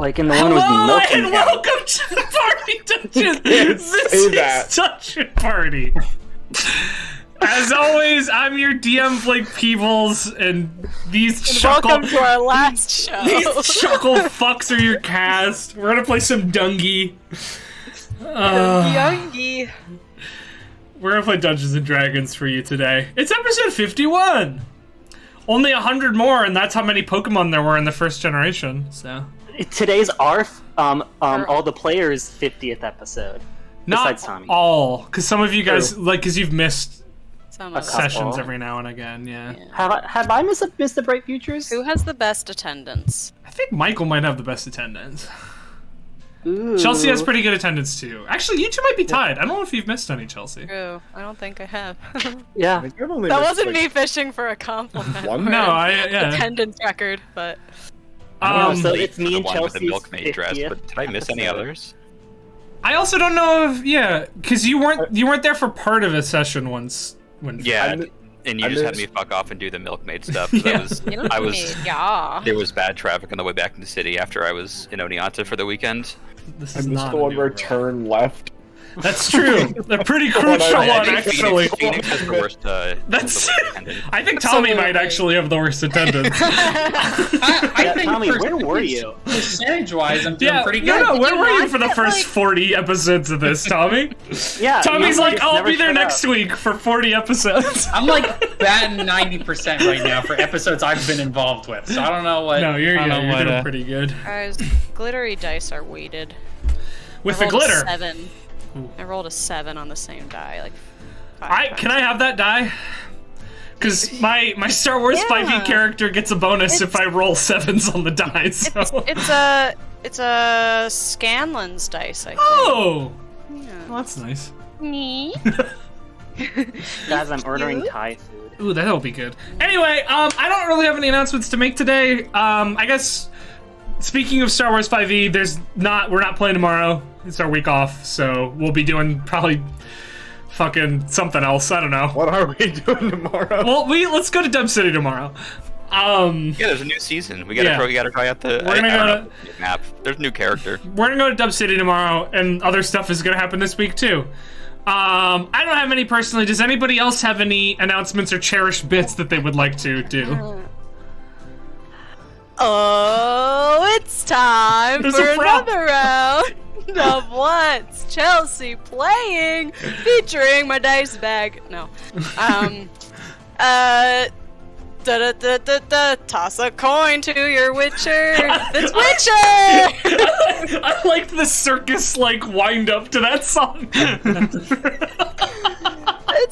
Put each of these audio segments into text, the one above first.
Like in the one with milk and welcome to the party dungeon. This is Dungeon Party. As always, I'm your DM Blake Peebles, and welcome to our last show. These chuckle fucks are your cast. We're gonna play some Dungy. Dungy. We're gonna play Dungeons and Dragons for you today. It's episode 51. Only 100 more, and that's how many Pokemon there were in the first generation. So today's our all the players' 50th episode. Not besides Tommy. all, because some of you guys because you've missed Some of sessions every now and again. Yeah. Have I missed the Bright Futures? Who has the best attendance? I think Michael might have the best attendance. Ooh. Chelsea has pretty good attendance too. Actually, you two might be tied. I don't know if you've missed any, Chelsea. True. I don't think I have. Yeah. That wasn't me fishing for a compliment. Attendance record, but. So it's me and Chelsea's with the milkmaid dress, but did I miss any others? I also don't know if because you weren't there for part of a session once. And you just had me fuck off and do the milkmaid stuff. Yeah. There was bad traffic on the way back in the city after I was in Oneonta for the weekend. This I is missed not the one where turn left. That's true. They're pretty crucial one, actually. Phoenix has the worst. I think Tommy might actually have the worst attendance. I think Tommy, where were you? Percentage-wise, I'm doing pretty good. No, where were you for the first 40 episodes of this, Tommy? Yeah. Tommy's like, I'll be there next week for 40 episodes. I'm like batting 90% right now for episodes I've been involved with, so I don't know what. No, you're doing pretty good. Guys, glittery dice are weighted. With the glitter. 7. I rolled a 7 on the same die, Can I have that die? Because my Star Wars 5e character gets a bonus if I roll 7s on the die. So. It's a Scanlan's dice, I think. Oh! Yeah. Well, that's nice. Me? Guys, I'm ordering Thai food. Ooh, that'll be good. Anyway, I don't really have any announcements to make today. I guess, speaking of Star Wars 5e, we're not playing tomorrow. It's our week off, so we'll be doing probably fucking something else. I don't know. What are we doing tomorrow? Well, let's go to Dub City tomorrow. There's a new season. We gotta try out the map. There's a new character. We're gonna go to Dub City tomorrow, and other stuff is gonna happen this week too. I don't have any personally. Does anybody else have any announcements or cherished bits that they would like to do? Oh, it's time for another round of What's Chelsea Playing, featuring my dice bag. No. Toss a coin to your Witcher. It's Witcher! I liked the circus wind up to that song. It's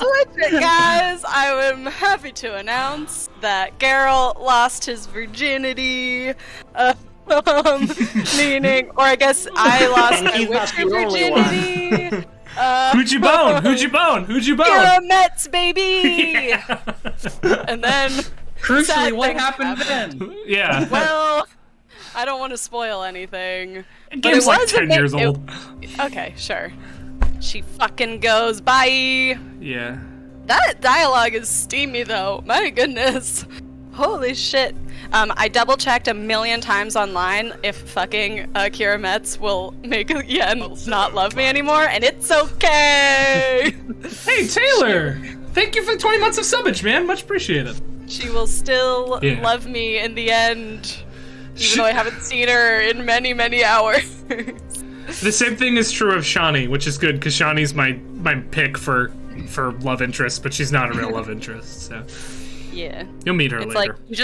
Witcher, guys. I am happy to announce that Geralt lost his virginity. Meaning, or I guess I lost my Witcher virginity. Who'd you bone? Who'd you bone? Who'd you bone? You're a Mets, baby! Yeah. And then... Crucially, what happened then? Yeah. Well, I don't want to spoil anything. The game's like 10 years old. Okay, sure. She fucking goes, bye! Yeah. That dialogue is steamy, though. My goodness. Holy shit. I double-checked a million times online if fucking Kira Metz will make Yen not love me anymore, and it's okay! Hey, Taylor! Thank you for the 20 months of subbage, man. Much appreciated. She will still love me in the end, even though I haven't seen her in many, many hours. The same thing is true of Shani, which is good, because Shani's my pick for love interest, but she's not a real love interest, so... Yeah. You'll meet her later. It's you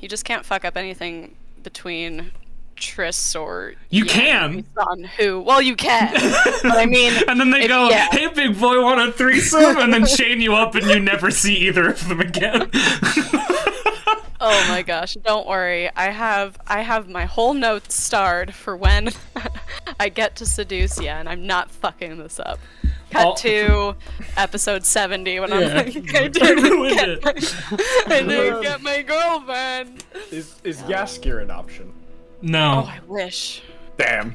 just can't fuck up anything between Triss or You can! Son, well, you can, but I mean... And then they go, hey, big boy, want a threesome? And then chain you up and you never see either of them again. Oh my gosh, don't worry. I have my whole notes starred for when I get to seduce ya, and I'm not fucking this up. Cut to episode 70 when I'm like, I didn't get my girlfriend. Is Yaskir an option? No. Oh, I wish. Damn.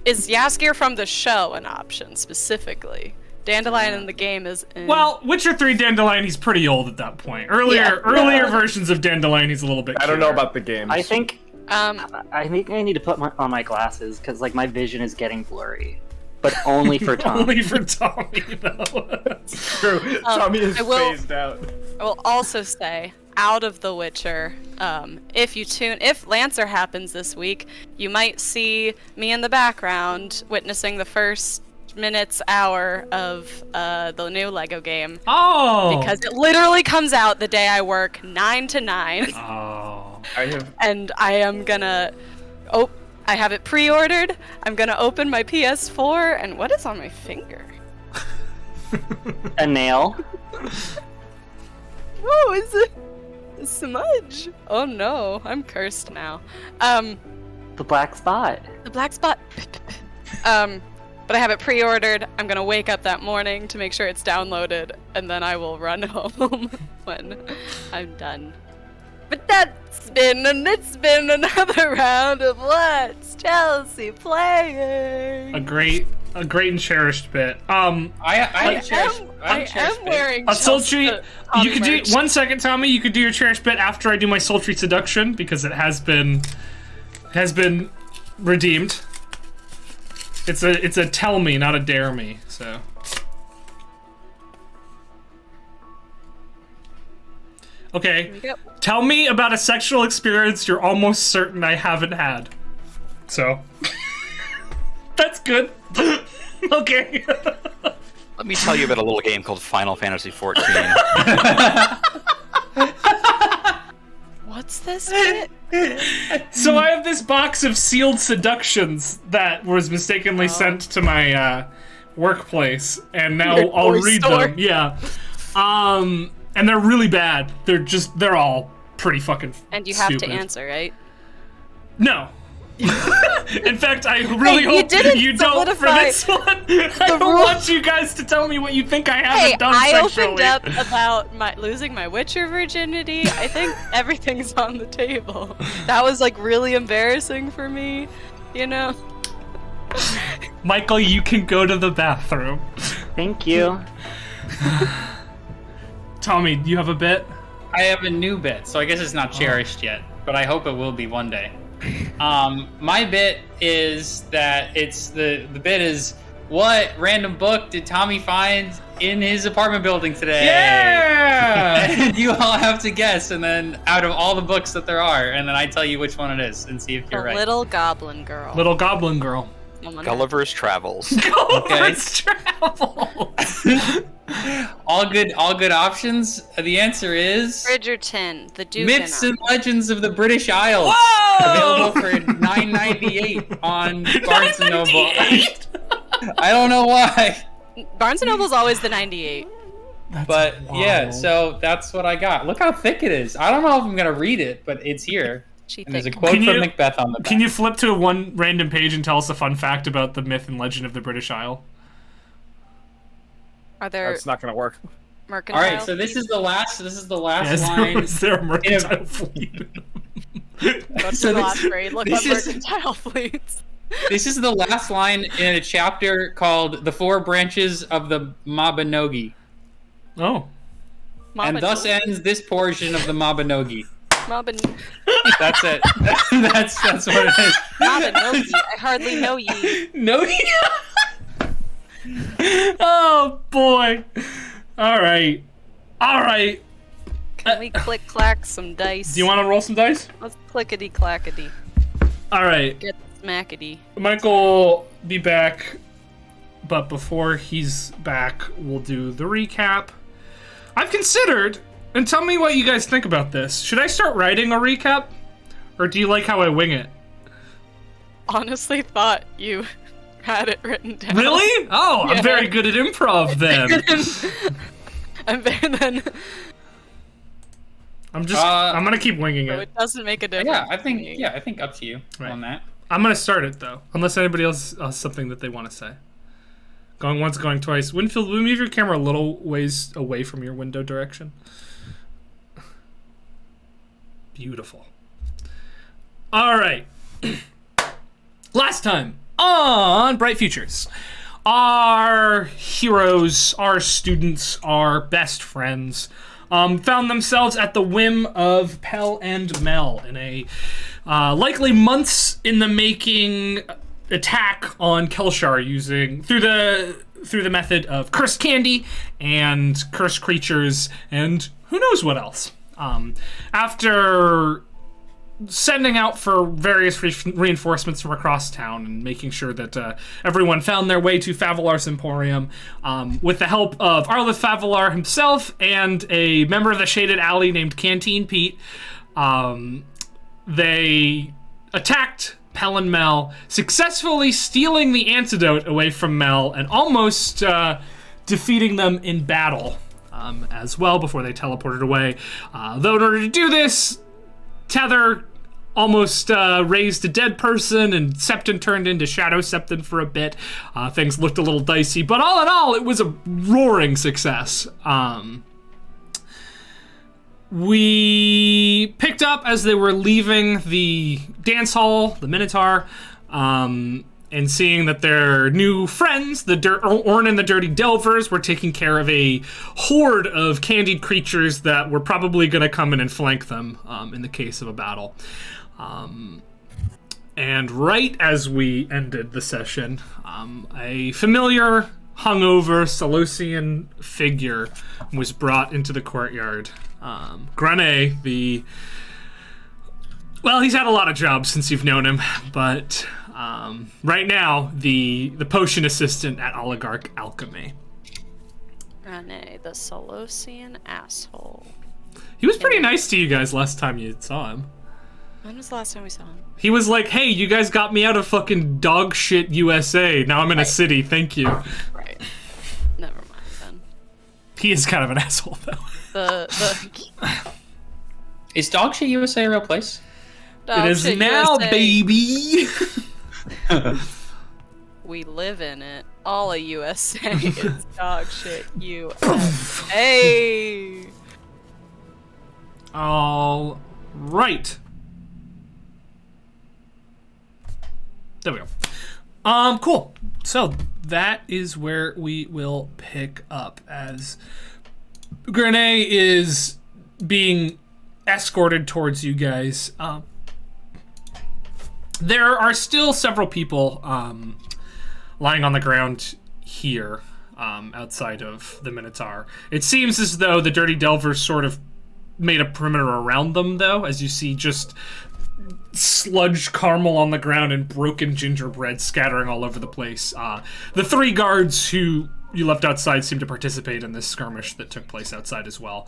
Is Yaskir from the show an option, specifically? Dandelion in the game is... Well, Witcher 3 Dandelion, he's pretty old at that point. Earlier versions of Dandelion, he's a little bit cuter. I don't know about the games. I think I think I need to put on my glasses because like my vision is getting blurry, but only for Tom. Only for Tommy, though. It's true. Tommy is phased out. I will also say, out of The Witcher, if Lancer happens this week, you might see me in the background witnessing the first hour of the new Lego game. Oh! Because it literally comes out the day I work 9 to 9. Oh. And I am gonna... I have it pre-ordered. I'm gonna open my PS4, and what is on my finger? A nail. Oh, is it a smudge? Oh no, I'm cursed now. The black spot. The black spot. But I have it pre-ordered. I'm gonna wake up that morning to make sure it's downloaded, and then I will run home when I'm done. But it's been another round of Let's Chelsea Playing. A great and cherished bit. I am wearing a sultry. Tommy You could do merch. 1 second, Tommy. You could do your cherished bit after I do my sultry seduction because it has been redeemed. It's a tell me, not a dare me. So. Okay. Yep. Tell me about a sexual experience you're almost certain I haven't had. So. That's good. Okay. Let me tell you about a little game called Final Fantasy XIV. What's this bit? So I have this box of sealed seductions that was mistakenly sent to my workplace, and now Your I'll toy read store. them. Yeah. And they're really bad. They're all pretty fucking And you have stupid. to answer, right? No. In fact, I really Hey, you hope didn't you don't for solidify this one. I don't rule. want you guys to tell me what you think I haven't Hey, done I sexually. opened up about losing my Witcher virginity. I think everything's on the table. That was like really embarrassing for me, you know? Michael, you can go to the bathroom. Thank you. Tommy, do you have a bit? I have a new bit, so I guess it's not cherished yet, but I hope it will be one day. My bit is that it's the bit is what random book did Tommy find in his apartment building today? Yeah! And you all have to guess, and then out of all the books that there are, and then I tell you which one it is, and see if you're The right. little goblin girl. Little goblin girl. Someone- Gulliver's Travels. Gulliver's Travels. All good options. The answer is Bridgerton, the Duke. Myths and Legends of the British Isles. Whoa! Available for $9.98 on Barnes and Noble. $9.98. I don't know why, Barnes and Noble's always the 98. but yeah. wild. So that's what I got. Look how thick it is. I don't know if I'm gonna read it, but it's here. She And there's a thick. quote Can from you- Macbeth on the back. Can you flip to one random page and tell us a fun fact about the myth and legend of the British Isle? Are there That's not gonna work. mercantile? All right, so this is the last. This is the last Is line. there a mercantile fleet? Go to so the this- last grade, look this up is- mercantile fleets. This is the last line in a chapter called "The Four Branches of the Mabinogi," Oh. and thus ends this portion of the Mabinogi. Mabinogi. That's it. that's what it is. Mabinogi. I hardly know ye. No. Oh boy. All right. Can we click clack some dice? Do you want to roll some dice? Let's clickety clackety. All right. Get smackety. Michael will be back, but before he's back, we'll do the recap. I've considered, and tell me what you guys think about this. Should I start writing a recap, or do you like how I wing it? Honestly, thought you had it written down. Really? Oh, I'm Yeah. very good at improv then. I'm better than. I'm gonna keep winging So it. it doesn't make a difference. Yeah, I to think. me. Yeah, I think up to you Right. on that. I'm gonna start it though, unless anybody else has something that they want to say. Going once, going twice. Winfield, will you move your camera a little ways away from your window direction? Beautiful. All right. Last time on Bright Futures, our heroes, our students, our best friends found themselves at the whim of Pell and Mell in a likely months in the making attack on Kelshar through the method of cursed candy and cursed creatures and who knows what else. After sending out for various reinforcements from across town and making sure that everyone found their way to Favelar's Emporium, with the help of Arlith Favelar himself and a member of the Shaded Alley named Canteen Pete, they attacked Pell and Mell, successfully stealing the antidote away from Mell and almost defeating them in battle as well before they teleported away. Though in order to do this, Tether almost raised a dead person, and Septon turned into Shadow Septon for a bit. Things looked a little dicey, but all in all, it was a roaring success. We picked up as they were leaving the dance hall, the Minotaur, and seeing that their new friends, Orn and the Dirty Delvers, were taking care of a horde of candied creatures that were probably going to come in and flank them in the case of a battle. And right as we ended the session, a familiar, hungover Selosian figure was brought into the courtyard. Granet, he's had a lot of jobs since you've known him, but right now, the potion assistant at Oligarch Alchemy. Granet, the Selosian asshole. He was pretty nice to you guys last time you saw him. When was the last time we saw him? He was like, hey, you guys got me out of fucking dog shit USA. Now I'm in a city, thank you. Right. Never mind then. He is kind of an asshole, though. Is dog shit USA a real place? It is now, USA. baby! We live in it. All of USA is dog shit USA. All right. There we go. Cool. So that is where we will pick up as Granet is being escorted towards you guys. There are still several people lying on the ground here outside of the Minotaur. It seems as though the Dirty Delvers sort of made a perimeter around them, though, as you see just sludge caramel on the ground and broken gingerbread scattering all over the place. The three guards who you left outside seem to participate in this skirmish that took place outside as well.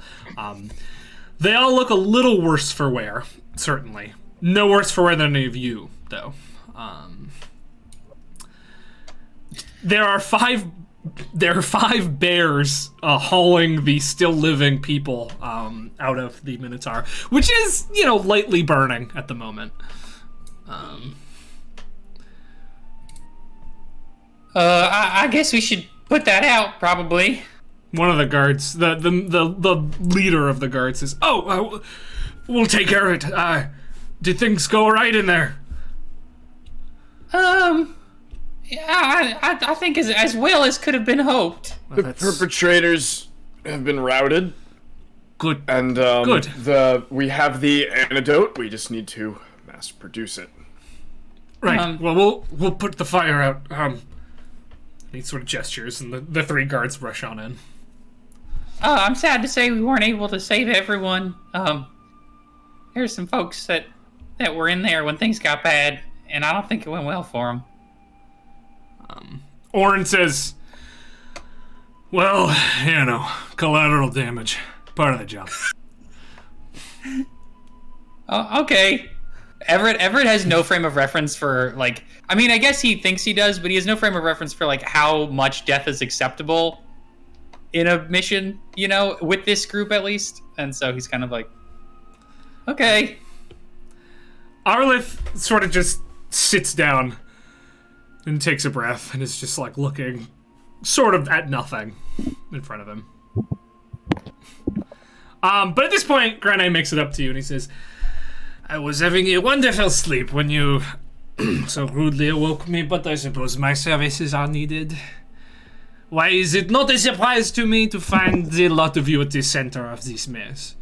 They all look a little worse for wear, certainly. No worse for wear than any of you, though. There are five bears hauling the still living people out of the Minotaur, which is, lightly burning at the moment. I guess we should put that out, probably. One of the guards, the leader of the guards says, we'll take care of it. Did things go right in there? Yeah, I think as well as could have been hoped. The perpetrators have been routed. Good. And good. We have the antidote. We just need to mass produce it. Right. Well, we'll put the fire out. He sort of gestures, and the three guards rush on in. I'm sad to say we weren't able to save everyone. There's some folks that were in there when things got bad, and I don't think it went well for them. Orn says, well, collateral damage. Part of the job. Oh, okay. Everett has no frame of reference for, I guess he thinks he does, but he has no frame of reference for, how much death is acceptable in a mission, with this group at least. And so he's kind of like, okay. Arlith sort of just sits down and takes a breath and is just, looking sort of at nothing in front of him. But at this point, Granet makes it up to you and he says, I was having a wonderful sleep when you so rudely awoke me, but I suppose my services are needed. Why is it not a surprise to me to find the lot of you at the center of this mess?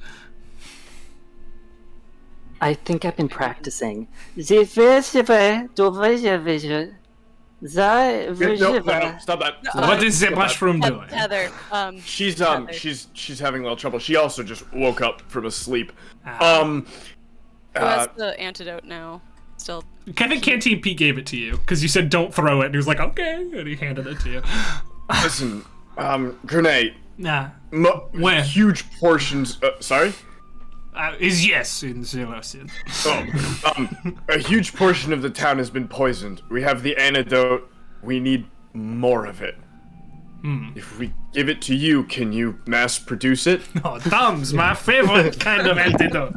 I think I've been practicing. The festival to vision. No, stop that. What is the mushroom doing? Heather, She's Heather. she's having a little trouble. She also just woke up from a sleep. Who has the antidote now? Still. Kevin Canteen Pete gave it to you because you said don't throw it, and he was like, okay, and he handed it to you. Listen, Grenade. Nah. Where? Huge portions. Sorry. Is yes in the Russian. A huge portion of the town has been poisoned. We have the antidote. We need more of it. If we give it to you, can you mass produce it? Oh, thumbs, my favorite kind of antidote.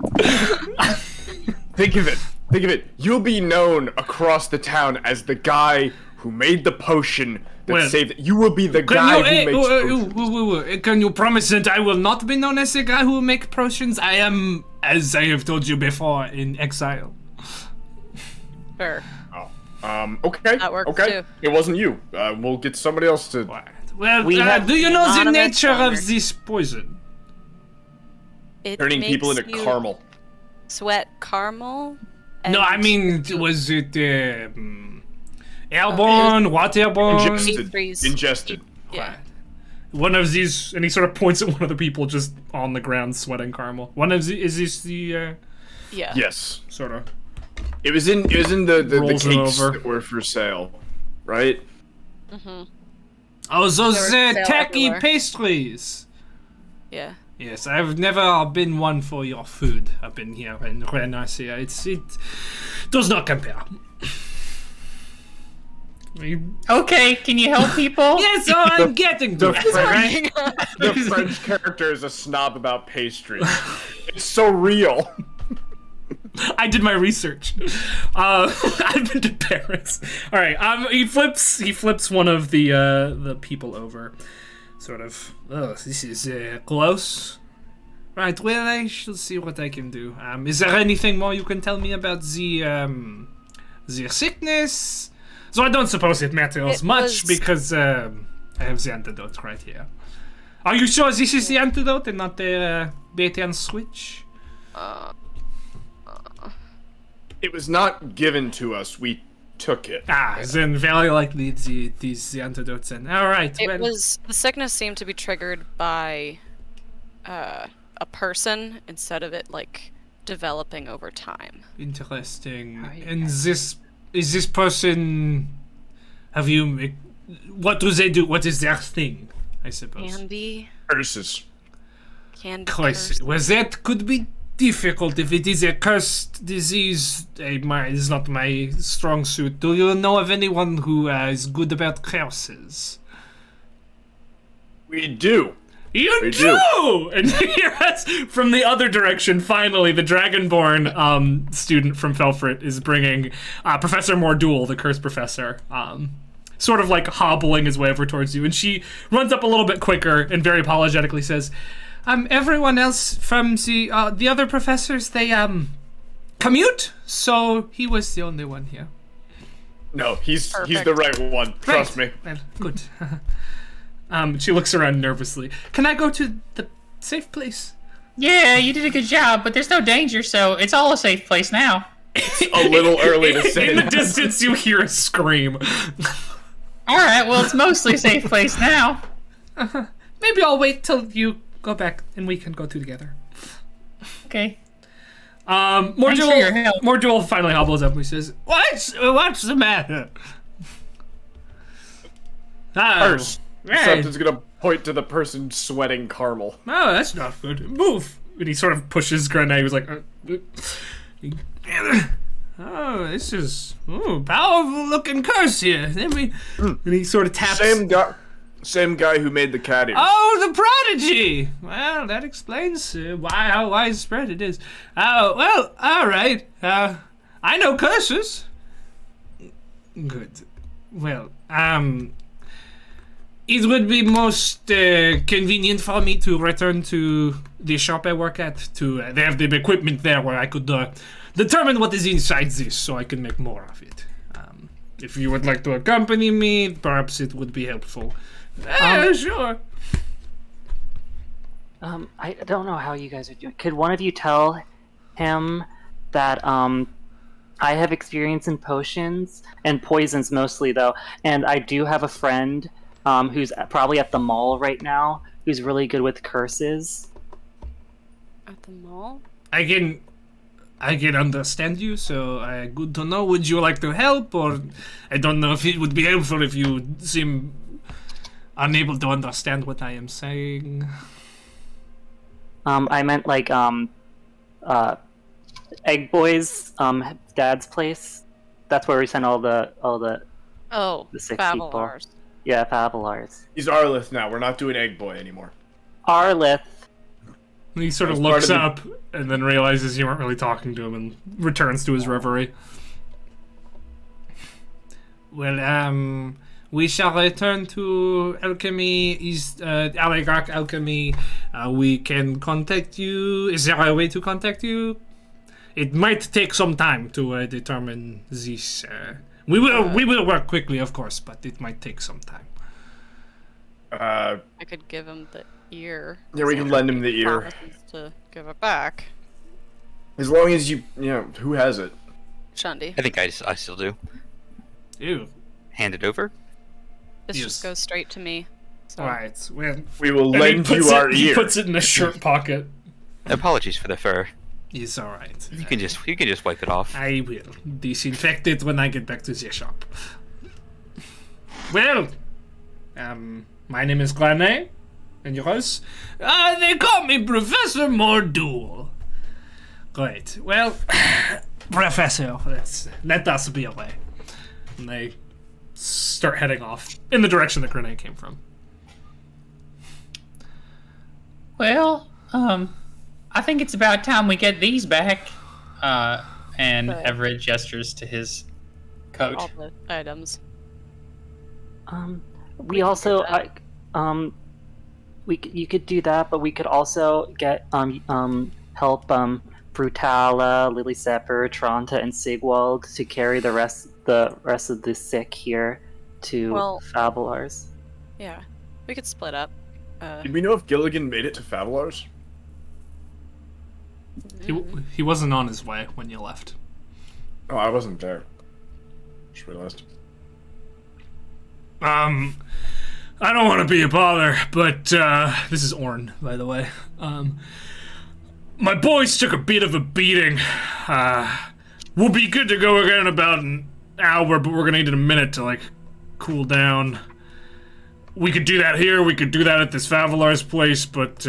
Think of it. Think of it. You'll be known across the town as the guy who made the potion that saved it. You will be the guy who makes potions. Can you promise that I will not be known as the guy who will make potions? I am, as I have told you before, in exile. Sure. Okay. That works okay. too. It wasn't you. We'll get somebody else to. Well, have do you know the anonymous nature donor. of this poison? It Turning people makes into you caramel. Sweat caramel? No, I and- mean, was it airborne, waterborne? Ingested. freeze. Ingested. Yeah. One of these, and he sort of points at one of the people just on the ground sweating caramel. One of the, is this the Yeah. Yes. sort of? It was in the Rolls it cakes over. that were for sale, right? Oh, those They were sale tacky everywhere. pastries. Yeah. Yes, I've never been one for your food up in here in Renacia. It does not compare. Okay, can you help people? Yes, so I'm getting to it, right? The French character is a snob about pastry. It's so real. I did my research. I've been to Paris. All right. He flips one of the people over. Sort of. Oh, this is close. Right. Well, I shall see what I can do. Is there anything more you can tell me about the sickness? So I don't suppose it matters It much was- because I have the antidote right here. Are you sure this is the antidote and not the bait and switch? It was not given to us. We took it. Then very likely the antidotes. And all right. It well, was the sickness seemed to be triggered by a person instead of it like developing over time. interesting. you And is this person? Have you? What do they do? What is their thing? I suppose. Candy. Curses. Candy. Curse. curse. Well, that could be difficult if it is a cursed disease. Is not my strong suit. Do you know of anyone who is good about curses? We do. You We do! do. And yes, from the other direction, finally, the Dragonborn student from Felfrit is bringing Professor Mordul, the cursed professor, sort of like hobbling his way over towards you. And she runs up a little bit quicker and very apologetically says, everyone else from the other professors, they commute, so he was the only one here. No, he's Perfect. the right one. Trust me. Well, good. She looks around nervously. Can I go to the safe place? Yeah, you did a good job, but there's no danger, so it's all a safe place now. A little early to say In the that. distance, you hear a scream. Alright, well, it's mostly a safe place now. Maybe I'll wait till you go back and we can go together. Okay. Mordul, for your help. Mordul finally hobbles up and he says, What's the matter? Curse. Right. Something's gonna point to the person sweating caramel. Oh, that's not good. Move. And he sort of pushes Grenade. He was like, oh, this is powerful looking curse here. And he sort of taps. Same guy who made the cat ears. Oh, the prodigy! Well, that explains how widespread it is. Oh, well, all right. I know curses. Good. Well, it would be most convenient for me to return to the shop I work at. They have the equipment there where I could determine what is inside this, so I can make more of it. If you would like to accompany me, perhaps it would be helpful. Sure. I don't know how you guys are doing. Could one of you tell him that I have experience in potions and poisons mostly, though, and I do have a friend who's probably at the mall right now who's really good with curses. At the mall? I can understand you, so good to know. Would you like to help, or I don't know if it would be helpful if you seem unable to understand what I am saying. I meant like Egg Boy's dad's place. That's where we send all the sick people. Favelars. Yeah, Favelars. He's Arlith now. We're not doing Egg Boy anymore. Arlith. He sort of looks up and then realizes you weren't really talking to him and returns to his reverie. Well, we shall return to alchemy, Aligarch alchemy. We can contact you. Is there a way to contact you? It might take some time to determine this. We will work quickly, of course, but it might take some time. I could give him the ear. Yeah, we can lend him the ear. Promises to give it back. As long as you know, who has it? Shundi. I think I still do. Ew. Hand it over. This Yes. just goes straight to me. So. Right. Well, We will and lend you our he ear. puts it in a shirt pocket. Apologies for the fur. It's all right. You can just wipe it off. I will disinfect it when I get back to the shop. Well, my name is Glanay, and yours? They call me Professor Mordual. Great. Well, Professor, let us be away. And they start heading off in the direction that Grenade came from. Well, I think it's about time we get these back. And Right. Everett gestures to his coat. All the items. We also you could do that, but we could also get help Brutala, Lily Sepper, Tronta, and Sigwald to carry the rest of the sick here to Fabulars. Yeah, we could split up. Did we know if Gilligan made it to Favelars? He wasn't on his way when you left. Oh, I wasn't there. Just realized. I don't want to be a bother, but this is Orn, by the way. My boys took a bit of a beating. We'll be good to go again in about an hour, but we're gonna need a minute to cool down. We could do that here. We could do that at this Favelar's place, but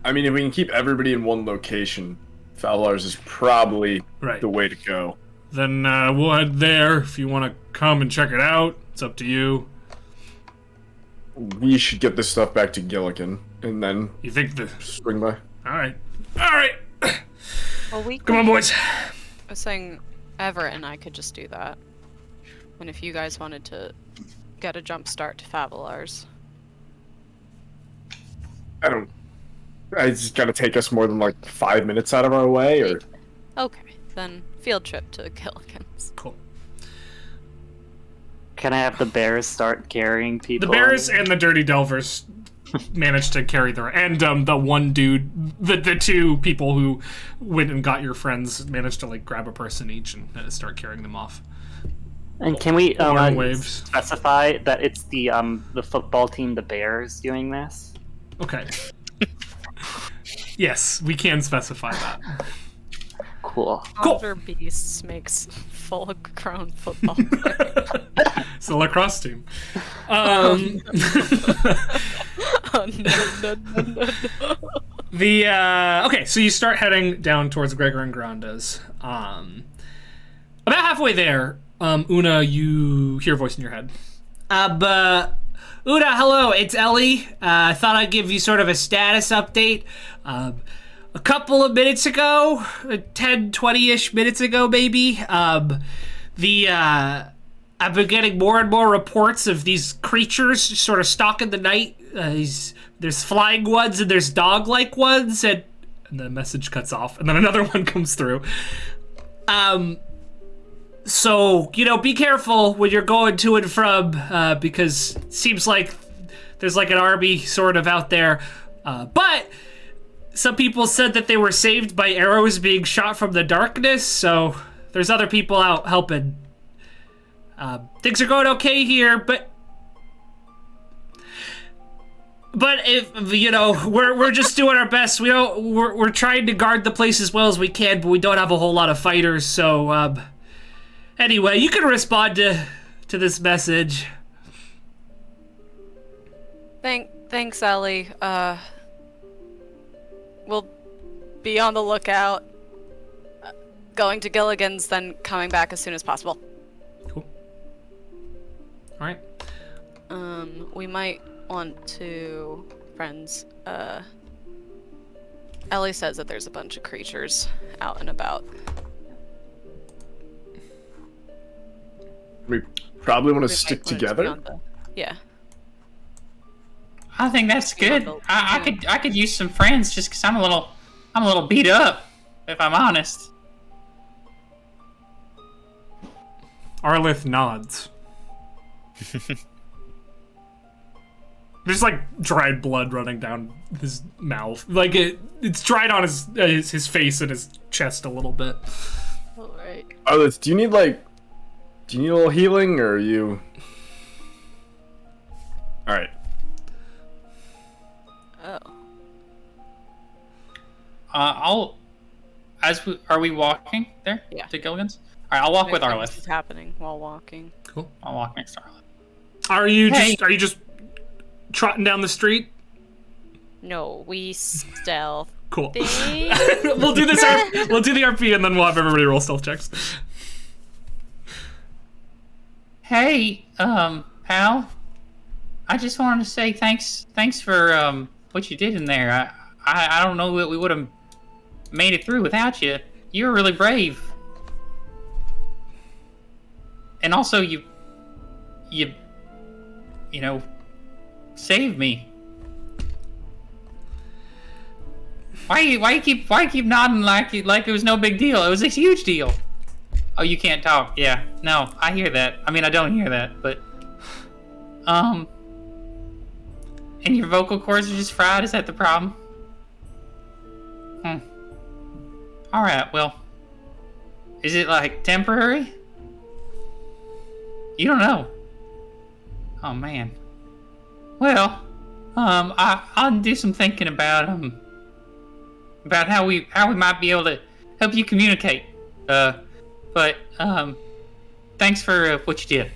If we can keep everybody in one location, Favelars is probably Right. the way to go. then we'll head there. If you want to come and check it out, it's up to you. We should get this stuff back to Gilligan, and then You think the? swing by. All right. Well, we Come on, boys. I was saying Everett and I could just do that. And if you guys wanted to get a jump start to Favelars. It's gotta take us more than 5 minutes out of our way, or Okay, then field trip to Gilligan's. Cool. Can I have the bears start carrying people? The bears and the dirty delvers managed to carry and the one dude, the two people who went and got your friends managed to grab a person each and start carrying them off. And can we waves. specify that it's the football team, the Bears, doing this? Okay. Yes, we can specify that. Cool. Other Beasts makes full-grown football player. It's a lacrosse team. Oh, no. Okay, so you start heading down towards Gregor and Granda's. About halfway there, Una, you hear a voice in your head. Una, hello, it's Ellie. I thought I'd give you sort of a status update. A couple of minutes ago, 10, 20-ish minutes ago, maybe, I've been getting more and more reports of these creatures sort of stalking the night. There's flying ones and there's dog-like ones, and the message cuts off, and then another one comes through. So, be careful when you're going to and from, because it seems like there's an army sort of out there. But some people said that they were saved by arrows being shot from the darkness, so there's other people out helping. Things are going okay here, but if we're just doing our best. We're trying to guard the place as well as we can, but we don't have a whole lot of fighters. So anyway, you can respond to this message. Thanks, Ellie. We'll be on the lookout. Going to Gilligan's, then coming back as soon as possible. Cool. All right. We might want to... Friends, Ellie says that there's a bunch of creatures out and about. We probably want to stick together. Yeah. I think that's good. I could use some friends just because I'm a little beat up, if I'm honest. Arlith nods. There's like dried blood running down his mouth. Like it's dried on his face and his chest a little bit. All right. Arlith, do you need a little healing, or are you? All right. Oh. Are we walking there? Yeah. To Gilligan's? All right, I'll walk with This Arlith. is happening while walking. Cool. I'll walk next to Arlith. Are you just trotting down the street? No, we stealth. Cool. We'll do this. We'll do the RP and then we'll have everybody roll stealth checks. Hey, pal. I just wanted to say thanks for what you did in there. I don't know that we would have made it through without you. You were really brave. And also you saved me. Why you keep nodding like it was no big deal? It was a huge deal. Oh, you can't talk. Yeah. No, I hear that. I mean, I don't hear that, but and your vocal cords are just fried? Is that the problem? Alright, well. Is it like temporary? You don't know. Oh man. Well, I'll do some thinking about how we might be able to help you communicate. But thanks for what you did.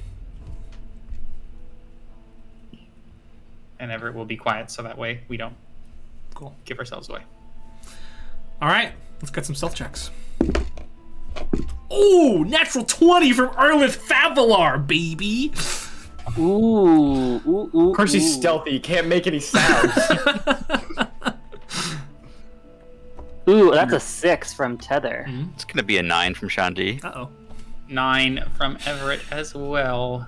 And Everett will be quiet so that way we don't give ourselves away. All right, let's get some stealth checks. Ooh, natural 20 from Arlith Favelar, baby. Ooh. Of course he's stealthy. He can't make any sounds. Ooh, that's a 6 from Tether. Mm-hmm. It's gonna be a 9 from Shanti. Uh-oh. 9 from Everett as well.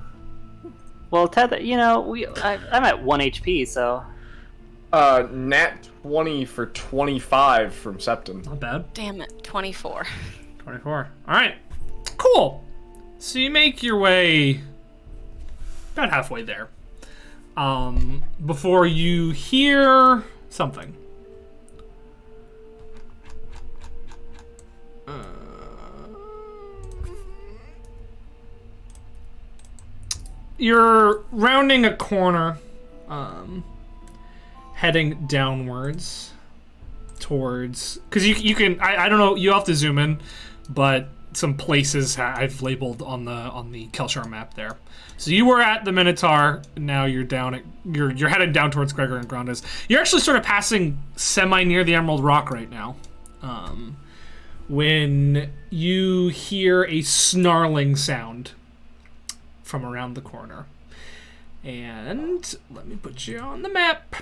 Well, Tether, I'm at 1 HP, so... Nat 20 for 25 from Septon. Not bad. Damn it, 24. 24. All right. Cool. So you make your way about halfway there. Before you hear something. You're rounding a corner, heading downwards towards, because you can, I don't know, you have to zoom in, but some places I've labeled on the Kelshar map there. So you were at the Minotaur, now you're down at, you're heading down towards Gregor and Grandes. You're actually sort of passing semi near the Emerald Rock right now. When you hear a snarling sound from around the corner. And let me put you on the map.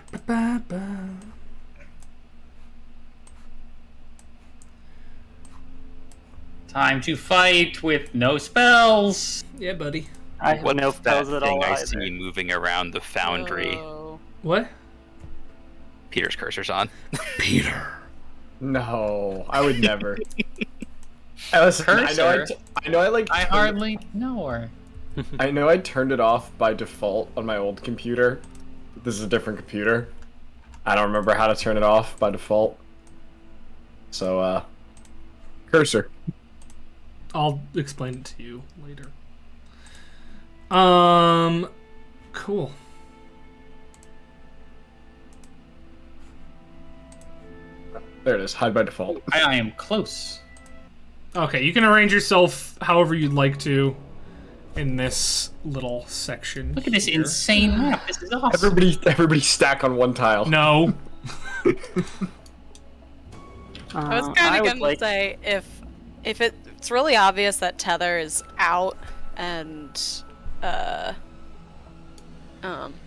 Time to fight with no spells. Yeah, buddy. I have no spells at all I either. see moving around the foundry? Oh. What? Peter's cursor's on. Peter. No, I would never. Listen, Cursor? I hardly know her. I know I turned it off by default on my old computer. This is a different computer. I don't remember how to turn it off by default. So, cursor. I'll explain it to you later. Cool. There it is. Hide by default. I am close. Okay, you can arrange yourself however you'd like to in this little section. Look at this here. insane map. This is awesome. Everybody stack on one tile. No. I was kind of gonna say if it's really obvious that Tether is out and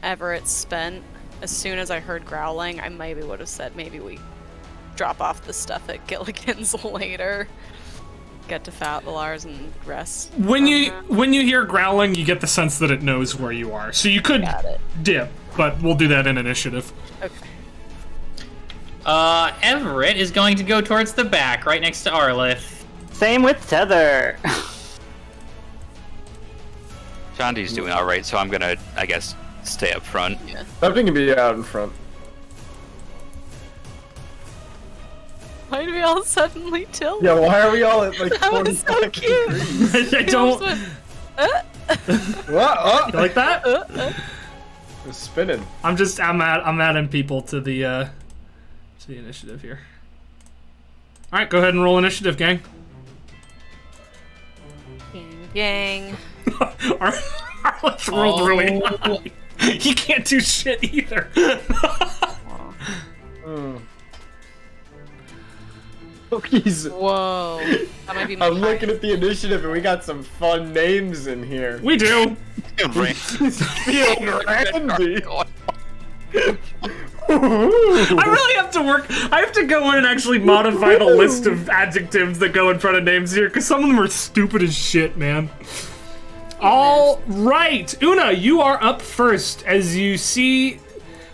Everett's spent, as soon as I heard growling, I maybe would have said maybe we drop off the stuff at Gilligan's later. Get to Fathalars and rest. When you hear growling, you get the sense that it knows where you are. So you could dip, but we'll do that in initiative. Okay. Everett is going to go towards the back, right next to Arlith. Same with Tether. Shandi's doing all right, so I'm gonna, I guess, stay up front. Yeah. Something can be out in front. Why do we all suddenly tilt? Yeah, why are we all at like That was so 45 cute. degrees? I don't. What? Oh, You like that? it's spinning. I'm adding people to the initiative here. All right, go ahead and roll initiative, gang. Gang. Arliss rolled really high. He can't do shit either. Cookies. Whoa. That might be my I'm looking at the initiative and we got some fun names in here. We do. Feeling randy. I really have to work. I have to go in and actually modify the list of adjectives that go in front of names here, because some of them are stupid as shit, man. All right, Una, you are up first as you see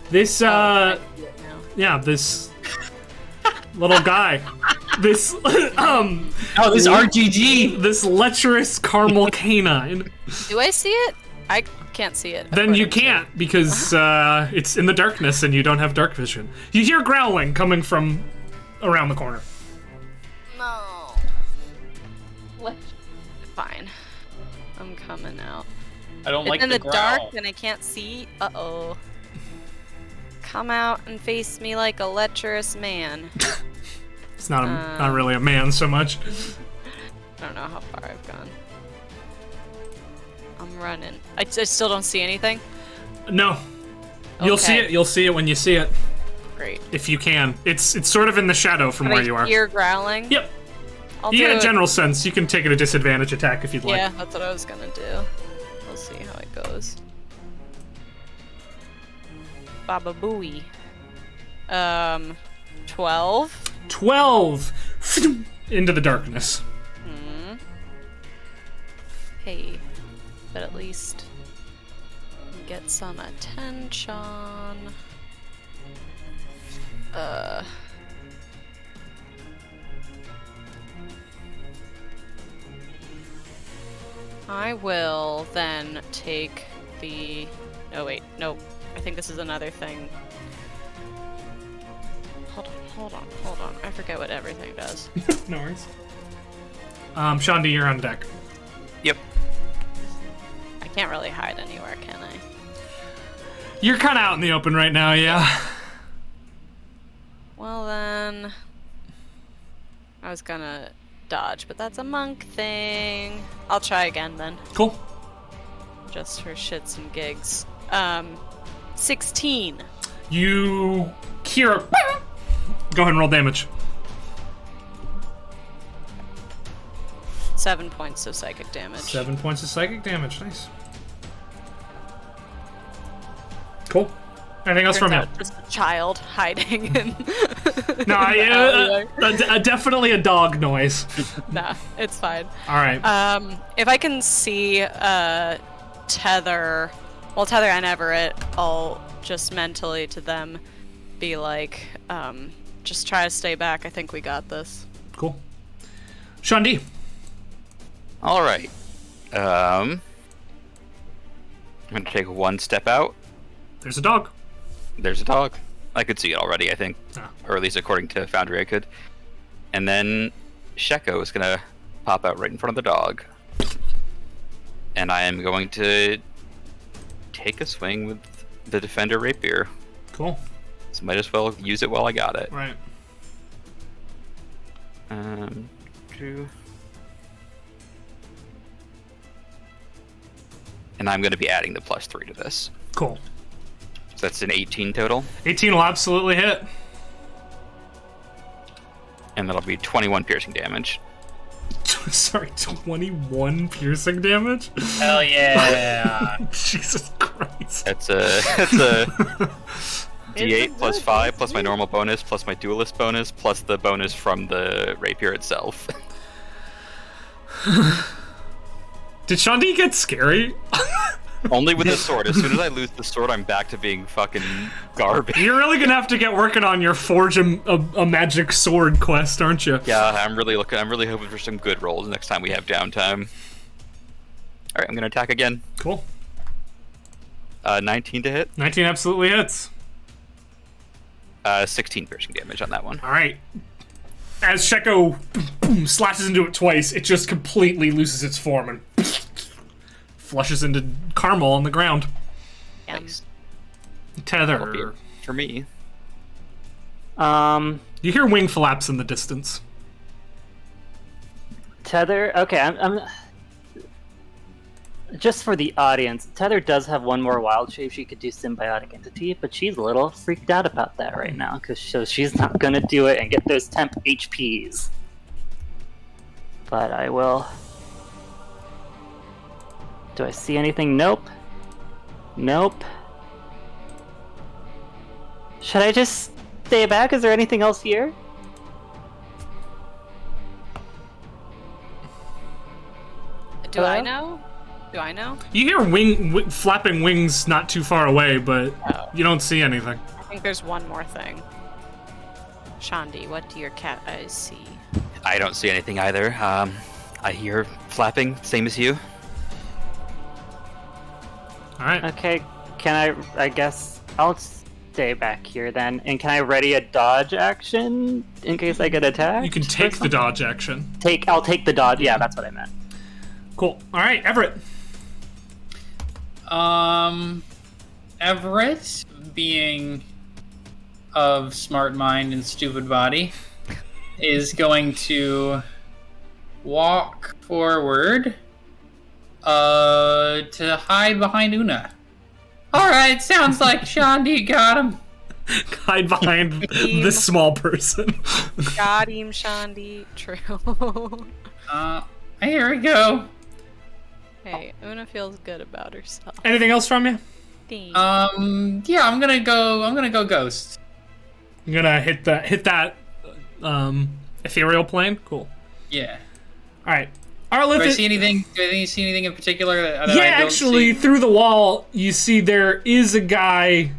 this. This little guy. This this RGG. This lecherous caramel canine. Do I see it? I can't see it. Then you can't, because it's in the darkness and you don't have dark vision. You hear growling coming from around the corner. No. Fine. I'm coming out. I don't like it's in the growl. dark and I can't see. Uh-oh. Come out and face me like a lecherous man. It's not really a man so much. I don't know how far I've gone. I'm running. I still don't see anything? No. You'll see it. You'll see it when you see it. Great. If you can. It's sort of in the shadow from where you are. Hear growling? Yep. I'll You do get a it. general sense. You can take it a disadvantage attack if you'd like. Yeah, that's what I was gonna do. We'll see how it goes. Baba Booey. 12. 12 into the darkness. Hey, but at least get some attention. I will then take the... Oh wait, no. I think this is another thing. Hold on. I forget what everything does. No worries. Shandi, you're on deck. Yep. I can't really hide anywhere, can I? You're kind of out in the open right now, yeah. Well then... I was gonna dodge, but that's a monk thing. I'll try again then. Cool. Just for shits and gigs. 16. You hear a... Go ahead and roll damage. 7 points of psychic damage. 7 points of psychic damage. Nice. Cool. Anything else Turns from you? out just a child hiding in... No, definitely a dog noise. Nah, it's fine. All right. If I can see Tether and Everett, I'll just mentally to them be like, just try to stay back. I think we got this. Cool. Shandi. All right. I'm gonna take one step out. There's a dog. There's a dog. I could see it already, I think. Ah. Or at least according to Foundry, I could. And then Sheko is gonna pop out right in front of the dog. And I am going to take a swing with the Defender Rapier. Cool. So might as well use it while I got it. Right. 2. And I'm going to be adding the +3 to this. Cool. So that's an 18 total. 18 will absolutely hit. And that'll be 21 piercing damage. Sorry, 21 piercing damage? Hell yeah. Jesus Christ. That's a D8 plus 5 plus my normal bonus plus my duelist bonus plus the bonus from the rapier itself. Did Shandi get scary? Only with the sword. As soon as I lose the sword, I'm back to being fucking garbage. You're really gonna have to get working on your forge a magic sword quest, aren't you? Yeah, I'm really hoping for some good rolls next time we have downtime. All right, I'm gonna attack again. Cool. 19 to hit. 19 absolutely hits. 16 piercing damage on that one. All right. As Sheko slashes into it twice, it just completely loses its form and flushes into caramel on the ground. Nice. Tether. For me. You hear wing flaps in the distance. Tether. Okay, I'm just for the audience. Tether does have one more wild shape. She could do symbiotic entity, but she's a little freaked out about that right now because she's not gonna do it and get those temp HPs. But I will. Do I see anything? Nope. Nope. Should I just stay back? Is there anything else here? Do I know? Do I know? You hear flapping wings not too far away, but you don't see anything. I think there's one more thing. Shandi, what do your cat eyes see? I don't see anything either. I hear flapping, same as you. Alright. Okay, I guess I'll stay back here then. And can I ready a dodge action in case I get attacked? You can take the dodge action. I'll take the dodge. Yeah, that's what I meant. Cool. Alright, Everett. Everett, being of smart mind and stupid body, is going to walk forward to hide behind Una. Alright, sounds like Shandi got him. Hide behind this small person. Got him, Shandi. True. Here we go. Hey, Una feels good about herself. Anything else from you? Yeah, I'm gonna go ghost. I'm gonna hit that ethereal plane. Cool. Yeah. All right. Arlith, Do I see anything in particular that yeah, I don't actually, see? through the wall, you see there is a guy,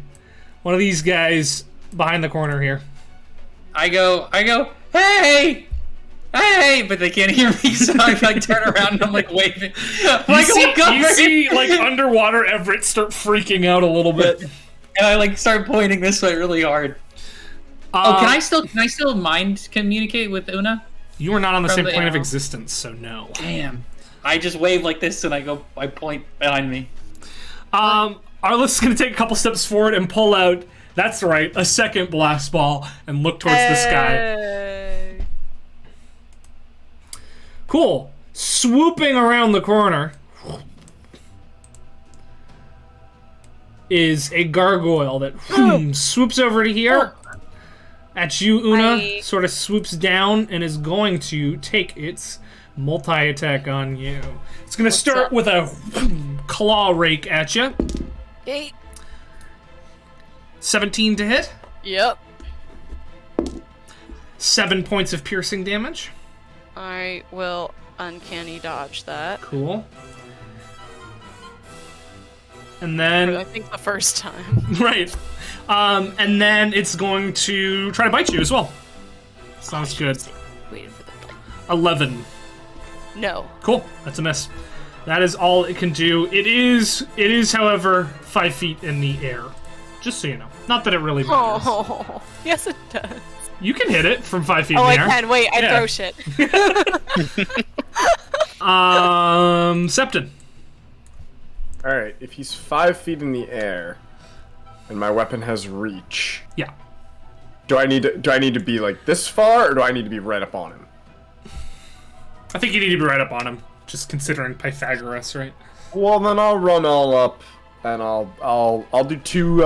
one of these guys behind the corner here. I go, hey! Hey! But they can't hear me, so I like turn around and I'm like waving. You see, like, underwater Everett start freaking out a little bit. And I like start pointing this way really hard. Can I still mind communicate with Una? You are not on the same the plane of arrow? existence, so no. Damn. I just wave like this and I point behind me. Arlith's gonna take a couple steps forward and pull out, that's right, a second blast ball and look towards the sky. Cool. Swooping around the corner is a gargoyle that swoops over to here. At you, Una, sort of swoops down and is going to take its multi-attack on you. It's going to start with a claw rake at you. 8. 17 to hit. Yep. 7 points of piercing damage. I will uncanny dodge that. Cool. And then... I think the first time. Right. And then it's going to try to bite you as well. Sounds good. Waiting for the bite. 11. No. Cool. That's a miss. That is all it can do. It is, however, 5 feet in the air. Just so you know. Not that it really matters. Oh, yes it does. You can hit it from 5 feet Oh, in I the air. can. Wait, I Yeah. throw shit. Septon. All right, if he's 5 feet in the air, and my weapon has reach, Yeah. do I need to be like this far, or do I need to be right up on him? I think you need to be right up on him, just considering Pythagoras, right? Well, then I'll run all up, and I'll do two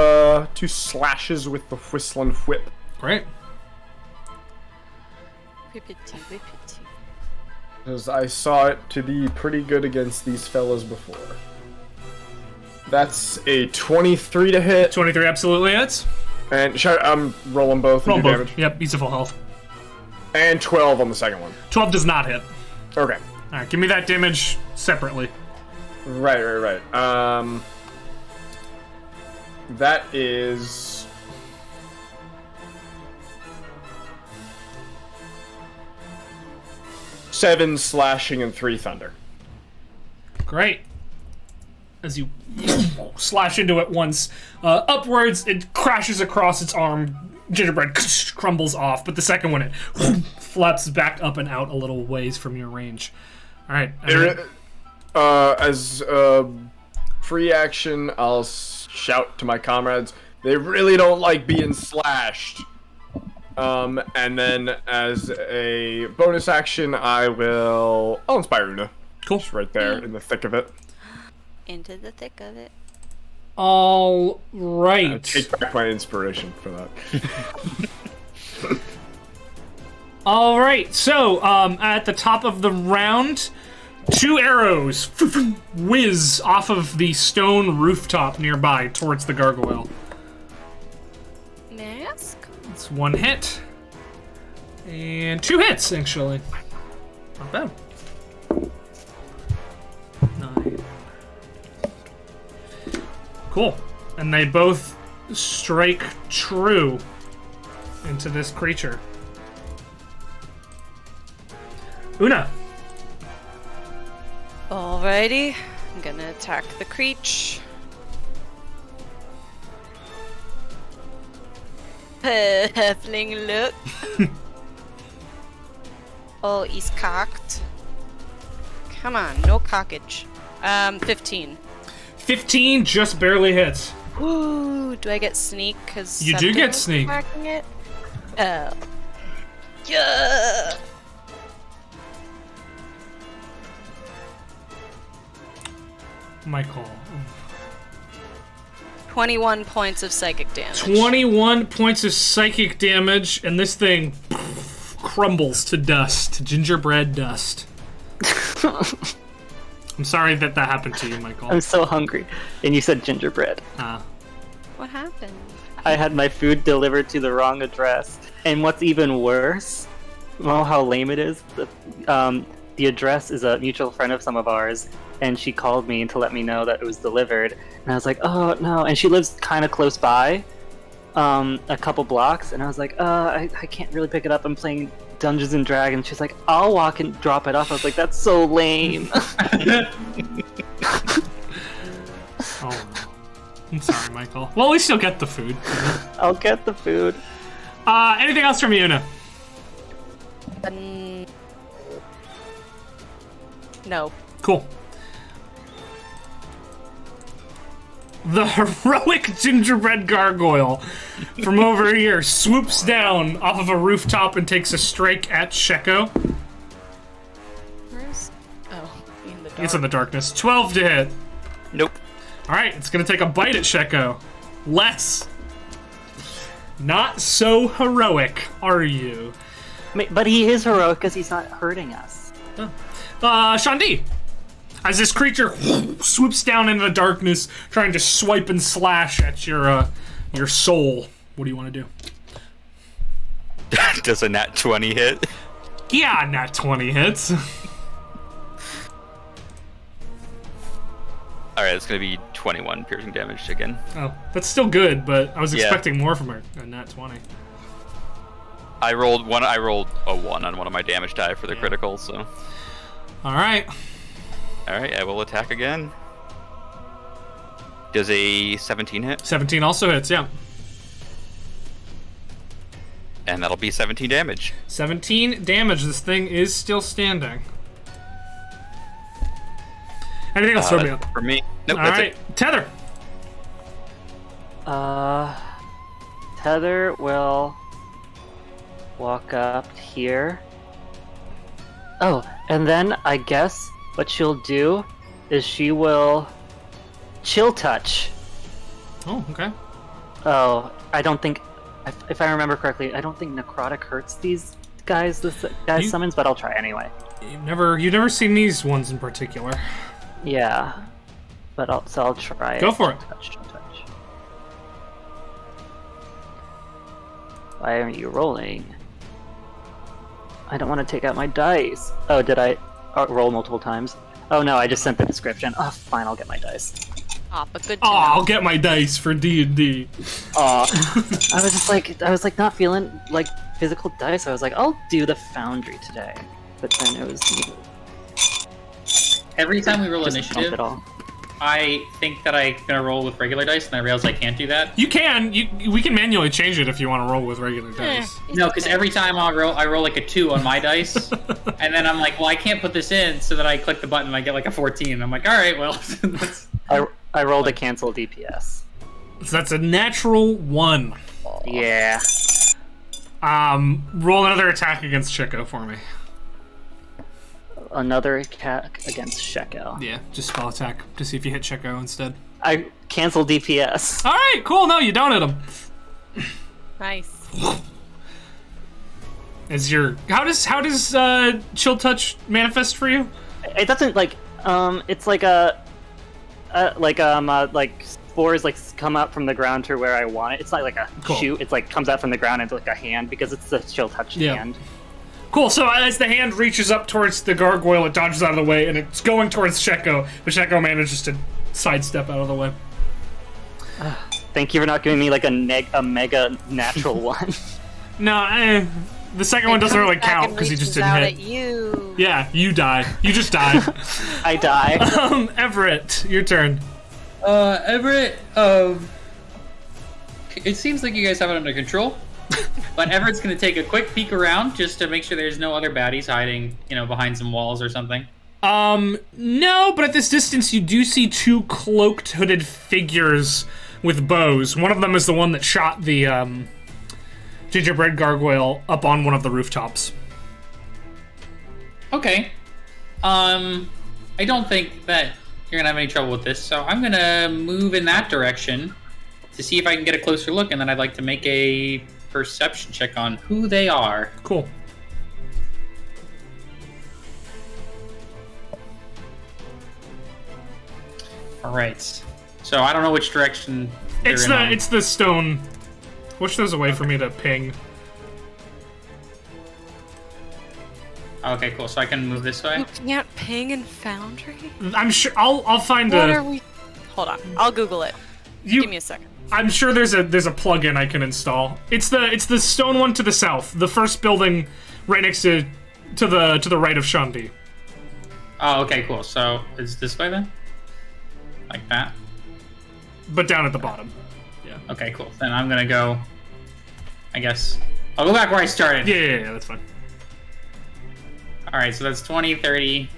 slashes with the whistling whip. Great. Whippity, whippity. Because I saw it to be pretty good against these fellas before. That's a 23 to hit, 23 absolutely hits. and I'm rolling both Roll and do both. damage. Yep, he's at full health. And 12 on the second one. 12 does not hit. Okay. Alright, give me that damage separately. Right. That is 7 slashing and 3 thunder. Great. As you slash into it once, upwards, it crashes across its arm. Gingerbread crumbles off, but the second one, it flaps back up and out a little ways from your range. Alright. As free action, I'll shout to my comrades, they really don't like being slashed. And then as a bonus action, I'll inspire Una. Cool. Just right there in the thick of it. Into the thick of it. All right. Take back my inspiration for that. All right. So, at the top of the round, 2 arrows whiz off of the stone rooftop nearby towards the gargoyle. Mask? It's 1 hit. And 2 hits, actually. Not bad. 9. Cool. And they both strike true into this creature. Una. Alrighty. I'm gonna attack the creature. Halfling look. Oh, he's cocked. Come on, no cockage. 15. 15 just barely hits. Ooh, do I get sneak? Cause You do get Septon is sneak. attacking it? Oh. Yeah. Michael. 21 points of psychic damage. 21 points of psychic damage, and this thing crumbles to dust, to gingerbread dust. I'm sorry that happened to you, Michael. I'm so hungry. And you said gingerbread. What happened? I had my food delivered to the wrong address. And what's even worse, oh, how lame it is. The address is a mutual friend of some of ours, and she called me to let me know that it was delivered. And I was like, oh no. And she lives kind of close by, a couple blocks. And I was like, I can't really pick it up. I'm playing Dungeons and Dragons. She's like, I'll walk and drop it off. I was like, that's so lame. Oh, I'm sorry, Michael. Well, at least you'll get the food. I'll get the food. Anything else from you, Una? No. Cool. The heroic gingerbread gargoyle from over here swoops down off of a rooftop and takes a strike at Sheko. Where's... Oh, in the dark. It's in the darkness. 12 to hit. Nope. Alright, it's gonna take a bite at Sheko. Less. Not so heroic, are you? But he is heroic because he's not hurting us. Shandi. As this creature swoops down into the darkness, trying to swipe and slash at your soul. What do you want to do? Does a nat 20 hit? Yeah, nat 20 hits. Alright, it's gonna be 21 piercing damage again. Oh, that's still good, but I was Yeah. expecting more from her. A nat 20. I rolled a 1 on one of my damage die for the critical, so. Alright. Alright, I will attack again. Does a 17 hit? 17 also hits, yeah. And that'll be 17 damage. 17 damage. This thing is still standing. Anything else from you? For me? Nope, All that's right, it. Tether. Tether will walk up here. Oh, and then I guess what she'll do is she will chill touch. Oh, okay. Oh, I don't think, if I remember correctly, I don't think necrotic hurts these guys. This guy summons, but I'll try anyway. You've never seen these ones in particular. Yeah, but I'll try it. Go for it. Touch. Why aren't you rolling? I don't want to take out my dice. Oh, did I roll multiple times? Oh no, I just sent the description. Oh, fine, I'll get my dice. Aw, but good to Oh, know. I'll get my dice for D&D. I was like not feeling like physical dice. I was like, I'll do the foundry today. But then it was Every time we roll just initiative, dump it all. I think that I'm gonna roll with regular dice, and I realize I can't do that. You can. We can manually change it if you want to roll with regular dice. No, because every time I roll like a 2 on my dice, and then I'm like, well, I can't put this in, so that I click the button and I get like a 14. I'm like, all right, well, that's... I rolled a cancel DPS. So that's a natural 1. Yeah. Roll another attack against Chico for me. Another attack against Sheko. Yeah, just spell attack to see if you hit Chico instead. I cancel DPS. All right, cool. No, you don't hit him. Nice. How does chill touch manifest for you? It doesn't like it's like like spores like come up from the ground to where I want it. It's not like a Cool. shoot. It's like comes out from the ground into like a hand because it's the chill touch Yeah. hand. Cool. So as the hand reaches up towards the gargoyle, it dodges out of the way, and it's going towards Sheko, but Sheko manages to sidestep out of the way. Thank you for not giving me like a mega natural one. No, the second one doesn't really Comes back count and because he just reaches didn't out hit. at you. Yeah, you die. You just die. I die. Everett, your turn. Everett, it seems like you guys have it under control, but Everett's gonna take a quick peek around just to make sure there's no other baddies hiding, behind some walls or something. No, but at this distance you do see 2 cloaked, hooded figures with bows. One of them is the one that shot the, gingerbread gargoyle up on one of the rooftops. Okay. I don't think that you're gonna have any trouble with this, so I'm gonna move in that direction to see if I can get a closer look, and then I'd like to make a perception check on who they are. Cool. Alright. So I don't know which direction they're in on. It's the stone. Push those away for me to ping. Okay, cool. So I can move this way? You can't ping in Foundry? I'm sure I'll find What a. are we... Hold on. I'll Google it. Give me a second. I'm sure there's a plugin I can install. It's the stone one to the south, the first building right next to the right of Shandi. Oh, okay, cool. So it's this way then? Like that? But down at the bottom. Yeah. Okay, cool. Then I'm gonna go, I guess. I'll go back where I started. Yeah, that's fine. Alright, so that's 20, 30,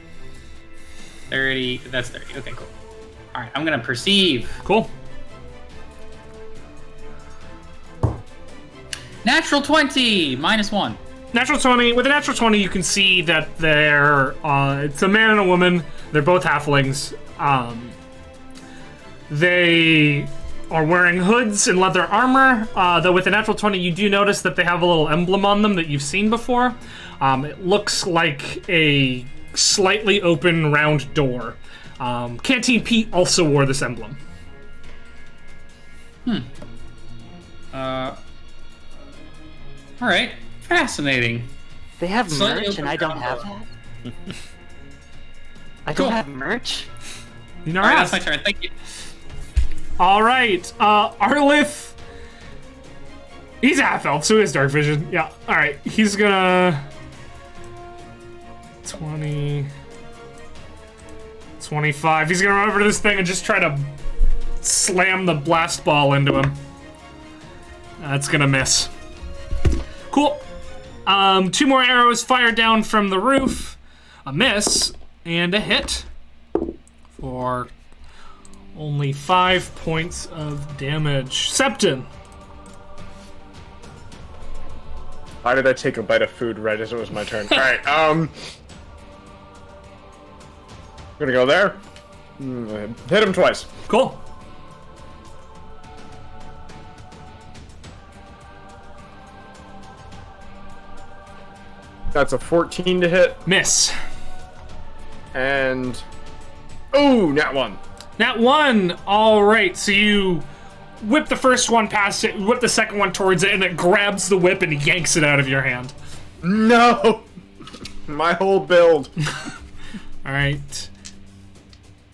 30, that's 30. Okay, cool. Alright, I'm gonna perceive. Cool. Natural 20! -1. Natural 20. With a natural 20, you can see that it's a man and a woman. They're both halflings. They are wearing hoods and leather armor. Though with a natural 20, you do notice that they have a little emblem on them that you've seen before. It looks like a slightly open round door. Canteen Pete also wore this emblem. Alright, fascinating. They have Slightly merch and open I don't round have door. that. I Cool. don't have merch. You know, Alright, that's my turn. Thank you. All right, Arlith. He's a half elf, so he has dark vision. Yeah. All right, he's gonna 20, 25. He's gonna run over to this thing and just try to slam the blast ball into him. That's gonna miss. Cool. 2 more arrows fire down from the roof. A miss and a hit for only 5 points of damage. Septon. Why did I take a bite of food right as it was my turn? All right. I'm gonna go there. Hit him twice. Cool. That's a 14 to hit, Miss. and nat 1. Nat 1. All right. So you whip the first one past it, whip the second one towards it, and it grabs the whip and yanks it out of your hand. No, my whole build. All right.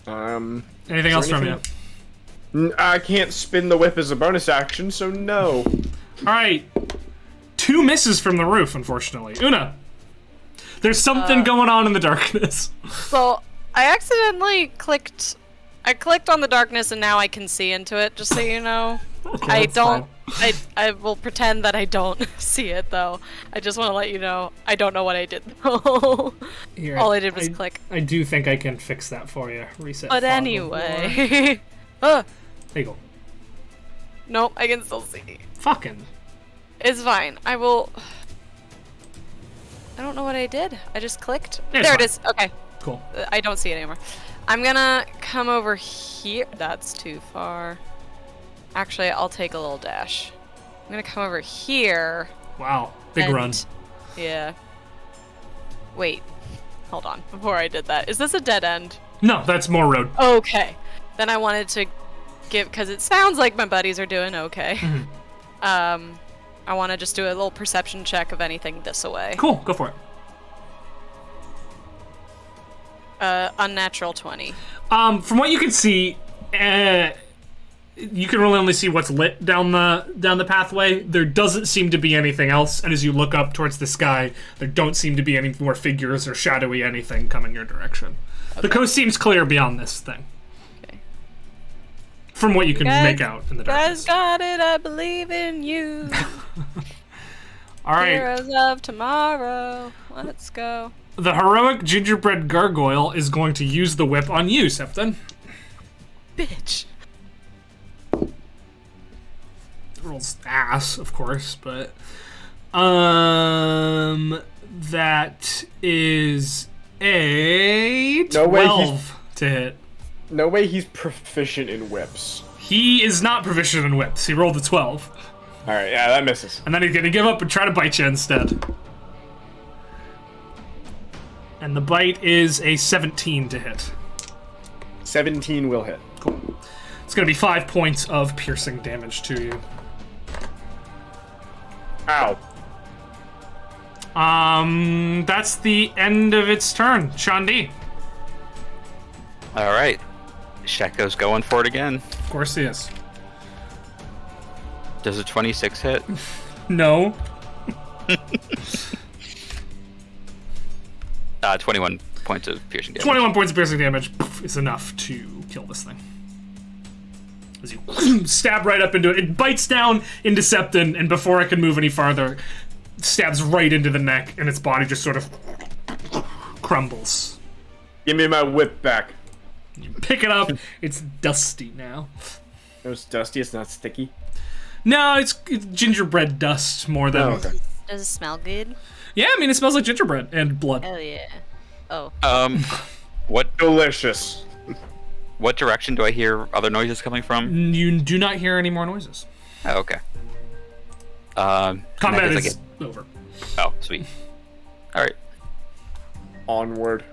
Anything is else there from you? I can't spin the whip as a bonus action, so no. All right. 2 misses from the roof, unfortunately. Una. There's something going on in the darkness. So I accidentally clicked. I clicked on the darkness and now I can see into it. Just so you know, I that's don't. I will pretend that I don't see it though. I just want to let you know I don't know what I did though. Here, All I did was click. I do think I can fix that for you. Reset. But fog of war. anyway, There you go. nope, I can still see. Fucking. It's fine. I will. I don't know what I did. I just clicked. It's There it fine. is. Okay. Cool. I don't see it anymore. I'm gonna come over here. That's too far. Actually, I'll take a little dash. I'm gonna come over here. Wow. Big and- run. Yeah. Wait. Hold on. Before I did that, is this a dead end? No, that's more road. Okay. Then I wanted to give, because it sounds like my buddies are doing okay. Mm-hmm. I want to just do a little perception check of anything this away. Cool. Go for it. Unnatural 20. From what you can see, you can really only see what's lit down the pathway. There doesn't seem to be anything else, and as you look up towards the sky, there don't seem to be any more figures or shadowy anything coming your direction. The coast seems clear beyond this thing. Okay. From what you can Guys- make out in the darkness. Guys got it, I believe in you. All right. Heroes of tomorrow. Let's go. The heroic gingerbread gargoyle is going to use the whip on you, Septon. Bitch. Rolls ass, of course, but that is a 12 No way to hit. No way he's proficient in whips. He is not proficient in whips. He rolled a 12. All right, yeah, that misses. And then he's gonna give up and try to bite you instead. And the bite is a 17 to hit. 17 will hit. Cool. It's gonna be 5 points of piercing damage to you. Ow. That's the end of its turn. Shandi. All right. Sheko's going for it again. Of course he is. Does a 26 hit? No. 21 points of piercing damage. 21 points of piercing damage is enough to kill this thing. As you stab right up into it, it bites down into Septon, and before it can move any farther, stabs right into the neck, and its body just sort of crumbles. Give me my whip back. You pick it up, it's dusty now. It was dusty, it's not sticky. No, it's gingerbread dust more than... Oh, okay. Does it smell good? Yeah, I mean, it smells like gingerbread and blood. Hell yeah. Oh. What Delicious. what direction do I hear other noises coming from? You do not hear any more noises. Oh, okay. Combat I is guess over. Oh, sweet. All right. Onward.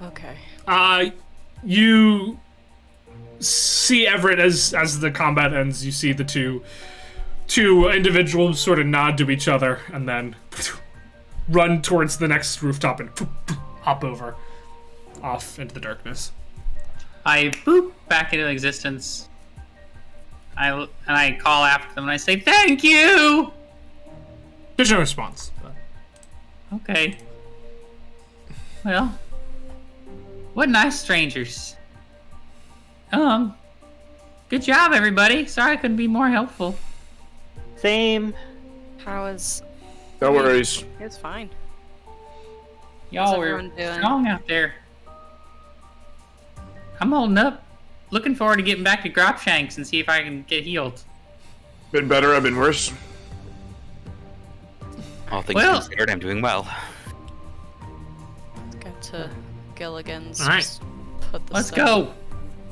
Okay. You see Everett as the combat ends. You see the two individuals sort of nod to each other and then run towards the next rooftop and hop over off into the darkness. I boop back into existence. I call after them and I say, "Thank you." There's no response. But... Okay. Well, what nice strangers. Good job, everybody. Sorry I couldn't be more helpful. Same. How is... No worries. It's fine. Y'all were everyone doing? strong out there. I'm holding up. Looking forward to getting back to Gropshanks and see if I can get healed. Been better, I've been worse. All things Well- considered, I'm doing well. Let's get to Gilligan's. All right. Just put the Let's stuff- go.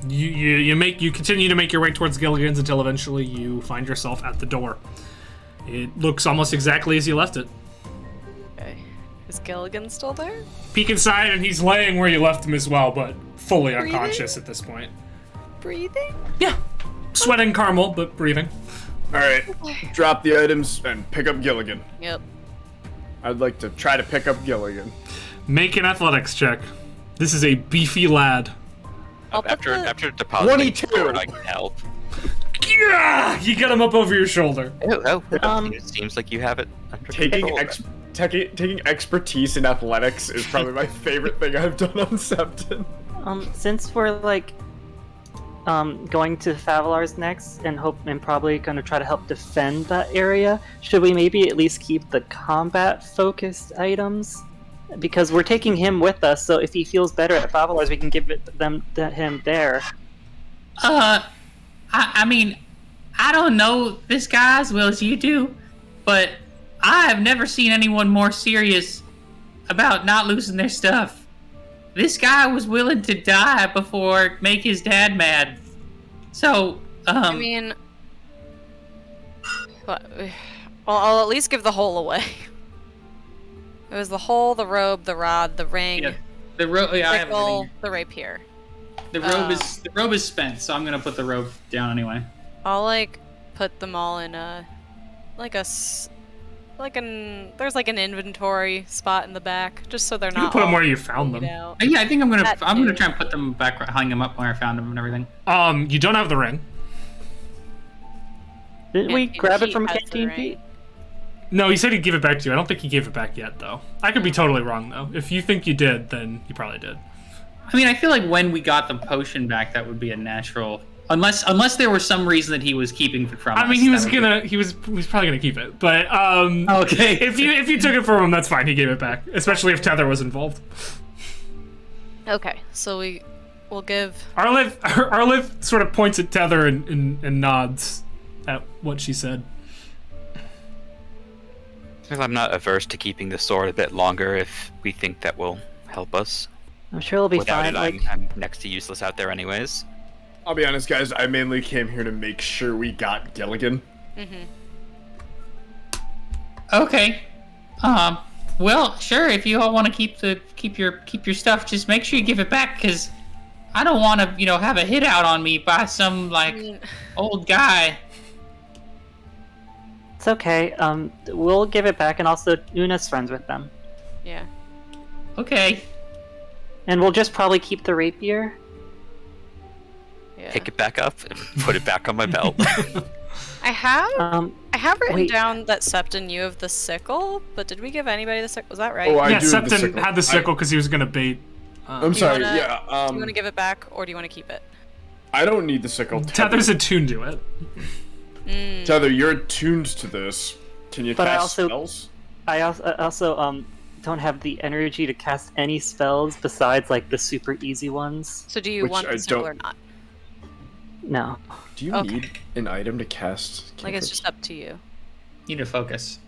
You continue to make your way towards Gilligan's until eventually you find yourself at the door. It looks almost exactly as you left it. Okay. Is Gilligan still there? Peek inside, and he's laying where you left him as well, but fully Breathing? unconscious at this point. Breathing? Yeah, sweating caramel, but breathing. Alright, drop the items and pick up Gilligan. Yep. I'd like to try to pick up Gilligan. Make an athletics check. This is a beefy lad. I'll put the- After depositing 22. forward, I can help. Yeah, you get him up over your shoulder. It seems like you have it under Taking control. taking expertise in athletics is probably my favorite thing I've done on Septon. Since we're like going to Favelar's next and probably going to try to help defend that area, should we maybe at least keep the combat focused items? Because we're taking him with us, so if he feels better at Favelar's, we can give it him there. I mean, I don't know this guy as well as you do, but I have never seen anyone more serious about not losing their stuff. This guy was willing to die before make his dad mad. So, I mean, well, I'll at least give the whole away. It was the hole, the robe, the rod, the ring, yeah, the robe. Yeah, I have everything. sickle, the rapier. The robe is spent, so I'm gonna put the robe down anyway. I'll like put them all in a there's like an inventory spot in the back, just so they're You not. can put them all where you found them. laid out. Yeah, I think I'm gonna That too. try and put them back, hang them up where I found them and everything. You don't have the ring. Didn't we Canteen grab it Pete from has the Canteen ring. Pete? No, he said he'd give it back to you. I don't think he gave it back yet, though. I could be totally wrong, though. If you think you did, then you probably did. I mean, I feel like when we got the potion back, that would be a natural. Unless there was some reason that he was keeping it from us. I mean, he was that probably gonna keep it, but Okay. if you took it from him, that's fine. He gave it back, especially if Tether was involved. Okay, so we'll give. Arliv sort of points at Tether and nods at what she said. Well, I'm not averse to keeping the sword a bit longer if we think that will help us. I'm sure it'll be Without fine. it, Like, I'm next to useless out there anyways. I'll be honest, guys, I mainly came here to make sure we got Gilligan. Okay. Well, sure. If you all want to keep your stuff, just make sure you give it back, because I don't want to, have a hit out on me by some old guy. it's okay. We'll give it back, and also Una's friends with them, Yeah. Okay. and we'll just probably keep the rapier. Yeah. Pick it back up and put it back on my belt. I have written wait. down that Septon knew of the sickle, but did we give anybody the sickle? Was that right? Oh, I Yeah, do have the Septon sickle. had the sickle because he was gonna bait. I'm Do you sorry, wanna- yeah, Do you want to give it back, or do you want to keep it? I don't need the sickle. Tether's attuned to it. Tether, you're attuned to this. Can you But I cast also- spells? I also don't have the energy to cast any spells besides like the super easy ones. So do you Which want I the sickle don't- or not? No. Do you Okay. need an item to cast? Like it's cantrips? just up to you. You need to focus,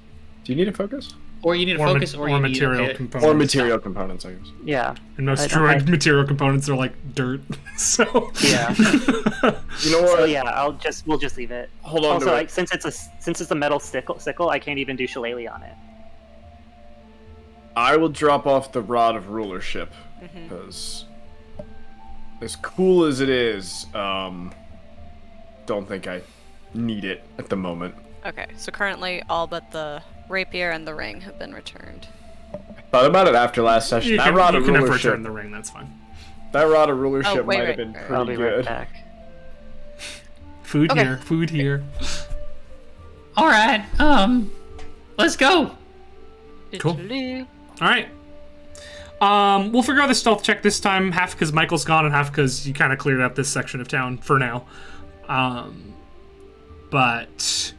Do you need a focus? or you need to Or, focus, or you need material to components. Or material components, I guess. Yeah. And most I don't- droid material components are like dirt. So Yeah. You know what? So yeah, we'll just leave it. Hold on Also, to like it. since it's a metal sickle, I can't even do shillelagh on it. I will drop off the Rod of Rulership, because as cool as it is, don't think I need it at the moment. Okay, so currently all but the rapier and the ring have been returned. Thought about it after last session. you That can, Rod you of can have return Rulership. the ring. That's fine. That Rod of Rulership Oh, wait, might have right, been right. pretty I'll be good. right back. Food Okay. here. Food here. All right. Let's go. Cool. Diddly. All right. We'll figure out the stealth check this time, half because Michael's gone and half because you kind of cleared up this section of town for now. But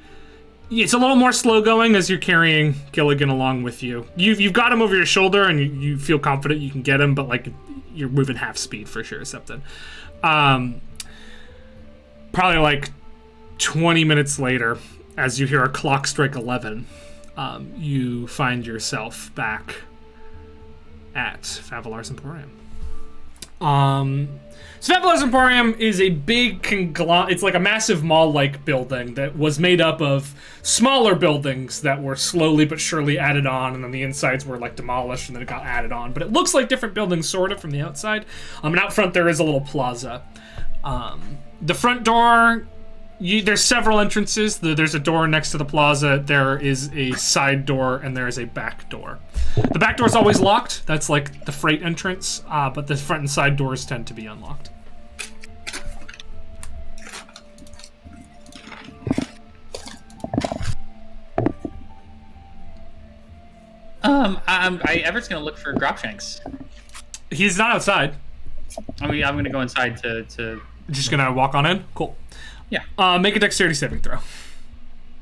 It's a little more slow going as you're carrying Gilligan along with you. You've got him over your shoulder, and you feel confident you can get him, but like you're moving half speed for sure, something. Probably like 20 minutes later, as you hear a clock strike 11, you find yourself back at Favelar's Emporium. So Favelar's Emporium is a big conglomerate. It's like a massive mall-like building that was made up of smaller buildings that were slowly but surely added on, and then the insides were like demolished and then it got added on. But it looks like different buildings sort of from the outside. And out front there is a little plaza. The front door, there's several entrances. There's a door next to the plaza. There is a side door and there is a back door. The back door is always locked. That's like the freight entrance, but the front and side doors tend to be unlocked. Everett's gonna look for Gropshanks. He's not outside. I'm gonna go inside to. Just gonna walk on in? Cool. Yeah. Make a dexterity saving throw.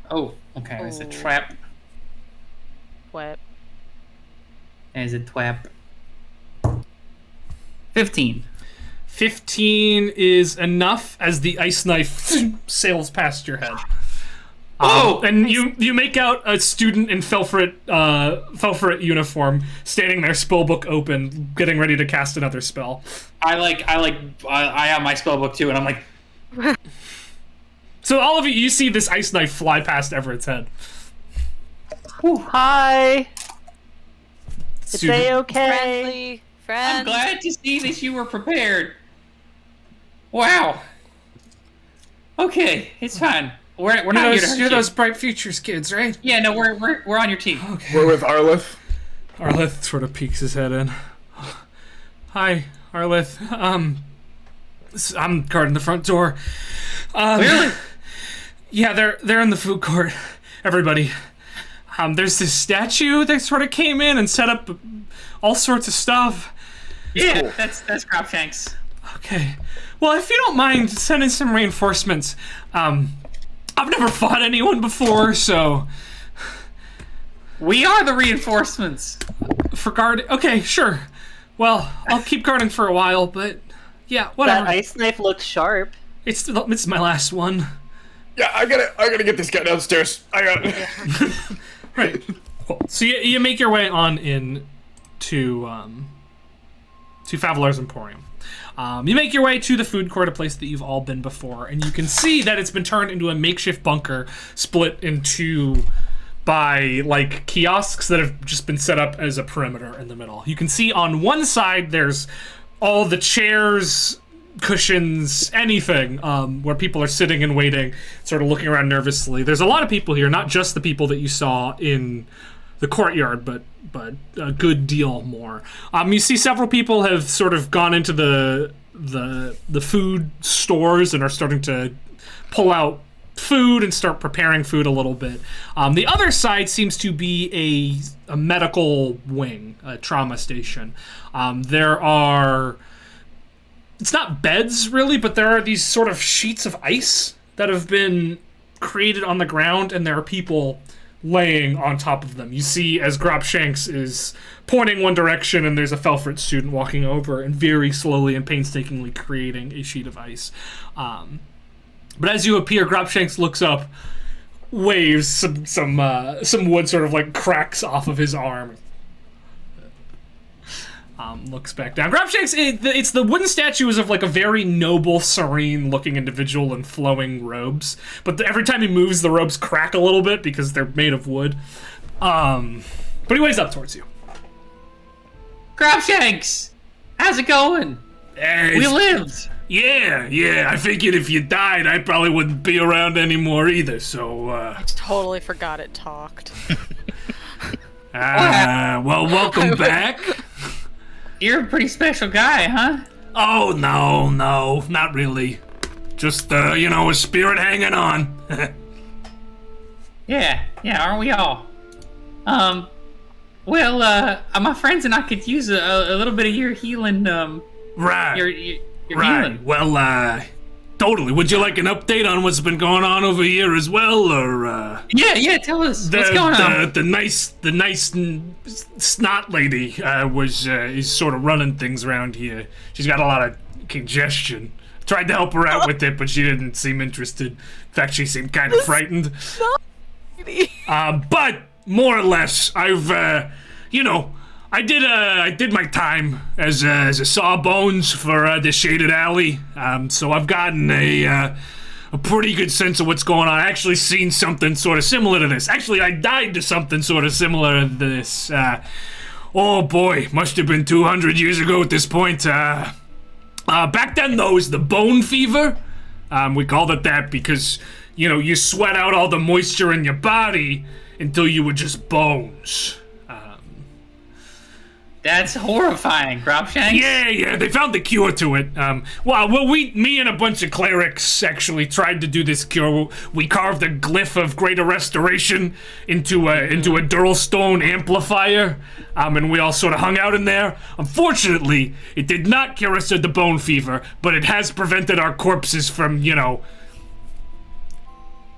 Oh, okay. There's a trap. What? There's a trap. 15. 15 is enough as the ice knife sails past your head. Oh! And you make out a student in Felfret uniform standing there, spellbook open, getting ready to cast another spell. I have my spell book too, and I'm like. So all of you see this ice knife fly past Everett's head. Hi. It's Student. okay. Friend. I'm glad to see that you were prepared. Wow. Okay, it's fine. We're not here to hurt You're you. those Bright Futures kids, right? Yeah, no, we're on your team. Okay. We're with Arlith. Arlith sort of peeks his head in. Hi, Arlith. I'm guarding the front door. Clearly. Yeah, they're in the food court. Everybody. There's this statue that sort of came in and set up all sorts of stuff. Yeah, cool. that's Gropshanks. Okay. Well, if you don't mind sending some reinforcements, I've never fought anyone before, so We are the reinforcements. for guard. Okay, sure. Well, I'll keep guarding for a while, but yeah, whatever. That ice knife looks sharp. It's my last one. Yeah, I gotta get this guy downstairs. I got it. Right. Cool. So you make your way on in to Favelar's Emporium. You make your way to the food court, a place that you've all been before, and you can see that it's been turned into a makeshift bunker split into by like kiosks that have just been set up as a perimeter in the middle. You can see on one side there's all the chairs, cushions, anything where people are sitting and waiting, sort of looking around nervously. There's a lot of people here, not just the people that you saw in the courtyard, but a good deal more. You see several people have sort of gone into the food stores and are starting to pull out food and start preparing food a little bit. The other side seems to be a medical wing, a trauma station. There are... It's not beds, really, but there are these sort of sheets of ice that have been created on the ground, and there are people laying on top of them. You see as Gropshanks is pointing one direction, and there's a Felfret student walking over and very slowly and painstakingly creating a sheet of ice. But as you appear, Gropshanks looks up, waves, some wood sort of like cracks off of his arm. Looks back down. Gropshanks, it's the wooden statues of like a very noble, serene-looking individual in flowing robes. But every time he moves, the robes crack a little bit because they're made of wood. But he waves up towards you. Gropshanks! How's it going? We lived! Yeah. I figured if you died, I probably wouldn't be around anymore either, so, Totally forgot it talked. well, welcome back. You're a pretty special guy, huh? Oh, no, not really. Just, a spirit hanging on. Yeah, aren't we all? My friends and I could use a little bit of your healing, Right. your Right. healing. Well, Totally. Would you like an update on what's been going on over here as well, or Yeah, tell us what's going on. The nice snot lady is sort of running things around here. She's got a lot of congestion. Tried to help her out with it, but she didn't seem interested. In fact, she seemed kind of frightened. But more or less, I've I did my time as a sawbones for the Shaded Alley. So I've gotten a pretty good sense of what's going on. I actually seen something sort of similar to this. Actually, I died to something sort of similar to this. Oh boy, must have been 200 years ago at this point. Back then, though, it was the bone fever. We called it that because, you sweat out all the moisture in your body until you were just bones. That's horrifying, Grobshanks. Yeah, they found the cure to it. Me and a bunch of clerics actually tried to do this cure. We carved a glyph of greater restoration into a Durlstone amplifier, and we all sort of hung out in there. Unfortunately, it did not cure us of the bone fever, but it has prevented our corpses from,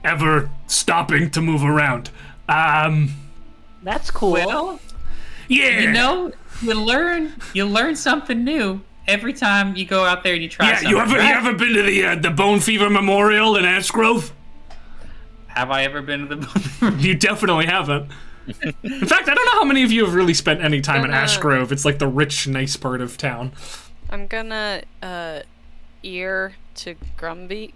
ever stopping to move around. That's cool. Well, yeah. You learn something new every time you go out there and you try something. You ever been to the Bone Fever Memorial in Ash Grove? Have I ever been to the Bone Fever? You definitely haven't. In fact, I don't know how many of you have really spent any time in Ash Grove. It's like the rich, nice part of town. I'm gonna ear to Grumby,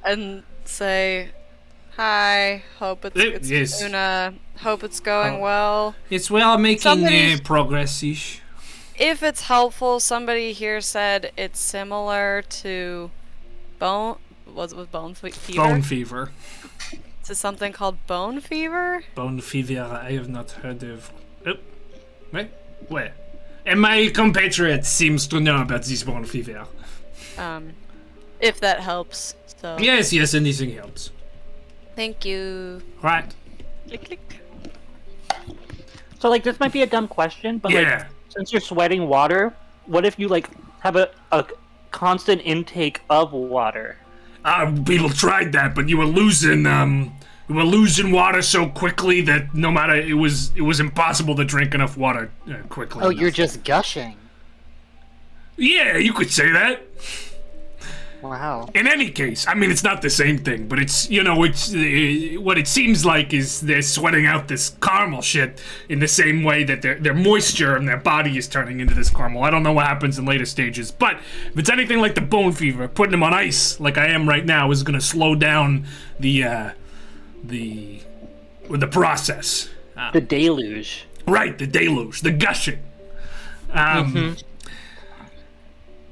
and say, "Hi, hope it's yes. Una. Hope it's going well." Yes, we are making progress-ish. If it's helpful, somebody here said it's similar to bone. Was it with bone fever? Bone fever. Is it something called bone fever? Bone fever, I have not heard of. Oh, wait, where? And my compatriot seems to know about this bone fever. If that helps. So. Yes, anything helps. Thank you. Right. Click, click. So, this might be a dumb question, but, since you're sweating water, what if you, have a constant intake of water? People tried that, but you were losing water so quickly that no matter, it was impossible to drink enough water quickly. Oh, you're just gushing. Yeah, you could say that. Wow. In any case, I mean, it's not the same thing, but it's, what it seems like is they're sweating out this caramel shit in the same way that their moisture in their body is turning into this caramel. I don't know what happens in later stages, but if it's anything like the bone fever, putting them on ice, like I am right now, is gonna slow down the process. The deluge. Right, the deluge, the gushing.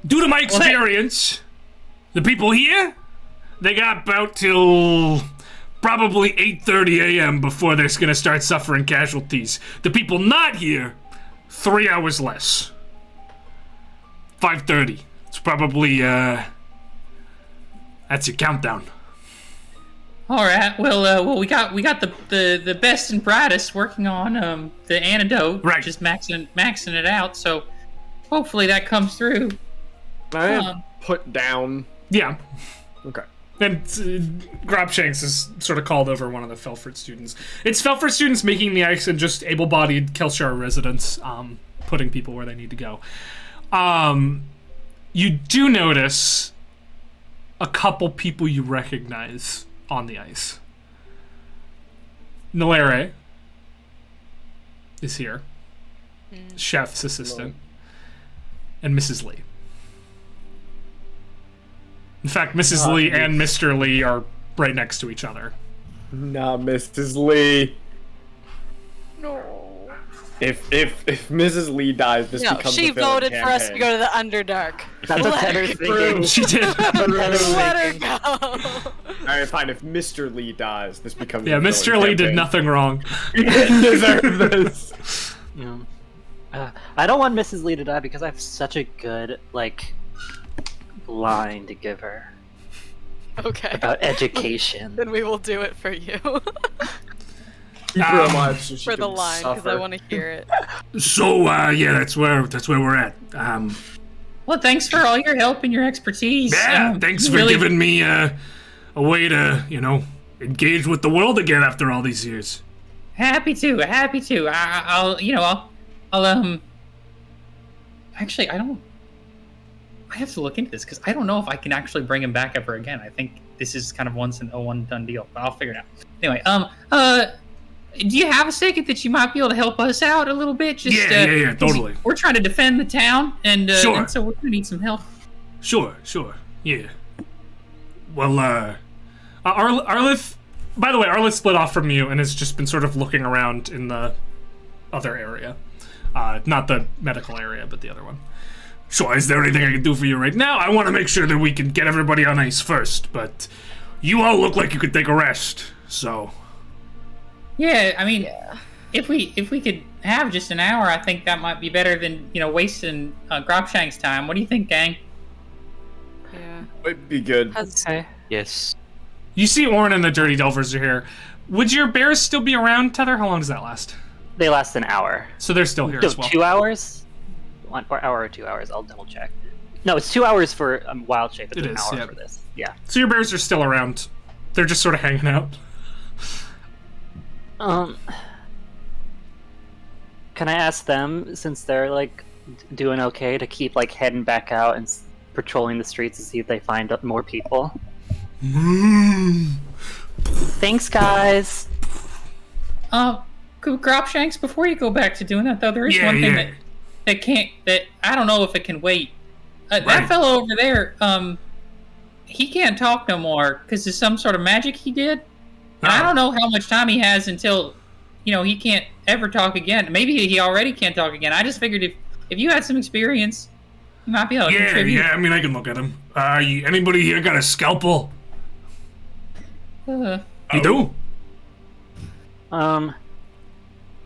Due to my experience... The people here, they got about till probably 8:30 a.m. before they're gonna start suffering casualties. The people not here, 3 hours less. 5:30. It's probably that's your countdown. All right. Well, we got the best and brightest working on the antidote. Right. Just maxing it out. So hopefully that comes through. I put down. Yeah. Okay. And Grobshanks is sort of called over one of the Felford students. It's Felford students making the ice and just able-bodied Kelshar residents, putting people where they need to go. You do notice a couple people you recognize on the ice. Nalere is here. Chef's assistant. And Mrs. Lee. In fact, Mrs. Lee and Mr. Lee are right next to each other. Nah, Mrs. Lee. No. If Mrs. Lee dies, this becomes she a villain voted for us to go to the Underdark. That's what Tenner's thinking. She did. Let her go. Alright, fine. If Mr. Lee dies, this becomes Yeah, a villain Mr. Lee did campaign. nothing wrong. He didn't deserve this. I don't want Mrs. Lee to die because I have such a good, line to give her Okay. about education. Then we will do it for you. Keep her alive so she For the can line, because I suffer. want to hear it. So, yeah, that's where we're at. Well, thanks for all your help and your expertise. Yeah, thanks for giving me a way to, engage with the world again after all these years. Happy to. Actually, I have to look into this because I don't know if I can actually bring him back ever again. I think this is kind of once and a one done deal, but I'll figure it out. Anyway, do you have a second that you might be able to help us out a little bit? Just, yeah, totally. We're trying to defend the town, and so we're gonna need some help. Sure, yeah. Well, Arlith, by the way, Arlith split off from you and has just been sort of looking around in the other area. Not the medical area, but the other one. Sure, is there anything I can do for you right now? I want to make sure that we can get everybody on ice first, but you all look like you could take a rest, so... Yeah, I mean, if we could have just an hour, I think that might be better than, wasting Grobshank's time. What do you think, gang? Yeah. Might be good. Okay. Yes. You see Orin and the Dirty Delvers are here. Would your bears still be around, Tether? How long does that last? They last an hour. So they're still here No, as well. 2 hours? 1 hour or 2 hours? I'll double check. No, it's 2 hours for Wild Shape. It's an hour for this. Yeah. So your bears are still around. They're just sort of hanging out. Can I ask them, since they're like doing okay, to keep like heading back out and patrolling the streets to see if they find more people? Thanks, guys. Grobshanks, before you go back to doing that, though, there is one thing that I don't know if it can wait. That fellow over there, he can't talk no more because of some sort of magic he did. And I don't know how much time he has until, he can't ever talk again. Maybe he already can't talk again. I just figured if you had some experience, you might be able to contribute. Yeah, I mean, I can look at him. Anybody here got a scalpel? You do?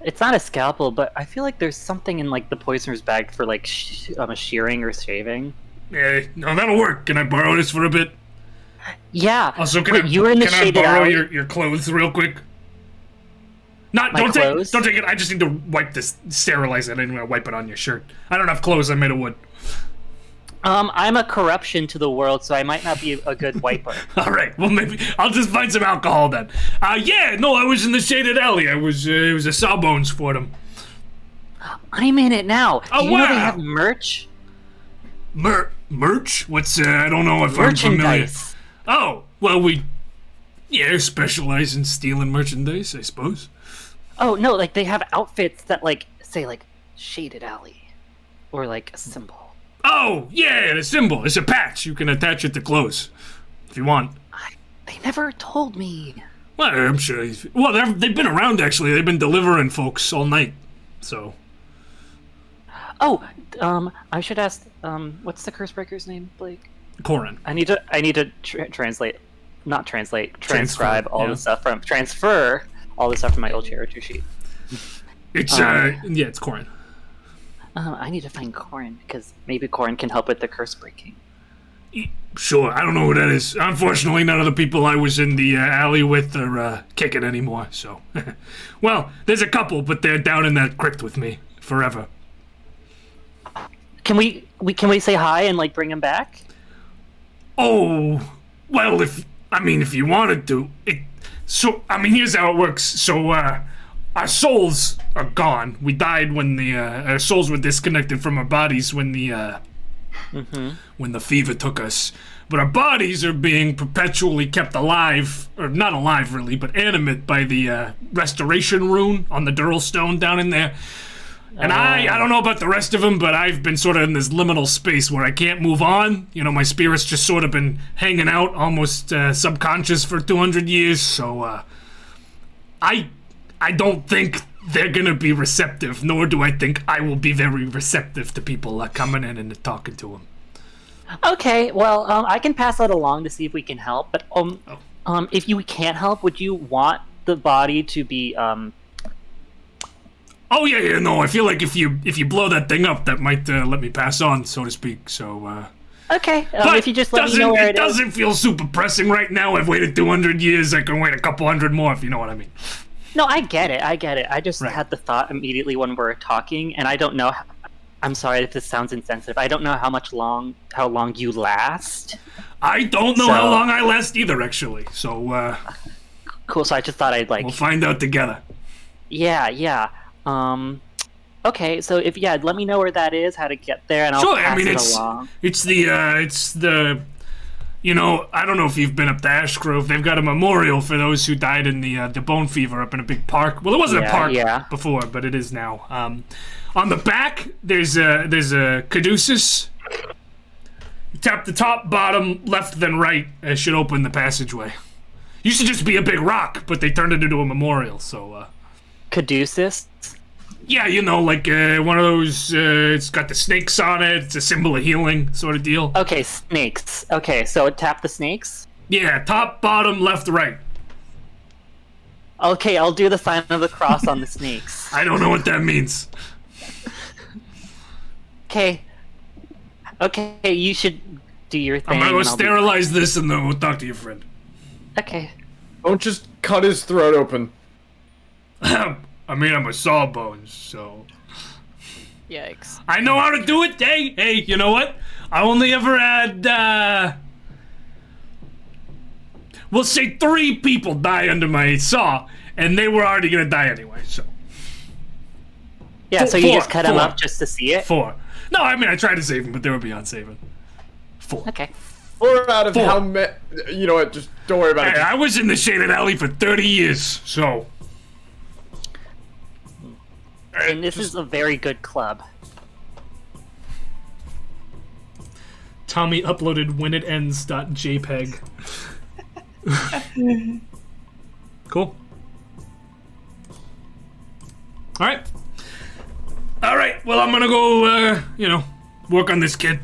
It's not a scalpel, but I feel like there's something in like the poisoner's bag for like shearing or shaving. Yeah, no, that'll work. Can I borrow this for a bit? Yeah. Also, Wait, you were in the shaded borrow alley? your clothes real quick? Don't clothes? take it. I just need to wipe this, sterilize it. Anyway, wipe it on your shirt. I don't have clothes. I'm made of wood. I'm a corruption to the world, so I might not be a good wiper. All right. Well, maybe I'll just find some alcohol then. I was in the shaded alley. It was a Sawbones for them. I'm in it now. Oh, Do you know they wow. have merch? Merch? What's I don't know if I'm familiar. Merchandise. Oh, well, we specialize in stealing merchandise, I suppose. Oh no, like they have outfits that like say like shaded alley, or like a symbol. Oh, yeah, the symbol. It's a patch. You can attach it to clothes if you want. They never told me. Well, I'm sure. They've been around, actually. They've been delivering folks all night, so. Oh, I should ask. What's the curse breaker's name, Blake? Corin. I need to transcribe transfer all the stuff from my old character sheet. It's it's Corin. I need to find Corin because maybe Corin can help with the curse breaking. Sure, I don't know who that is. Unfortunately, none of the people I was in the alley with are kicking anymore. So, well, there's a couple, but they're down in that crypt with me forever. Can we say hi and like bring him back? Oh, well, if you wanted to. Here's how it works. So, our souls are gone. We died when our souls were disconnected from our bodies when the fever took us. But our bodies are being perpetually kept alive, or not alive really, but animate by the restoration rune on the Dural Stone down in there. And I don't know about the rest of them, but I've been sort of in this liminal space where I can't move on. My spirit's just sort of been hanging out, almost subconscious for 200 years. So I don't think they're gonna be receptive, nor do I think I will be very receptive to people coming in and talking to them. Okay, well, I can pass that along to see if we can help. But if you can't help, would you want the body to be Oh yeah, no. I feel like if you blow that thing up, that might let me pass on, so to speak. So. Okay. If you just let me know where it is. doesn't feel super pressing right now. I've waited 200 years. I can wait a couple hundred more, if you know what I mean. No, I get it. I just had the thought immediately when we were talking, and I don't know I'm sorry if this sounds insensitive. I don't know how long you last. I don't know how long I last either, actually. So, Cool. So I just thought I'd we'll find out together. Yeah. Okay. So let me know where that is, how to get there, and I'll pass it along. It's the. You know, I don't know if you've been up to Ash Grove. They've got a memorial for those who died in the bone fever up in a big park. Well, it wasn't a park before, but it is now. On the back, there's a caduceus. You tap the top, bottom, left, then right. It should open the passageway. Used to just be a big rock, but they turned it into a memorial. So. Caduceus. Yeah, you know, like one of those. It's got the snakes on it. It's a symbol of healing, sort of deal. Okay, snakes. Okay, so tap the snakes. Yeah, top, bottom, left, right. Okay, I'll do the sign of the cross on the snakes. I don't know what that means. Okay, you should do your thing. I'm gonna go sterilize this and then we'll talk to your friend. Okay. Don't just cut his throat open. I mean, I'm a sawbones, so... Yikes. I know how to do it! Hey, you know what? I only ever had, we'll say 3 people die under my saw, and they were already gonna die anyway, so... Yeah, so you just cut them up just to see it? 4. No, I mean, I tried to save them, but they were beyond saving. 4. Okay. 4 out of 4. how many... You know what, just don't worry about it. Hey, I was in the shaded alley for 30 years, so... And this is a very good club. Tommy uploaded whenitends.jpg. Cool. Alright, well, I'm gonna go, work on this kid.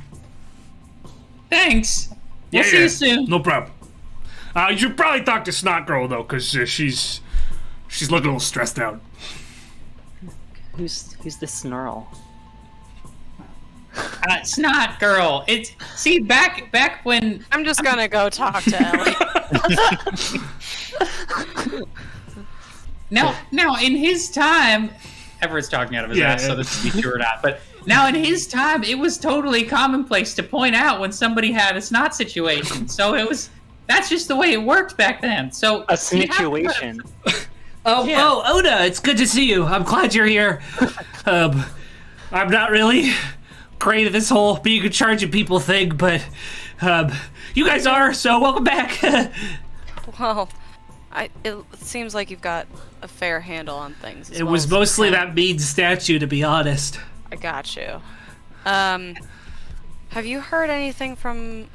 Thanks. We'll see you soon. No problem. You should probably talk to Snot Girl, though, because she's looking a little stressed out. Who's the snarl? Snot Girl. See, back when... I'm just gonna go talk to Ellie. Now, in his time... Everett's talking out of his ass, so this would be true or not. But now, in his time, it was totally commonplace to point out when somebody had a snot situation. So that's just the way it worked back then. So a situation. Oh, Oda, it's good to see you. I'm glad you're here. I'm not really great at this whole being in charge of people thing, but you guys are, so welcome back. Well, it seems like you've got a fair handle on things. It was mostly that mean statue, to be honest. I got you. Have you heard anything from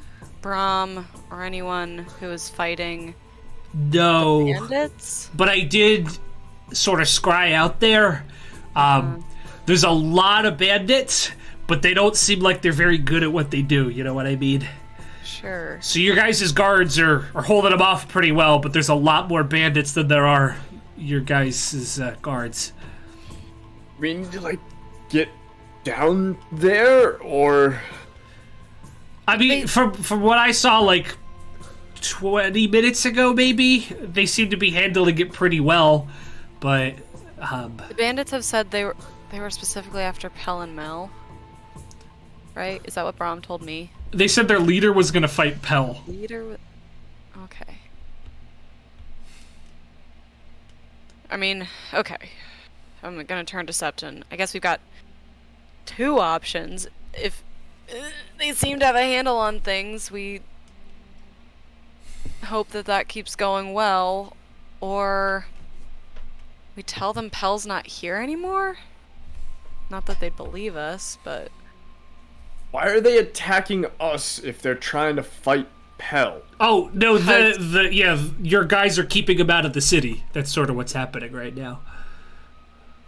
Brahm or anyone who is fighting No. the bandits? But I did sort of scry out there. There's a lot of bandits, but they don't seem like they're very good at what they do, you know what I mean? Sure. So your guys' guards are holding them off pretty well, but there's a lot more bandits than there are your guys' guards. We need to, get down there, or... I mean, from what I saw, 20 minutes ago, maybe, they seem to be handling it pretty well, but... The bandits have said they were specifically after Pell and Mell, right? Is that what Brahm told me? They said their leader was gonna fight Pell. Okay. I mean, okay. I'm gonna turn to Septon. I guess we've got 2 options. If they seem to have a handle on things, we hope that keeps going well, or we tell them Pell's not here anymore? Not that they'd believe us, but... Why are they attacking us if they're trying to fight Pell? Oh, no, your guys are keeping him out of the city. That's sort of what's happening right now.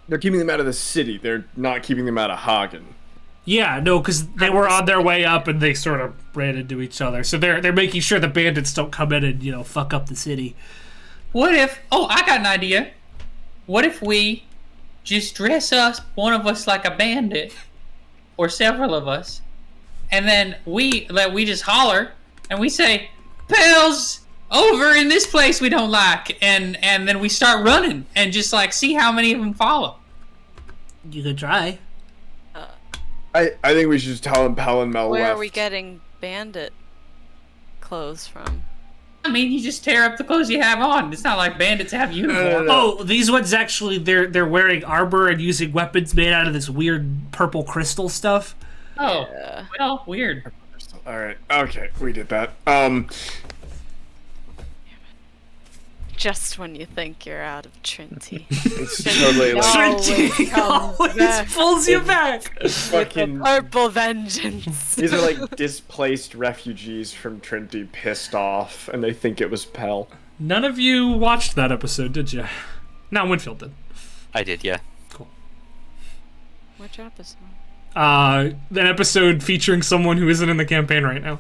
They're keeping them out of the city. They're not keeping them out of Hagen. Yeah, no, because they were on their way up and they sort of ran into each other. So they're making sure the bandits don't come in and, fuck up the city. What if... Oh, I got an idea. What if we just dress one of us like a bandit, or several of us, and then we just holler, and we say, Pell's over in this place we don't like, and then we start running, and just, see how many of them follow. You could try. I think we should just tell him Pell and Mell Where left. are we getting bandit clothes from? I mean, you just tear up the clothes you have on. It's not like bandits have uniforms. Oh, these ones actually, they're wearing armor and using weapons made out of this weird purple crystal stuff. Oh, Yeah. well, weird. All right. Okay, we did that. Just when you think you're out of Trinity. It's totally like Trinity always back. pulls you back. fucking. Purple vengeance. These are like displaced refugees from Trinity, pissed off, and they think it was Pell. None of you watched that episode, did you? No, Winfield did. I did, yeah. Which episode? An episode featuring someone who isn't in the campaign right now.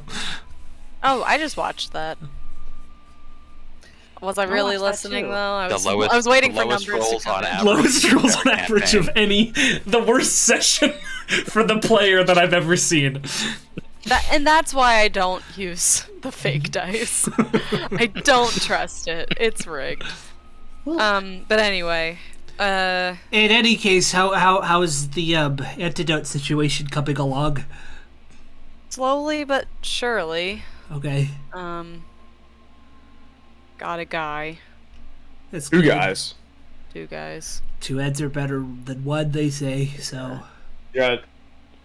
Oh, I just watched that. Was I really watched that listening too. though? I The was waiting the for lowest numbers to rolls come on in. average. Lowest rolls on for average of campaign. the worst session for the player that I've ever seen. And that's why I don't use the fake dice. I don't trust it. It's rigged. But anyway, In any case, how is the antidote situation coming along? slowly but surely, Okay, got a guy, that's Two good. guys. two guys. Two heads are better than one, they say. So You got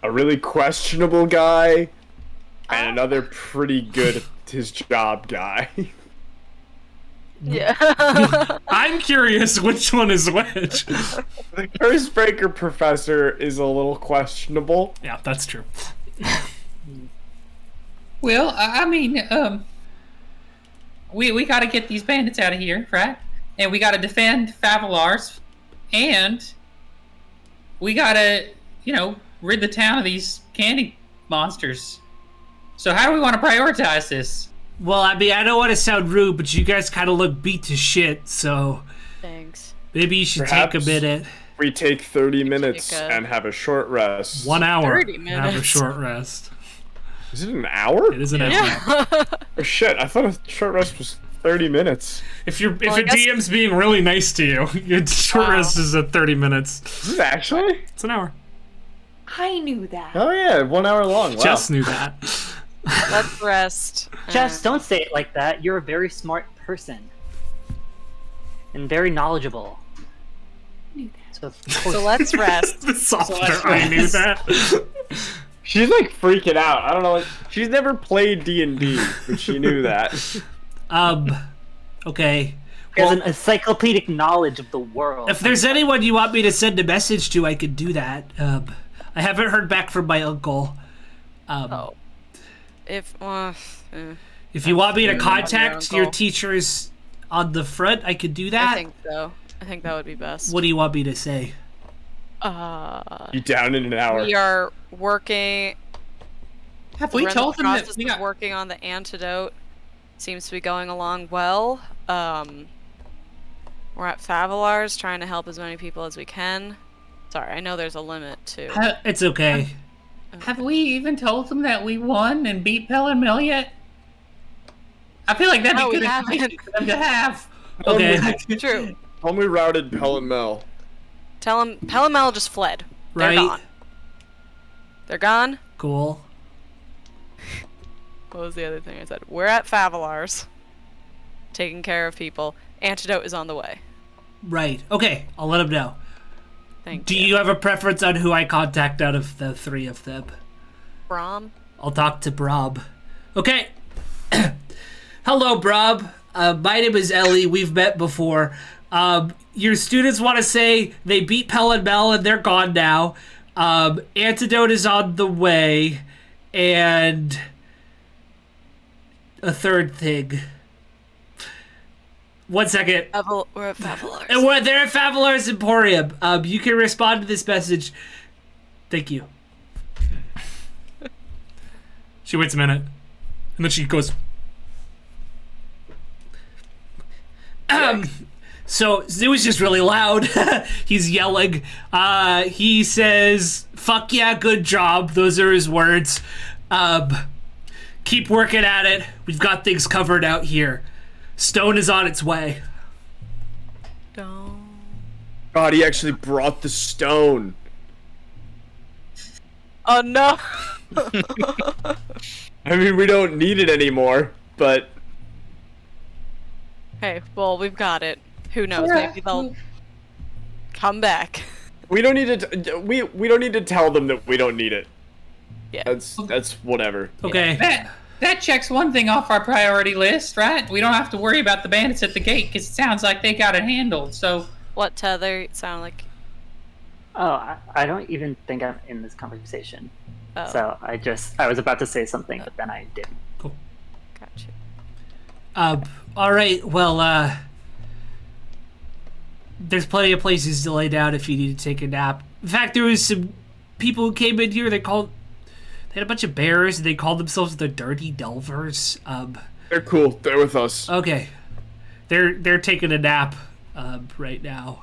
a really questionable guy and another pretty good at his job guy. Yeah. I'm curious which one is which. The curse breaker professor is a little questionable. Yeah, that's true. Well, I mean, we got to get these bandits out of here, right? And we got to defend Favelars, and we got to, rid the town of these candy monsters. So how do we want to prioritize this? well, I mean, I don't want to sound rude, but you guys kind of look beat to shit. So Thanks. maybe you should take a Perhaps. minute. We take 30 minutes take a- and have a short rest. 1 hour. 30 Have a minutes. short rest. Is it an hour? It is an hour. Yeah. Oh shit, I thought a short rest was 30 minutes. If a I guess- DM's being really nice to you, your short Wow. rest is at 30 minutes. Is it actually? It's an hour. I knew that. Oh yeah, 1 hour long. Wow. Just knew that. Let's rest. Jess, don't say it like that. You're a very smart person. And very knowledgeable. So, of course, So let's rest. The softer let's I knew rest. that. She's like freaking out. I don't know. Like, she's never played D&D, but she knew that. Okay. he has an encyclopedic knowledge of the world. If there's anyone you want me to send a message to, I could do that. I haven't heard back from my uncle. Oh. If If you want me to contact uncle. your teachers on the front, I could do that. I think so. I think that would be best. What do you want me to say? You down in an hour. We are working. Have we we're in the told them that process we of got... working on the antidote. Seems to be going along well. We're at Favelars trying to help as many people as we can. Sorry, I know there's a limit too. It's okay. Have we even told them that we won and beat Pell and Mell yet? I feel like that'd No, be we good haven't. information for them to have. Okay. True. When we routed Pell and Mell. Tell him Pell and Mell just fled. They're Right. gone. They're gone. Cool. What was the other thing I said? We're at Favelars. Taking care of people. Antidote is on the way. Right. Okay. I'll let him know. Thank Do you. you have a preference on who I contact out of the three of them? Brom? I'll talk to Brob. Okay. Hello, Brob. My name is Ellie. We've met before. Your students want to say they beat Pell and Mell and they're gone now. Antidote is on the way. And a third thing. 1 second. We're at Favelars. And they're at Favelar's Emporium. You can respond to this message. Thank you. She waits a minute, and then she goes, So it was just really loud. He's yelling. He says, "Fuck yeah, good job." Those are his words. Keep working at it. We've got things covered out here. Stone is on its way. Don't. God, he actually brought the stone. Oh no! I mean, we don't need it anymore, but Hey, well, we've got it. Who knows? Maybe they'll come back. we don't need to. We don't need to tell them that we don't need it. Yeah. That's whatever. Okay. That checks one thing off our priority list, right? We don't have to worry about the bandits at the gate because it sounds like they got it handled. So What tether sound like? Oh, I don't even think I'm in this conversation. Oh, So I was about to say something, but then I didn't. gotcha. All right. Well, there's plenty of places to lay down if you need to take a nap. In fact, there was some people who came in here. They had a bunch of bears, and they called themselves the Dirty Delvers. They're cool. They're with us. Okay. They're taking a nap right now.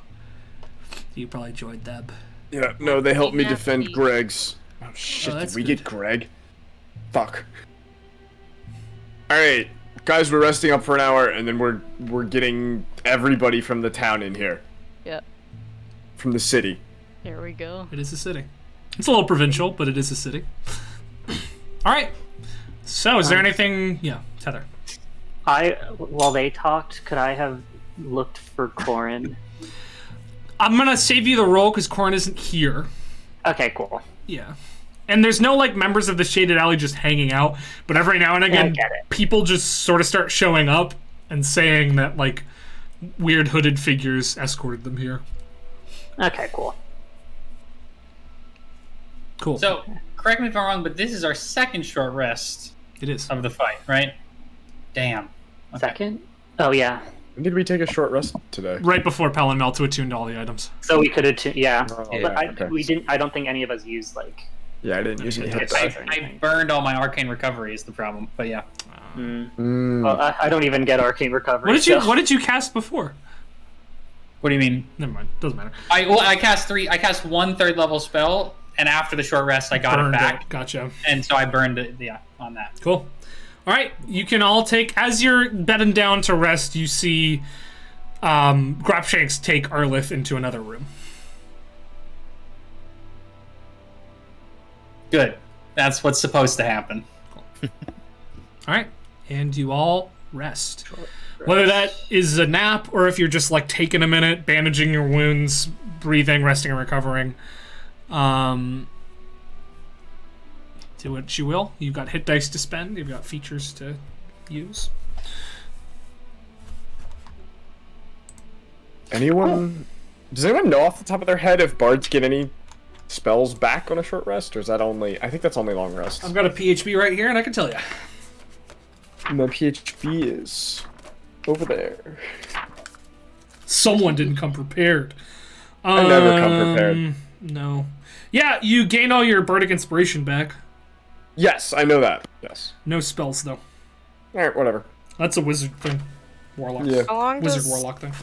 You probably joined them. Yeah. No, they helped me Yeah, defend please. Greg's. Oh shit! Oh, Did that's we good. get Greg? Fuck. All right, guys, we're resting up for an hour, and then we're getting everybody from the town in here, Yep. from the city. Here we go. It is a city. It's a little provincial, but it is a city. All right. So, is there anything? Yeah, Tether. While they talked, could I have looked for Corin? I'm gonna save you the roll because Corrin isn't here. Okay, cool. Yeah. And there's no like members of the Shaded Alley just hanging out, but every now and again, get it. people just sort of start showing up and saying that like weird hooded figures escorted them here. Okay, cool. Cool. So, correct me if I'm wrong, but this is our second short rest it is. of the fight, right? Damn. Okay. Second? Oh yeah. When did we take a short rest today? Right before Pell and Mell to attune to all the items. So we could have, yeah. Oh, But yeah, I, okay. we didn't. I don't think any of us used like. Yeah, I didn't usually hit I, that. I burned all my arcane recovery is the problem, but yeah. Well, I don't even get arcane recovery. What did you cast before? What do you mean? Never mind. Doesn't matter. I cast one third level spell, and after the short rest, I got Burned it back, Gotcha. and so I burned it. Yeah, on that. Cool. All right. You can all take as you're bedding down to rest. You see, Grapshanks take Arlith into another room. Good. That's what's supposed to happen. All right, and you all rest. Whether that is a nap or if you're just like taking a minute, bandaging your wounds, breathing, resting, and recovering. Do what you will. You've got hit dice to spend. You've got features to use. Anyone? Does anyone know off the top of their head if bards get any spells back on a short rest, or is that only? I think that's only long rest. I've got a PHB right here, and I can tell you. And the PHB is over there. Someone didn't come prepared. I never come prepared. No. Yeah, you gain all your bardic inspiration back. Yes, I know that. Yes. No spells though. All right, whatever. That's a wizard thing. Warlock. Yeah. How long Wizard does warlock thing.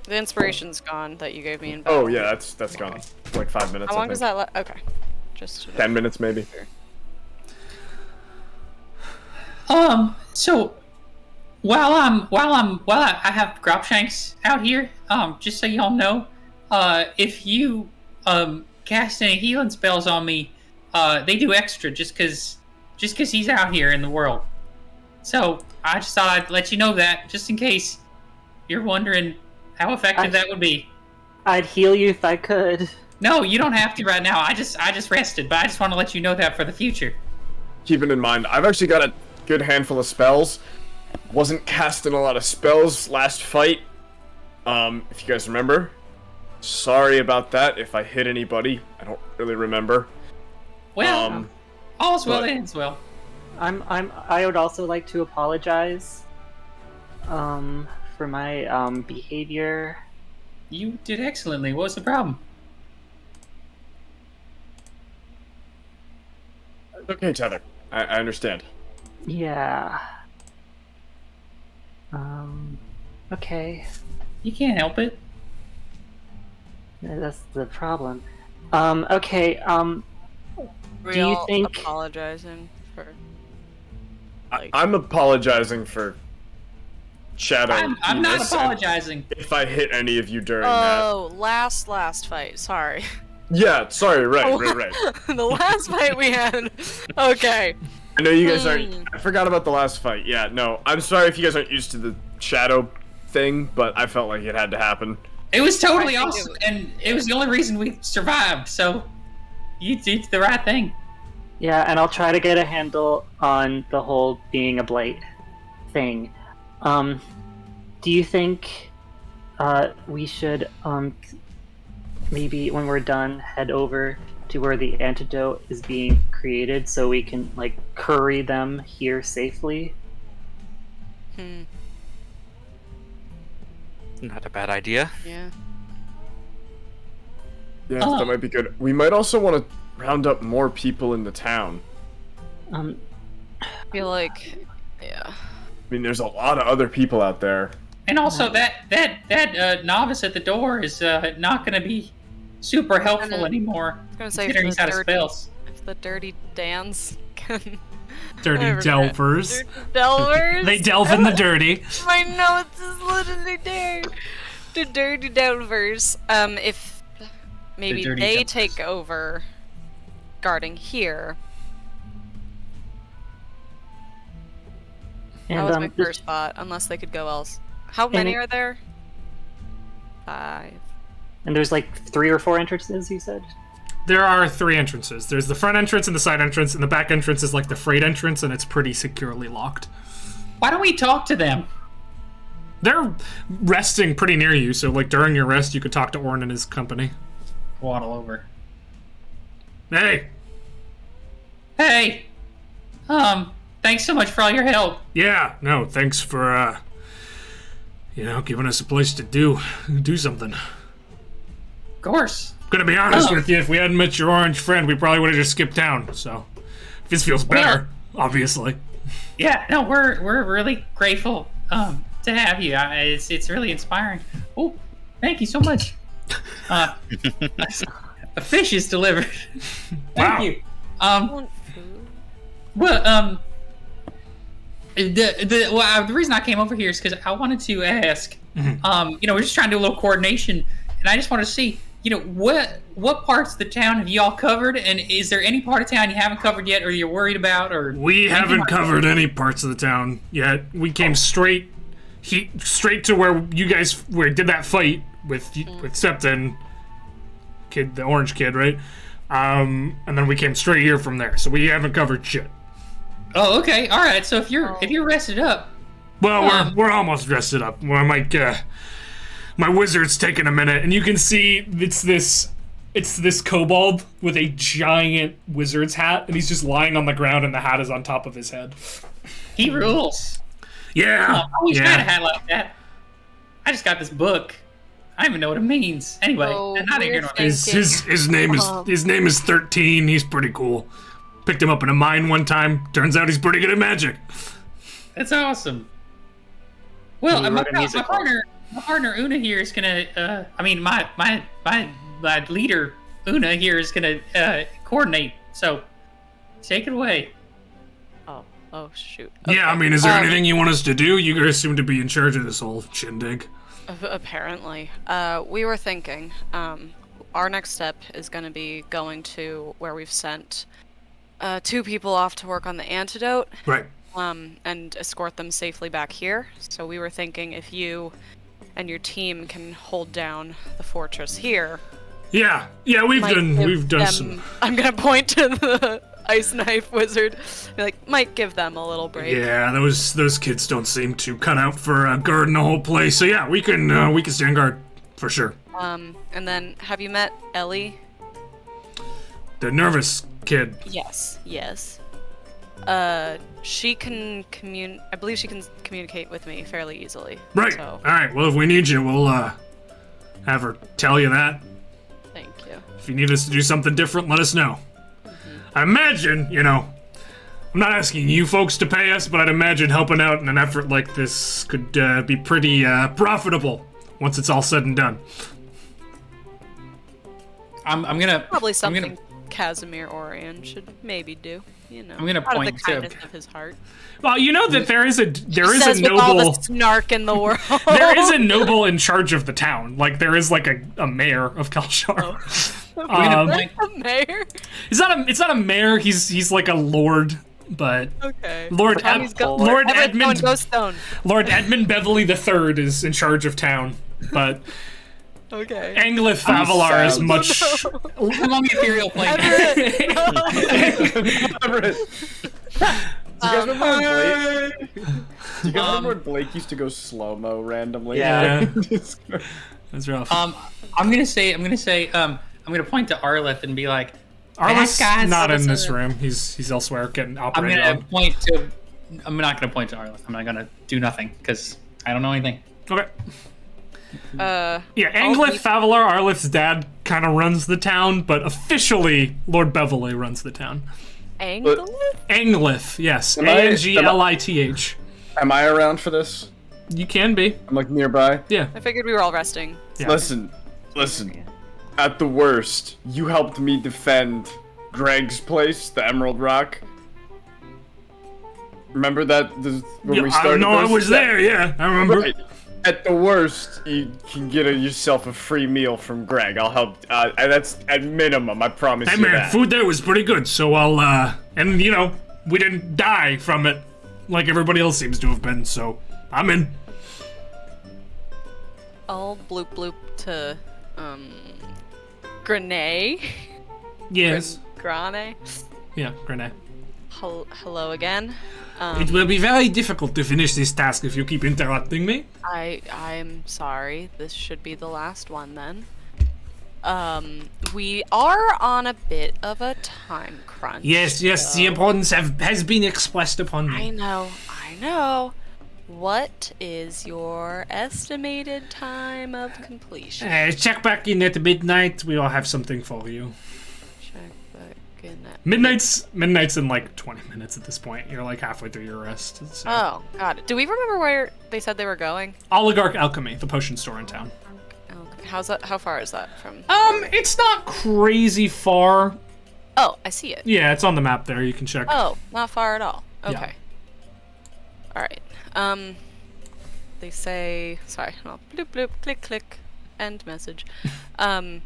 the inspiration's gone that you gave me in Oh battle? yeah, that's gone. Like 5 minutes. How long I does think. that okay. Just to know. 10 minutes maybe. So while I have Grapshanks out here, just so y'all know, if you cast any healing spells on me, they do extra just cause he's out here in the world. So I just thought I'd let you know that, just in case you're wondering how effective that would be. I'd heal you if I could. No, you don't have to right now. I just rested, but I just want to let you know that for the future. Keeping in mind, I've actually got a good handful of spells. Wasn't casting a lot of spells last fight. If you guys remember. Sorry about that. If I hit anybody, I don't really remember. Well, all's well but- that ends well. I would also like to apologize. For my behavior. You did excellently. What was the problem? Okay, Tether. I understand. Yeah. Okay. You can't help it. That's the problem. Okay, Real you think- apologizing for I'm apologizing for Shadow. I'm not Penis, and apologizing. if I hit any of you during that. Oh, last fight. Sorry. Yeah, sorry, right. The last fight we had. Okay. I know you guys aren't. I forgot about the last fight. Yeah, no. I'm sorry if you guys aren't used to the shadow thing, but I felt like it had to happen. It was totally awesome, and it was the only reason we survived, so you did the right thing. Yeah, and I'll try to get a handle on the whole being a blight thing. Do you think we should maybe when we're done head over to where the antidote is being created so we can like curry them here safely? Not a bad idea. Yeah. Yeah, that might be good. We might also want to round up more people in the town. I feel like, yeah. I mean, there's a lot of other people out there. And also, that novice at the door is not going to be super helpful anymore. I was gonna say, considering he's out of spells. If the dirty Dans can... Dirty delvers. Dirty delvers? They delve in the dirty. My notes is literally there. The dirty delvers. If maybe The dirty they delvers. take over guarding here. And That was my first thought, unless they could go else. How many are there? 5. And there's like 3 or 4 entrances, you said? There are 3 entrances. There's the front entrance and the side entrance, and the back entrance is like the freight entrance, and it's pretty securely locked. Why don't we talk to them? They're resting pretty near you, so like during your rest, you could talk to Orrin and his company. Waddle over. Hey! Hey! Thanks so much for all your help. Yeah, no, thanks for, giving us a place to do something. Of course. Gonna be honest with you, if we hadn't met your orange friend, we probably would have just skipped town, so... This feels better, obviously. Yeah, no, we're really grateful to have you. It's really inspiring. Oh, thank you so much. A fish is delivered. Thank Wow. you. Want food? Well, the reason I came over here is because I wanted to ask. We're just trying to do a little coordination, and I just want to see, what parts of the town have you all covered, and is there any part of town you haven't covered yet, or you're worried about, or We haven't covered any parts of the town yet. We came straight to where you guys did that fight with Septon, the orange kid, right? And then we came straight here from there. So we haven't covered shit. Oh, okay, all right. So if you're rested up, well, we're almost rested up. Well, my wizard's taking a minute, and you can see it's this kobold with a giant wizard's hat, and he's just lying on the ground, and the hat is on top of his head. he rules. Yeah, I always had a hat like that. I just got this book. I don't even know what it means. Anyway, not we're ignorant. His name is 13. He's pretty cool. Picked him up in a mine one time. Turns out he's pretty good at magic. That's awesome. Well, You my wrote a musical. partner Una here is gonna. My leader Una here is gonna coordinate. So, take it away. Oh shoot. Yeah, I mean, is there anything you want us to do? You guys seem to be in charge of this whole shindig. Apparently. We were thinking, our next step is going to be going to where we've sent 2 people off to work on the antidote. Right. And escort them safely back here. So we were thinking if you and your team can hold down the fortress here. Yeah, we've done some. I'm going to point to the ice knife wizard. Be like, might give them a little break. Yeah, those kids don't seem to cut out for guarding the whole place. So yeah, we can stand guard for sure. And then have you met Ellie? The nervous kid. Yes. She can I believe she can communicate with me fairly easily. Right. So, All right. Well, if we need you, we'll have her tell you that. thank you. If you need us to do something different, let us know. I imagine, I'm not asking you folks to pay us, but I'd imagine helping out in an effort like this could be pretty profitable once it's all said and done. I'm gonna Probably something Casimir Orion should maybe do. I'm gonna out point of the to- kindness of his heart. Well, you know that there is a Says with all noble. the snark in the world. There is a noble in charge of the town. Like there is like a mayor of Kelshar. We're gonna point. The mayor? It's not a mayor. He's like a lord, but Okay. Lord Tommy's go- Lord Everett going Edmund Ghost Stone. Lord Edmund Beverly III is in charge of town, but Okay. Anglith Favalar is sounds- much. Come on, the ethereal plane. Everett. Do you guys remember when Blake? Do you guys remember when Blake used to go slow mo randomly? Yeah. That's rough. I'm gonna point to Arleth and be like, Arliss that guy's not in this citizen. room. He's elsewhere getting I'm operated gonna on. point to. I'm not gonna point to Arleth. I'm not gonna do nothing because I don't know anything. Okay. Uh. Yeah, Anglith Favalar, Arlith's dad, kind of runs the town, but officially Lord Beverly runs the town. Anglith? Anglith, yes. Am I- Anglith. Am I around for this? You can be. I'm like nearby. Yeah. I figured we were all resting. Yeah. Listen. At the worst, you helped me defend Greg's place, the Emerald Rock. Remember that when we started? I this? was there, yeah. I remember. Right. At the worst, you can get yourself a free meal from Greg. I'll help. That's at minimum. I promise Hey you man, that. food there was pretty good, so I'll, and you know, we didn't die from it like everybody else seems to have been, so I'm in. I'll bloop bloop to, Grenade? Yes. Grane? Yeah, Grenade. Hello again. It will be very difficult to finish this task if you keep interrupting me. I'm sorry. This should be the last one then. We are on a bit of a time crunch. Yes, the importance has been expressed upon I me. know. What is your estimated time of completion? Check back in at midnight. We all have something for you. Check back in at... Midnight's in like 20 minutes at this point. You're like halfway through your rest. So. Oh, got it. Do we remember where they said they were going? Oligarch Alchemy, the potion store in town. How's that? How far is that from? It's not crazy far. Oh, I see it. Yeah, it's on the map there. You can check. Oh, not far at all. Okay. Yeah. All right. They say, sorry, I'll bloop bloop, click click, end message. Like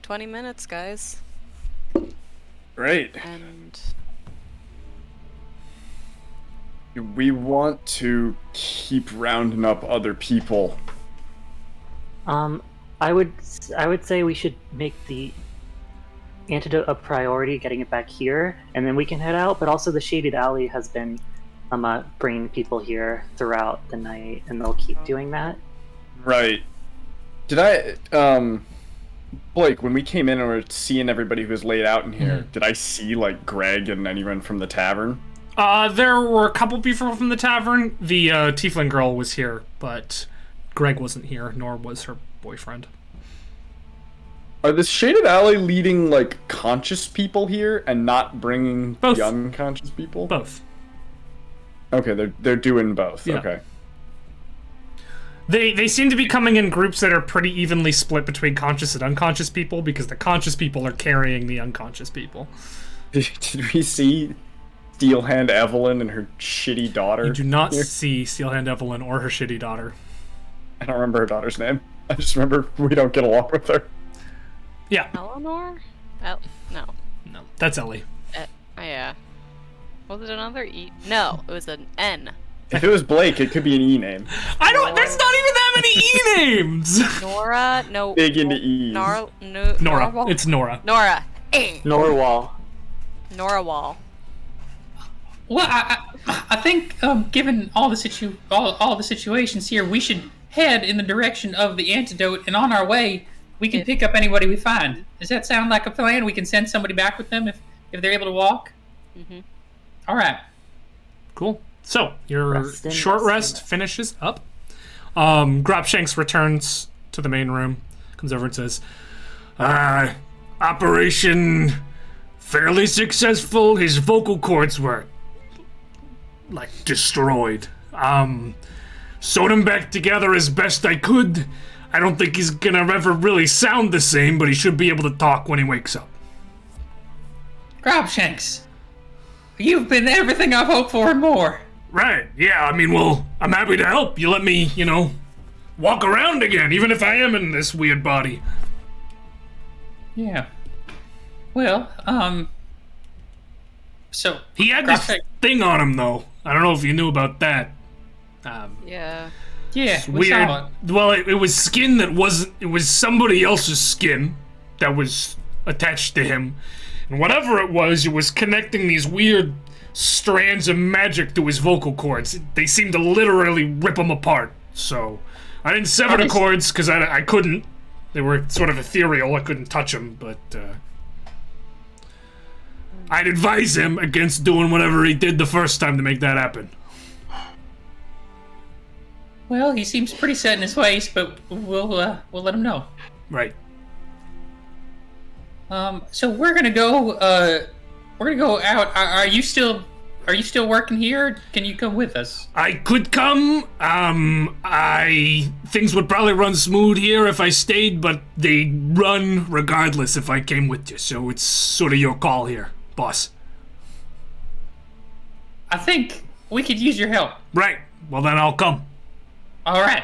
20 minutes, guys. Great. And We want to keep rounding up other people. I would say we should make the antidote a priority, getting it back here, and then we can head out. But also, the Shaded Alley has been bringing people here throughout the night, and they'll keep doing that. Right. Did I, Blake, when we came in and were seeing everybody who was laid out in here, did I see, like, Greg and anyone from the tavern? There were a couple people from the tavern. The tiefling girl was here, but Greg wasn't here, nor was her boyfriend. Are the Shaded Alley leading, like, conscious people here and not bringing Both. the unconscious people? Both. Okay, they're doing both. Yeah. Okay. They seem to be coming in groups that are pretty evenly split between conscious and unconscious people, because the conscious people are carrying the unconscious people. Did we see Steelhand Evelyn and her shitty daughter? You do not here? see Steelhand Evelyn or her shitty daughter. I don't remember her daughter's name. I just remember we don't get along with her. Yeah. Eleanor? No. No, that's Ellie. Yeah. Was it another E? No, it was an N. If it was Blake, it could be an E name. I don't. There's not even that many E names. Nora? No. Big into E's. Nora. Nora. It's Nora. Nora. Norwal. Nora Wall. Well, I think given all the all the situations here, we should head in the direction of the antidote, and on our way, we can pick up anybody we find. Does that sound like a plan? We can send somebody back with them if they're able to walk. Mm-hmm. All right. Cool. So your Resting, short resting, rest finishes up. Gropshanks returns to the main room, comes over and says, "Operation fairly successful. His vocal cords were like destroyed. Sewed him back together as best I could. I don't think he's gonna ever really sound the same, but he should be able to talk when he wakes up." Gropshanks, you've been everything I've hoped for and more. Right, yeah, I mean, well, I'm happy to help. You let me, walk around again, even if I am in this weird body. Yeah. Well, so He had this thing on him, though. I don't know if you knew about that. Yeah. yeah, we Weird. saw it. Well, it was skin that wasn't. It was somebody else's skin that was attached to him, and whatever it was connecting these weird strands of magic to his vocal cords. They seemed to literally rip him apart. So I didn't sever the cords because I couldn't. They were sort of ethereal. I couldn't touch them, but I'd advise him against doing whatever he did the first time to make that happen. Well, he seems pretty set in his ways, but we'll let him know. Right. So we're gonna go out. Are you still working here? Can you come with us? I could come. Things would probably run smooth here if I stayed, but they run regardless if I came with you. So it's sort of your call here, boss. I think we could use your help. Right. Well, then I'll come. All right.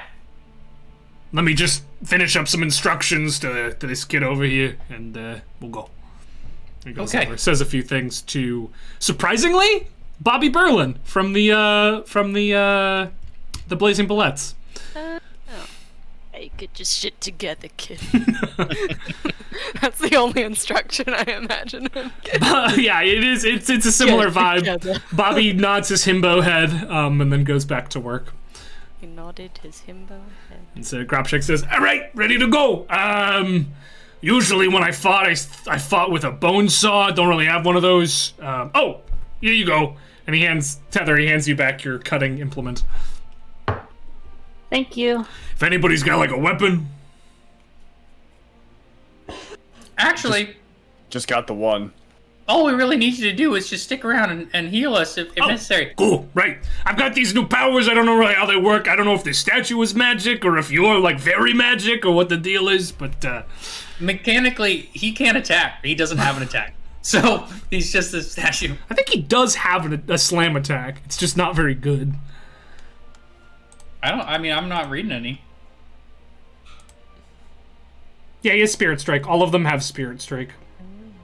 Let me just finish up some instructions to this kid over here, and we'll go. He goes Okay. over, says a few things to, surprisingly, Bobby Berlin from the Blazing Bullets. Hey, get your shit together, kid. That's the only instruction I imagine him getting. Yeah, it is. It's a similar Get it vibe. together. Bobby nods his himbo head, and then goes back to work. He nodded his himbo head. And so Grabshek says, "All right, ready to go." Usually when I fought, I fought with a bone saw. Don't really have one of those. Oh, here you go. And he hands you back your cutting implement. Thank you. If anybody's got like a weapon, Actually, Just got the one. all we really need you to do is just stick around and heal us if necessary. cool, right? I've got these new powers. I don't know really how they work. I don't know if the statue is magic or if you're like very magic or what the deal is, but Mechanically, he can't attack. He doesn't have an attack. So he's just a statue. I think he does have a slam attack. It's just not very good. I'm not reading any. Yeah, he has Spirit Strike. All of them have Spirit Strike.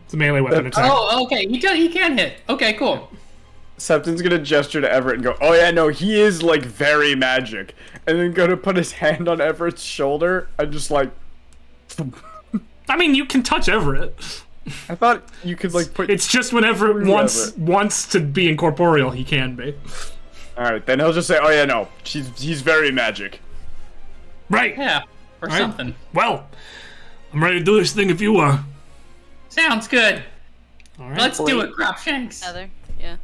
It's a melee weapon attack. Oh, okay. He can hit. Okay, cool. Septon's gonna gesture to Everett and go, "Oh yeah, no, he is like very magic," and then go to put his hand on Everett's shoulder. I'm just like, I mean, you can touch Everett. I thought you could like put. It's just when Everett wants to be incorporeal, he can be. All right, then he'll just say, "Oh yeah, no, he's very magic." Right. Yeah, or Right. something. Well, I'm ready to do this thing if you are. Sounds good. All right. Let's do it, Cropshanks. Together. Yeah.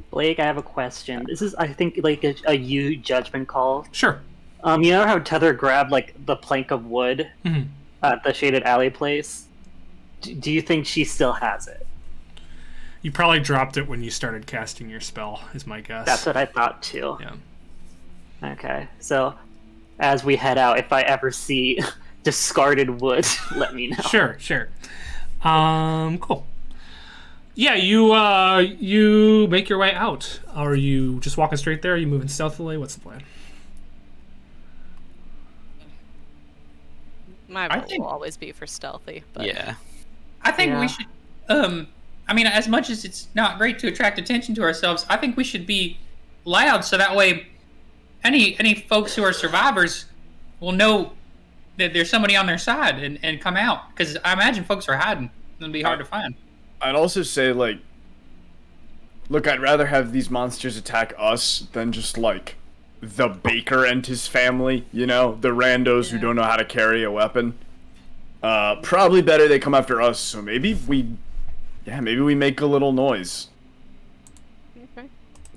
Blake, I have a question. This is, I think, like a you judgment call. Sure. You know how Tether grabbed like the plank of wood Mhm. at the Shaded Alley place? Do you think she still has it? You probably dropped it when you started casting your spell, is my guess. That's what I thought too. Yeah. Okay, so as we head out, if I ever see discarded wood, let me know. Sure. Cool. Yeah, you make your way out. Are you just walking straight there? Are you moving stealthily? What's the plan? My I vote think- will always be for stealthy. But Yeah. I think Yeah. we should. As much as it's not great to attract attention to ourselves, I think we should be loud so that way, any folks who are survivors will know that there's somebody on their side and come out. Because I imagine folks are hiding. It'll be hard to find. I'd also say like, look, I'd rather have these monsters attack us than just like the baker and his family. You know, the randos who don't know how to carry a weapon. Probably better they come after us. So maybe we make a little noise. Okay.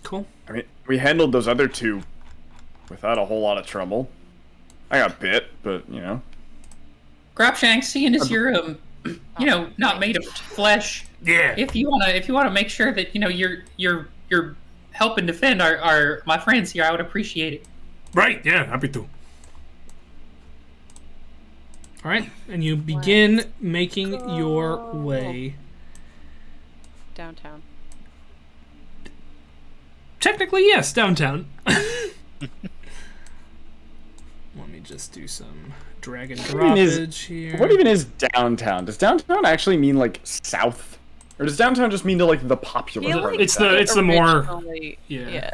Cool. I mean, we handled those other two without a whole lot of trouble. I got bit, but you know. Cropshanks, seeing as you're not made of flesh, Yeah. if you wanna make sure that you're helping defend our my friends here, I would appreciate it. Right, yeah, happy to. Alright, and you begin making your way. Downtown. Technically, yes, downtown. Let me just do some drag and What even is- droppage here. What even is downtown? Does downtown actually mean like south, or does downtown just mean to like the popular? feel part like of It's town? the- it's the more- originally- yeah. yeah.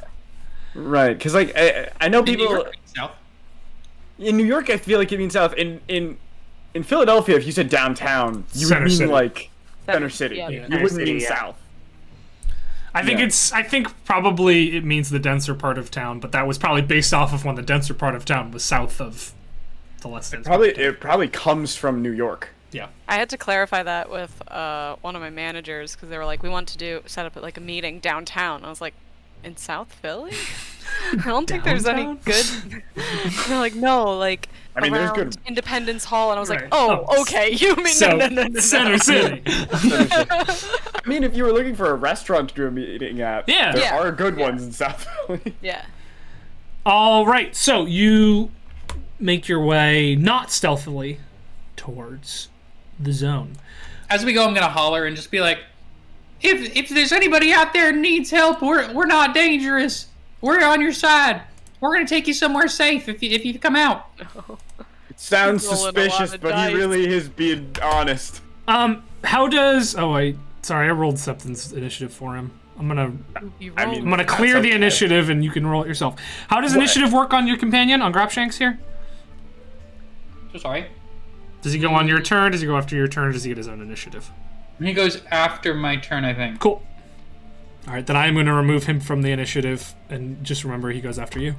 Right, because like I know In New people York, South. in New York. I feel like it means south. In Philadelphia, if you said downtown, you Center would mean city. like center city. Yeah. You Center wouldn't city, mean yeah. south. I think Yeah. I think probably it means the denser part of town, but that was probably based off of when the denser part of town was south of the less dense. part of town. It probably comes from New York. Yeah. I had to clarify that with one of my managers because they were like, "We want to set up like a meeting downtown." I was like, "In South Philly? I don't think there's any Downtown? good." They're like, "No, like I mean, there's around good- Independence Hall," and I was Right. like, "Oh, Oh, okay. You mean So no. center city. I mean, if you were looking for a restaurant to do a meeting at, Yeah. there Yeah. are good ones in South Philly. Yeah. All right, so you make your way not stealthily towards the zone. As we go, I'm gonna holler and just be like, if there's anybody out there who needs help, we're not dangerous. We're on your side. We're gonna take you somewhere safe if you come out. Sounds Rolling a lot suspicious, of but dice. he really is being honest. How does? Oh wait, sorry, I rolled Septon's initiative for him. I'm gonna I mean, I'm gonna clear that's the okay. initiative, and you can roll it yourself. How does initiative work on your companion on Grapshanks here? So sorry. Does he go on your turn? Does he go after your turn? Or does he get his own initiative? And he goes after my turn, I think. Cool. All right, then I am going to remove him from the initiative, and just remember he goes after you.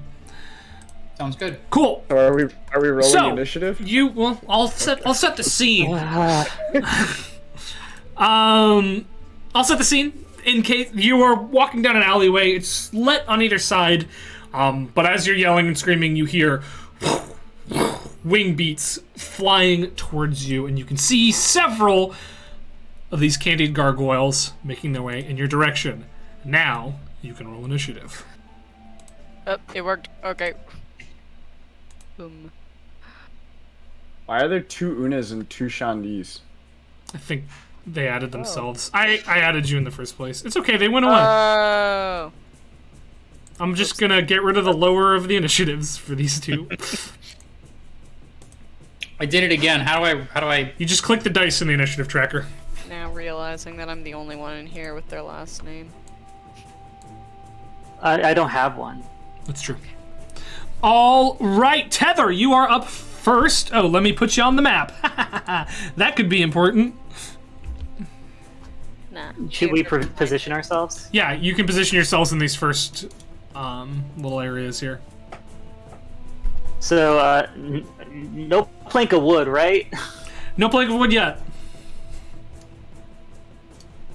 Sounds good. Cool. So are we rolling So initiative? I'll set the scene. I'll set the scene in case you are walking down an alleyway. It's lit on either side, but as you're yelling and screaming, you hear wing beats flying towards you, and you can see several of these candied gargoyles making their way in your direction. Now you can roll initiative. Oh, it worked. Okay. Boom. Why are there 2 Unas and 2 Shandis? I think they added themselves. I added you in the first place. It's okay, they went away. Oh. I'm just gonna get rid of the lower of the initiatives for these two. I did it again. How do I? You just click the dice in the initiative tracker. Now realizing that I'm the only one in here with their last name. I don't have one. That's true. All right, Tether, you are up first. Oh, let me put you on the map. That could be important. Nah. Should we position ourselves? Yeah, you can position yourselves in these first little areas here. So, no plank of wood, right? No plank of wood yet.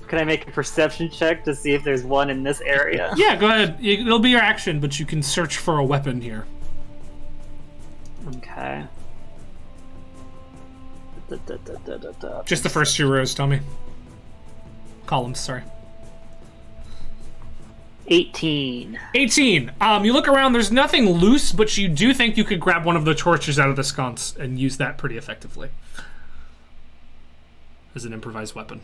Can I make a perception check to see if there's one in this area? Yeah, go ahead. It'll be your action, but you can search for a weapon here. Okay. Just the first 2 rows, tell me. Columns, sorry. 18. 18. You look around, there's nothing loose, but you do think you could grab one of the torches out of the sconce and use that pretty effectively. As an improvised weapon.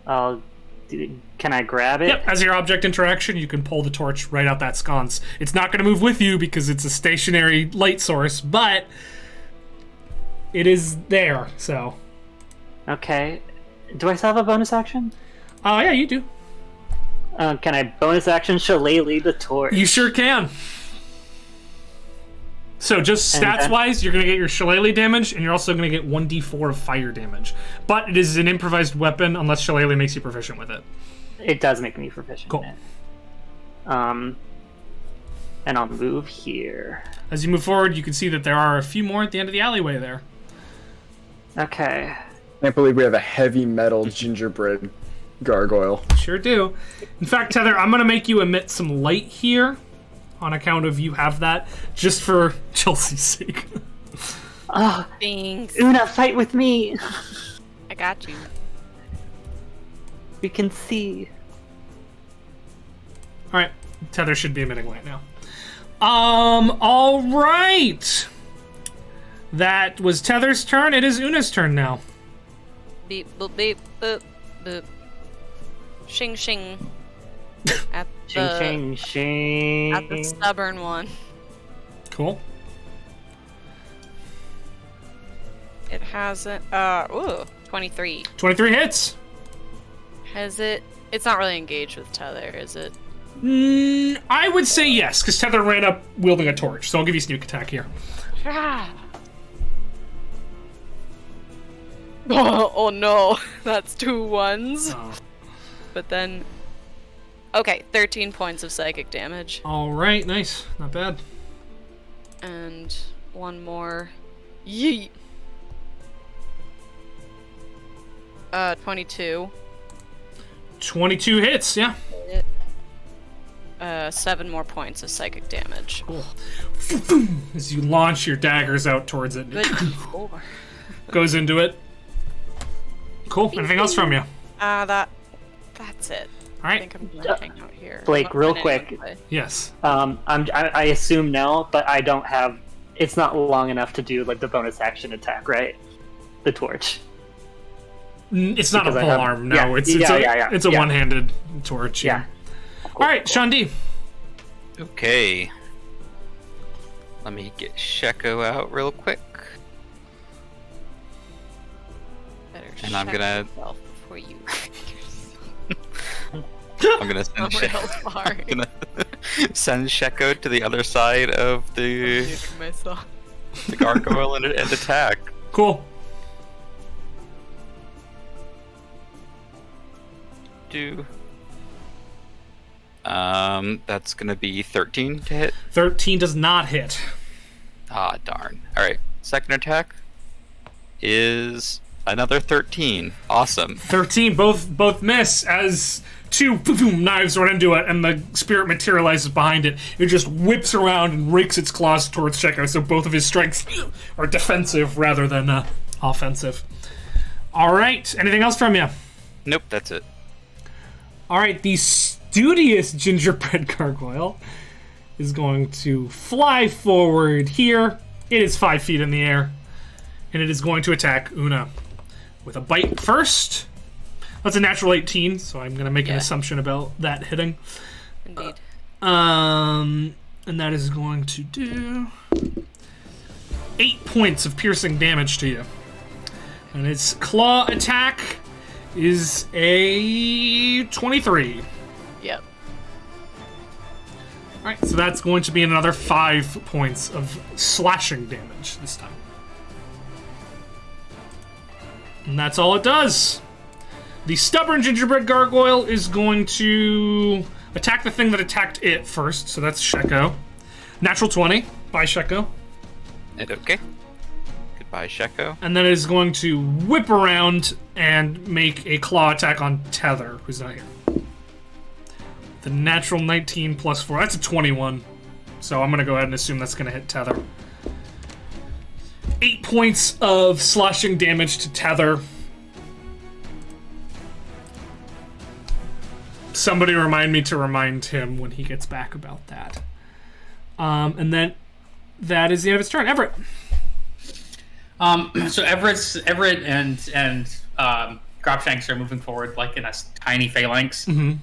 Can I grab it? Yep, as your object interaction, you can pull the torch right out that sconce. It's not going to move with you because it's a stationary light source, but it is there, so. Okay. Do I still have a bonus action? Yeah, you do. Can I bonus action shillelagh the torch? You sure can. So just And then- stats-wise, you're going to get your shillelagh damage, and you're also going to get 1d4 of fire damage. But it is an improvised weapon unless shillelagh makes you proficient with it. It does make me proficient Cool. in it. And I'll move here. As you move forward, you can see that there are a few more at the end of the alleyway there. Okay. Can't believe we have a heavy metal gingerbread gargoyle. Sure do. In fact, Tether, I'm going to make you emit some light here on account of you have that, just for Chelsea's sake. Oh, Thanks. Una, fight with me. I got you. We can see. All right, Tether should be emitting light now. All right. That was Tether's turn. It is Una's turn now. Beep boop beep boop boop. Shing shing. At Shing, shing, shing. At the stubborn one. Cool. It hasn't. 23. 23 hits. Has it? It's not really engaged with Tether, is it? I would say yes, because Tether ran up wielding a torch, so I'll give you sneak attack here. Oh no, that's 2 ones. Oh. But then, okay, 13 points of psychic damage, All right, nice, not bad. and one more. Yeet. 22. 22 hits, yeah. 7 more points of psychic damage. Cool. As you launch your daggers out towards it, Good. 4. goes into it. Cool. Anything else from you? That's it. All I right. think I'm gonna hang out here. Blake, I'm not real running quick. anyway. Yes. I assume no, but I don't have. It's not long enough to do like the bonus action attack, right? The torch. It's not Because a I pole have- arm. No, yeah, it's yeah, it's a yeah. one-handed torch. Yeah. All right, Sean D. Okay. Let me get Sheko out real quick. Better And I'm check gonna- yourself before you. I'm gonna send, Real sorry. I'm gonna send Sheko to the other side of the myself. gargoyle and attack. Cool. That's gonna be 13 to hit. 13 does not hit. Ah, darn. Alright, second attack is another 13. Awesome. 13, both miss as two boom, knives run into it, and the spirit materializes behind it. It just whips around and rakes its claws towards Sheko, so both of his strikes are defensive rather than offensive. All right, anything else from you? Nope, that's it. All right, the studious gingerbread gargoyle is going to fly forward here. It is 5 feet in the air, and it is going to attack Una with a bite first. That's a natural 18, so I'm going to make an assumption about that hitting. Indeed. And that is going to do 8 points of piercing damage to you. And its claw attack is a 23. Yep. Alright, so that's going to be another 5 points of slashing damage this time. And that's all it does. The stubborn gingerbread gargoyle is going to attack the thing that attacked it first, so that's Sheko. Natural 20 by Sheko. Okay. Goodbye, Sheko. And then it is going to whip around and make a claw attack on Tether, who's not here. The natural 19 plus 4, that's a 21. So I'm going to go ahead and assume that's going to hit Tether. 8 points of slashing damage to Tether. Somebody remind me to remind him when he gets back about that. And then that is the end of its turn. Everett. So Everett and Gropshanks are moving forward like in a tiny phalanx. Mm-hmm.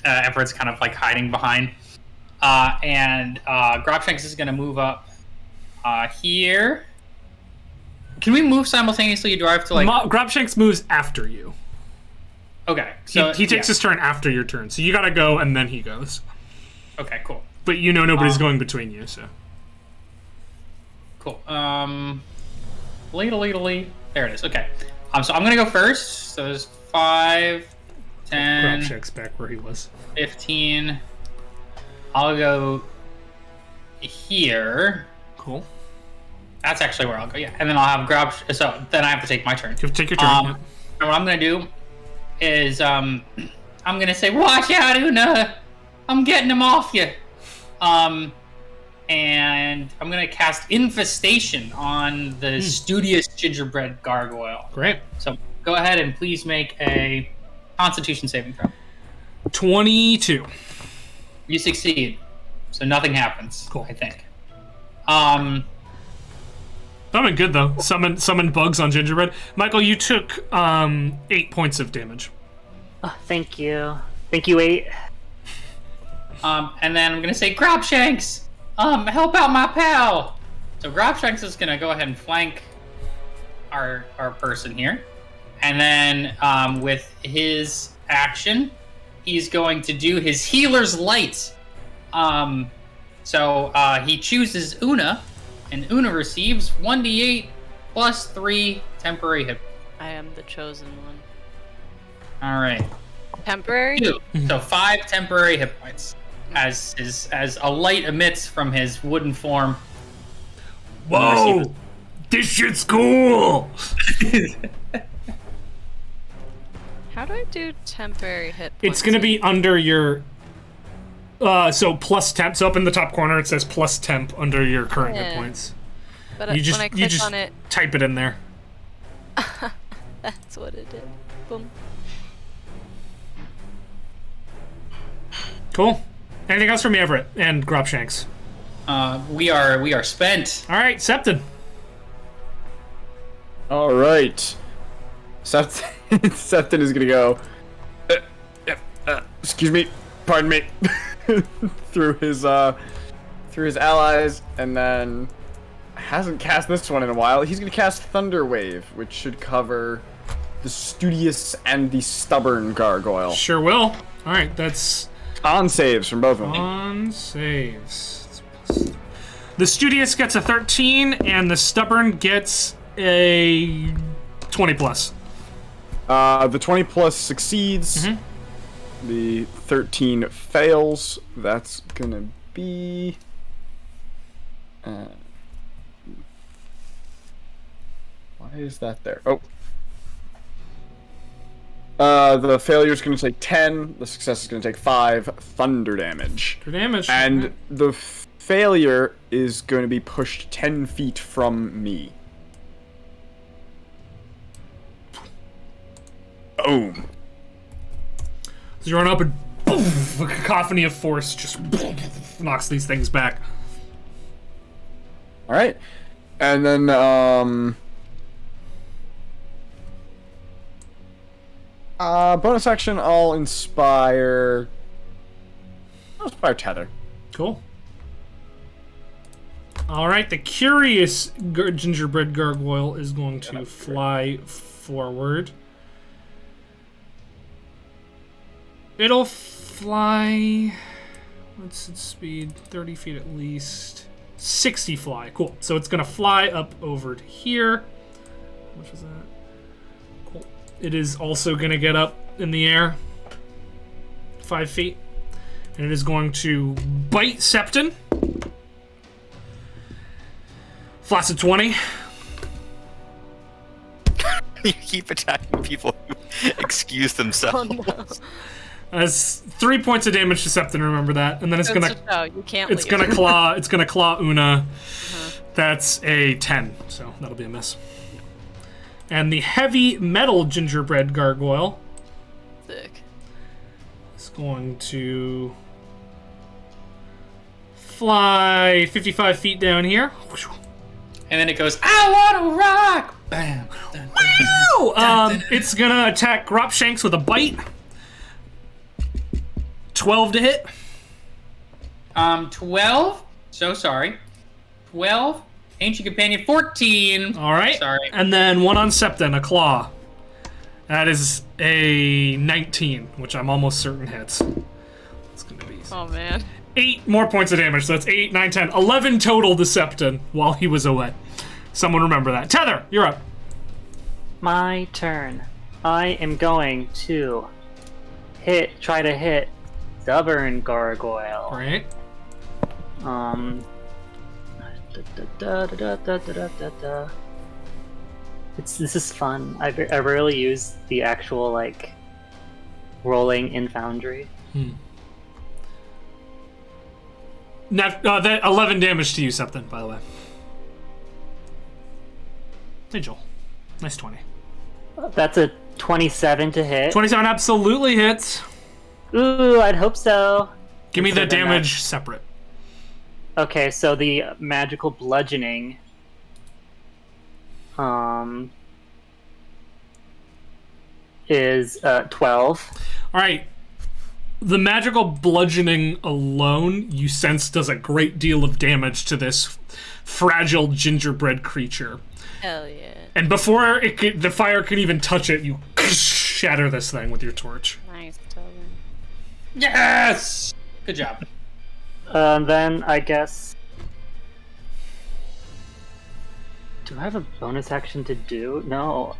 Everett's kind of like hiding behind, and Gropshanks is going to move up here. Can we move simultaneously? You drive to like Gropshanks moves after you. Okay, so he takes his turn after your turn, so you gotta go and then he goes. Okay, cool. But you know nobody's going between you, so. Cool. Ladle. There it is. Okay. So I'm gonna go first. So there's 5, 10, Gropshanks back where he was. 15. I'll go here. Cool. That's actually where I'll go. Yeah, and then I'll have So then I have to take my turn. You have to take your turn. Yeah. And what I'm gonna do is I'm gonna say, "Watch out, Una! I'm getting him off you." And I'm gonna cast Infestation on the studious gingerbread gargoyle. Great. So go ahead and please make a Constitution saving throw. 22. You succeed, so nothing happens. Cool. I think. That went good though. Summon bugs on gingerbread. Michael, you took 8 points of damage. Oh, thank you. Thank you, 8. And then I'm gonna say, Gropshanks, help out my pal. So Gropshanks is gonna go ahead and flank our person here, and then with his action, he's going to do his healer's light. So he chooses Una, and Una receives 1d8 plus 3 temporary hit. I am the chosen one. All right. Temporary? 2. So 5 temporary hit points as a light emits from his wooden form. Whoa! This shit's cool! How do I do temporary hit points? It's gonna be under your. So plus temp. So up in the top corner it says plus temp under your current hit points. But You when I click on it, type it in there. that's what it did. Boom. Cool. Anything else from you, Everett and Gropshanks? We are spent. All right, Septon. All right. Septon is gonna go. Excuse me. Pardon me. through his allies, and then hasn't cast this one in a while. He's gonna cast Thunder Wave, which should cover the Studious and the Stubborn Gargoyle. Sure will. All right, that's On saves from both of them. on saves. The Studious gets a 13, and the Stubborn gets a 20 plus. The 20 plus succeeds. The 13 fails. That's gonna be. Why is that there? Oh. The failure is going to take 10. The success is going to take 5 thunder damage. For damage. And the failure is going to be pushed 10 feet from me. Boom. So you run up and boom, a cacophony of force just knocks these things back. All right. And then, bonus action, I'll inspire Tether. Cool. All right, the curious gingerbread gargoyle is going to fly forward. It'll fly. What's its speed? 30 feet at least. 60 fly. Cool. So it's going to fly up over to here. How much is that? Cool. It is also going to get up in the air 5 feet. And it is going to bite Septon. Flats at 20. You keep attacking people who excuse themselves. Oh no. That's 3 points of damage to Septon, remember that. And then it's gonna You can't it's leave. gonna claw Una. That's a 10, so that'll be a miss. And the heavy metal gingerbread gargoyle Sick. is going to fly 55 feet down here. And then it goes, I want to rock! Bam. Dun, dun, dun. It's gonna attack Gropshanks with a bite. 12 to hit. 12. So sorry. 12. Ancient Companion, 14. All right. Sorry. And then one on Septon, a claw. That is a 19, which I'm almost certain hits. It's gonna be Oh man. 8 more points of damage. So that's 8, 9, 10, 11 total to Septon while he was away. Someone remember that. Tether, you're up. My turn. I am going to try to hit Stubborn Gargoyle. All right. This is fun. I rarely use the actual like rolling in Foundry. Now, that 11 damage to you, Septon, by the way. Hey, Joel. Nice 20. That's a 27 to hit. 27 absolutely hits. Ooh, I'd hope so. Give me the Consider that- damage separate. Okay, so the magical bludgeoning is 12. All right. The magical bludgeoning alone, you sense, does a great deal of damage to this fragile gingerbread creature. Hell yeah. And before the fire can even touch it, you shatter this thing with your torch. Nice, Tobin. Yes! Good job. Then I guess. Do I have a bonus action to do? No.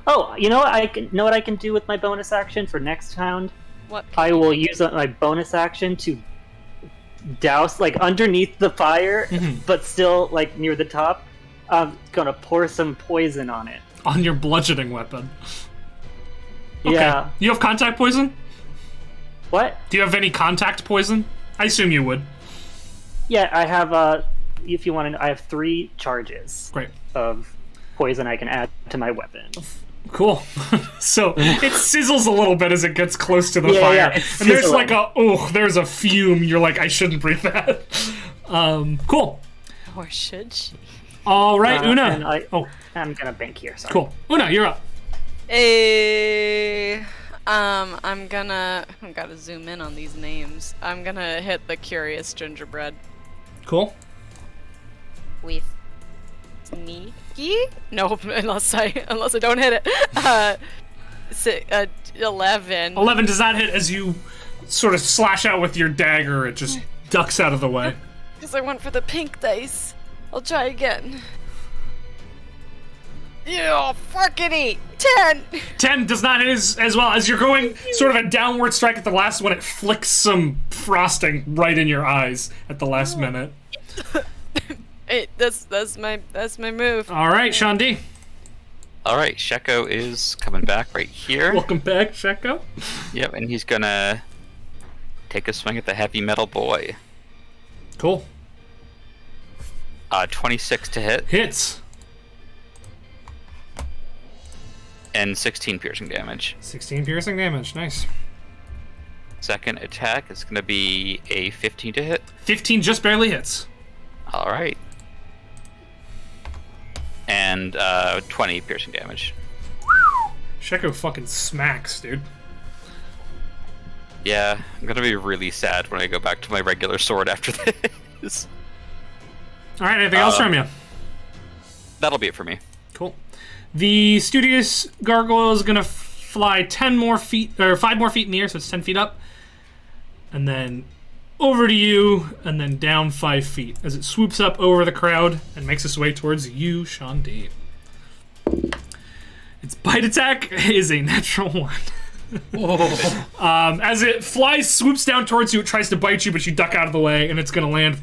Oh, you know what? Know what I can do with my bonus action for next round? What? I will use my bonus action to douse, like, underneath the fire, but still, like, near the top. I'm gonna pour some poison on it. On your bludgeoning weapon. Okay. Yeah. You have contact poison? What? Do you have any contact poison? I assume you would. Yeah, I have, if you want to, I have 3 charges. Great. Of poison I can add to my weapon. Cool. So it sizzles a little bit as it gets close to the Yeah, fire. yeah, it's and there's sizzling. like there's a fume. You're like, I shouldn't breathe that. Cool. Or should she? All right, And Una. I'm gonna bank here, sorry. Cool. Una, you're up. I gotta zoom in on these names. I'm gonna hit the curious gingerbread. Cool. With sneaky? Nope, unless I don't hit it. 11. 11 does not hit as you sort of slash out with your dagger. It just ducks out of the way. Because I went for the pink dice. I'll try again. Yeah, fuckity! 10! 10 does not hit as well. As you're going sort of a downward strike at the last one, it flicks some frosting right in your eyes at the last minute. Hey, that's my move. All right, Shandi. All right, Sheko is coming back right here. Welcome back, Sheko. Yep, and he's gonna take a swing at the heavy metal boy. Cool. 26 to hit. Hits. And 16 piercing damage. 16 piercing damage. Nice. Second attack is gonna be a 15 to hit. 15 just barely hits. All right. And 20 piercing damage. Sheko fucking smacks, dude. Yeah, I'm gonna be really sad when I go back to my regular sword after this. All right, anything else from you? That'll be it for me. Cool. The studious gargoyle is gonna fly 10 more feet, or 5 more feet in the air, so it's 10 feet up, and then over to you, and then down 5 feet as it swoops up over the crowd and makes its way towards you, Shandi. Its bite attack is a natural 1. As it flies, swoops down towards you, it tries to bite you, but you duck out of the way, and it's gonna land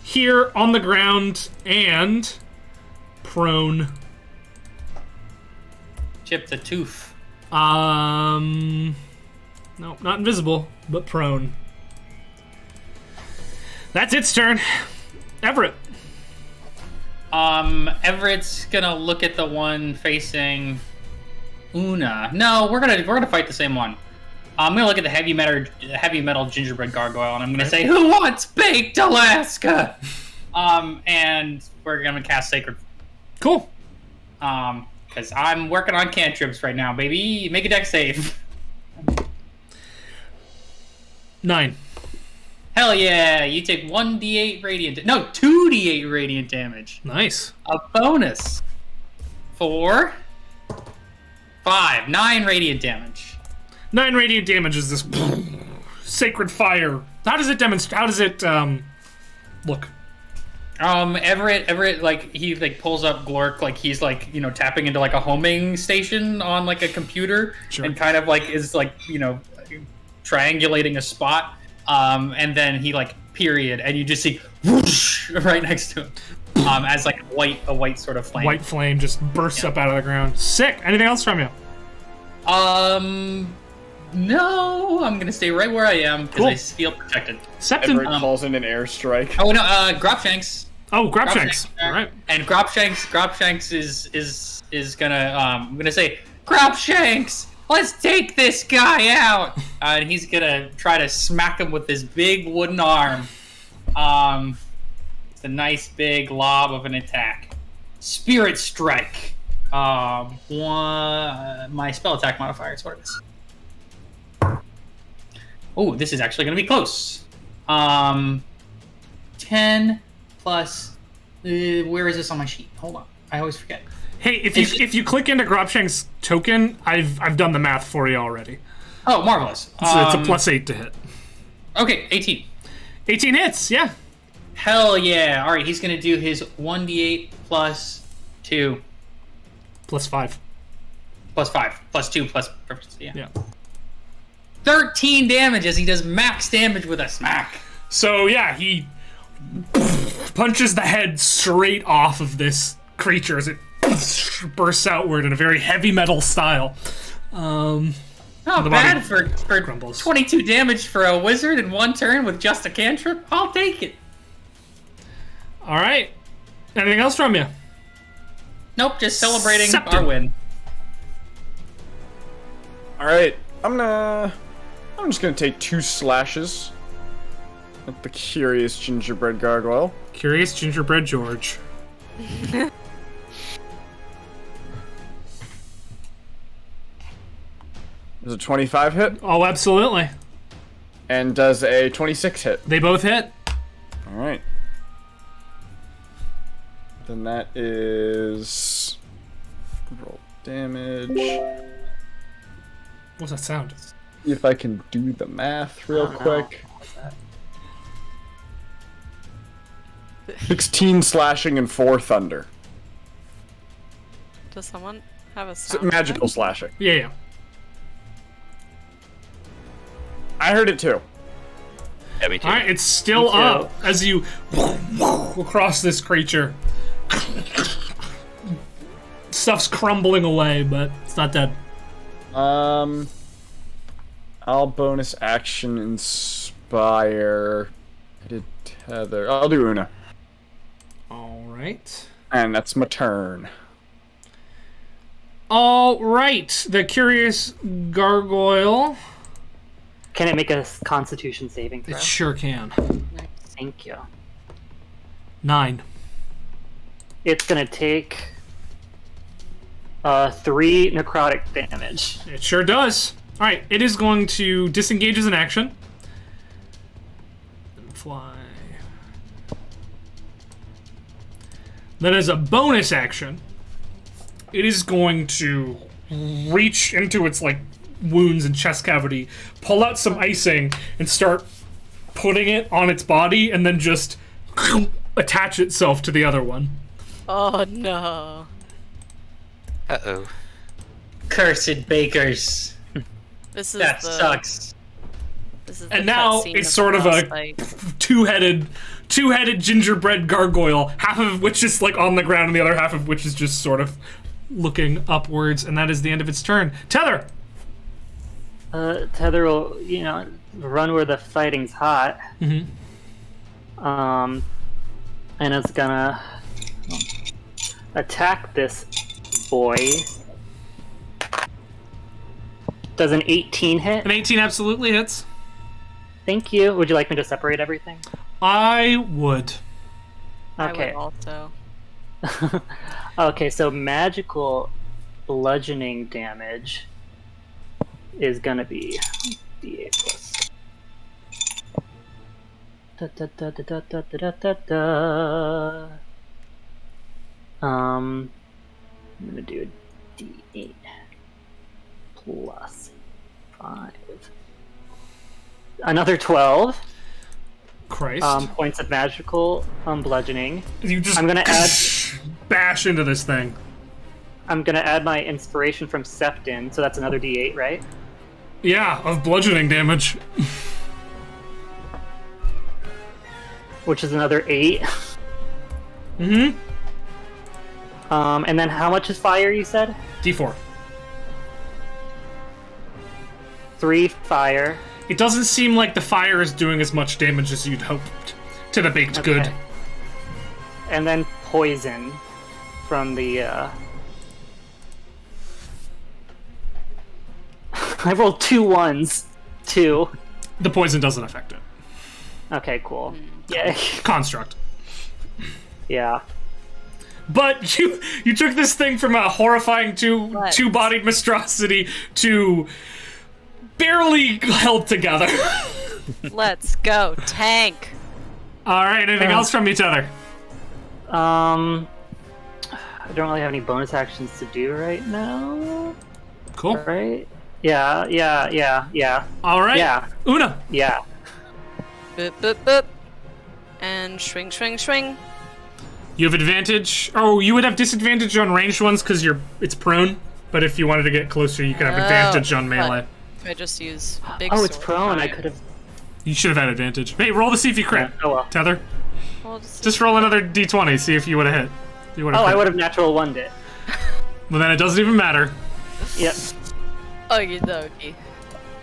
here on the ground and prone. Chip the tooth. No, not invisible, but prone. That's its turn. Everett. Everett's gonna look at the one facing Una. No, we're gonna fight the same one. I'm gonna look at the heavy metal gingerbread gargoyle, and I'm gonna say, "Who wants baked Alaska?" And we're gonna cast Sacred. Cool. Because I'm working on cantrips right now, baby. Make a deck save. 9. Hell yeah! You take 1d8 radiant. No, 2d8 radiant damage. Nice. A bonus. 4, 5, 9 radiant damage. 9 radiant damage is this sacred fire. How does it demonstrate? How does it look? Everett, like, he, like, pulls up Glork, like, he's, like, you know, tapping into, like, a homing station on, like, a computer. Sure. And kind of, like, is, like, you know, triangulating a spot. And then he, like, period, and you just see whoosh right next to him. As, like, a white sort of flame. White flame just bursts up out of the ground. Sick. Anything else from you? No, I'm gonna stay right where I am, because Cool. I feel protected. Septon. Everett calls in an airstrike. Oh, no, Gropshanks. Oh, Grabshanks. All right. And Gropshanks is gonna I'm gonna say, Gropshanks, let's take this guy out. And he's gonna try to smack him with his big wooden arm. It's a nice big lob of an attack. Spirit Strike. My spell attack modifier is what it is. Oh, this is actually gonna be close. 10 plus. Where is this on my sheet? Hold on. I always forget. Hey, if you click into Grobshank's token, I've done the math for you already. Oh, marvelous. So it's a +8 to hit. Okay, 18. 18 hits, yeah. Hell yeah. All right, he's going to do his 1d8 plus 2. +5. Plus 5. Plus 2 plus proficiency, yeah. Yeah. 13 damage as he does max damage with a smack. So yeah, he punches the head straight off of this creature as it bursts outward in a very heavy metal style. Not bad for crumbles. 22 damage for a wizard in one turn with just a cantrip. I'll take it. All right. Anything else from you? Nope, just celebrating Septum. our win. All right, I'm just gonna take 2 slashes at the curious gingerbread gargoyle. Curious gingerbread George. Does a 25 hit? Oh, absolutely. And does a 26 hit? They both hit. All right. Then that is roll damage. What's that sound? See if I can do the math real quick. 16 slashing and 4 thunder. Does someone have a It's sound? magical slashing. Yeah. I heard it too. Yeah, me too. All right, it's still Me too. up as you across this creature. Stuff's crumbling away, but it's not dead. I'll bonus action inspire. I did tether. I'll do Una. All right. And that's my turn. All right. The curious gargoyle. Can it make a Constitution saving throw? It sure can. Thank you. 9. It's gonna take 3 necrotic damage. It sure does. All right. It is going to disengage as an action. And fly. Then as a bonus action, it is going to reach into its wounds and chest cavity, pull out some icing, and start putting it on its body, and then just attach itself to the other one. Oh no. Uh-oh. Cursed bakers. This is That the sucks. This is the And now cutscene it's of sort the of boss a fight. two-headed gingerbread gargoyle, half of which is on the ground and the other half of which is just sort of looking upwards, and that is the end of its turn. Tether! Tether will, run where the fighting's hot. Mm-hmm. And it's gonna attack this boy. Does an 18 hit? An 18 absolutely hits. Thank you. Would you like me to separate everything? I would. Okay. I would also. Okay, so magical bludgeoning damage is gonna be D8 plus. I'm gonna do a D8 plus 5. Another 12 Christ. points of magical bludgeoning. You just I'm gonna add. bash into this thing. I'm gonna add my inspiration from Septin, so that's another D8, right? Yeah, of bludgeoning damage. Which is another 8. Mm-hmm. And then how much is fire, you said? D4. 3 fire. It doesn't seem like the fire is doing as much damage as you'd hoped to the baked Okay. good. And then poison from the, I rolled 2 1s. 2. The poison doesn't affect it. Okay, cool. Yay. Construct. Yeah. But you took this thing from a horrifying two-bodied monstrosity to barely held together. Let's go, tank. All right, anything else from each other? I don't really have any bonus actions to do right now. Cool. Right? Yeah. All right. Yeah. Una. Yeah. Boop, boop, boop. And swing, swing, swing. You have advantage. Oh, you would have disadvantage on ranged ones because it's prone. But if you wanted to get closer, you could have advantage on melee. I just use big Oh, it's sword. prone. I could have. You should have had advantage. Hey, roll to see if you crit. Oh well. Tether. Well, Just roll another d20, see if you would have hit. You would've Oh, I crit. would have natural one it. Well, then it doesn't even matter. Yep. Okie dokie.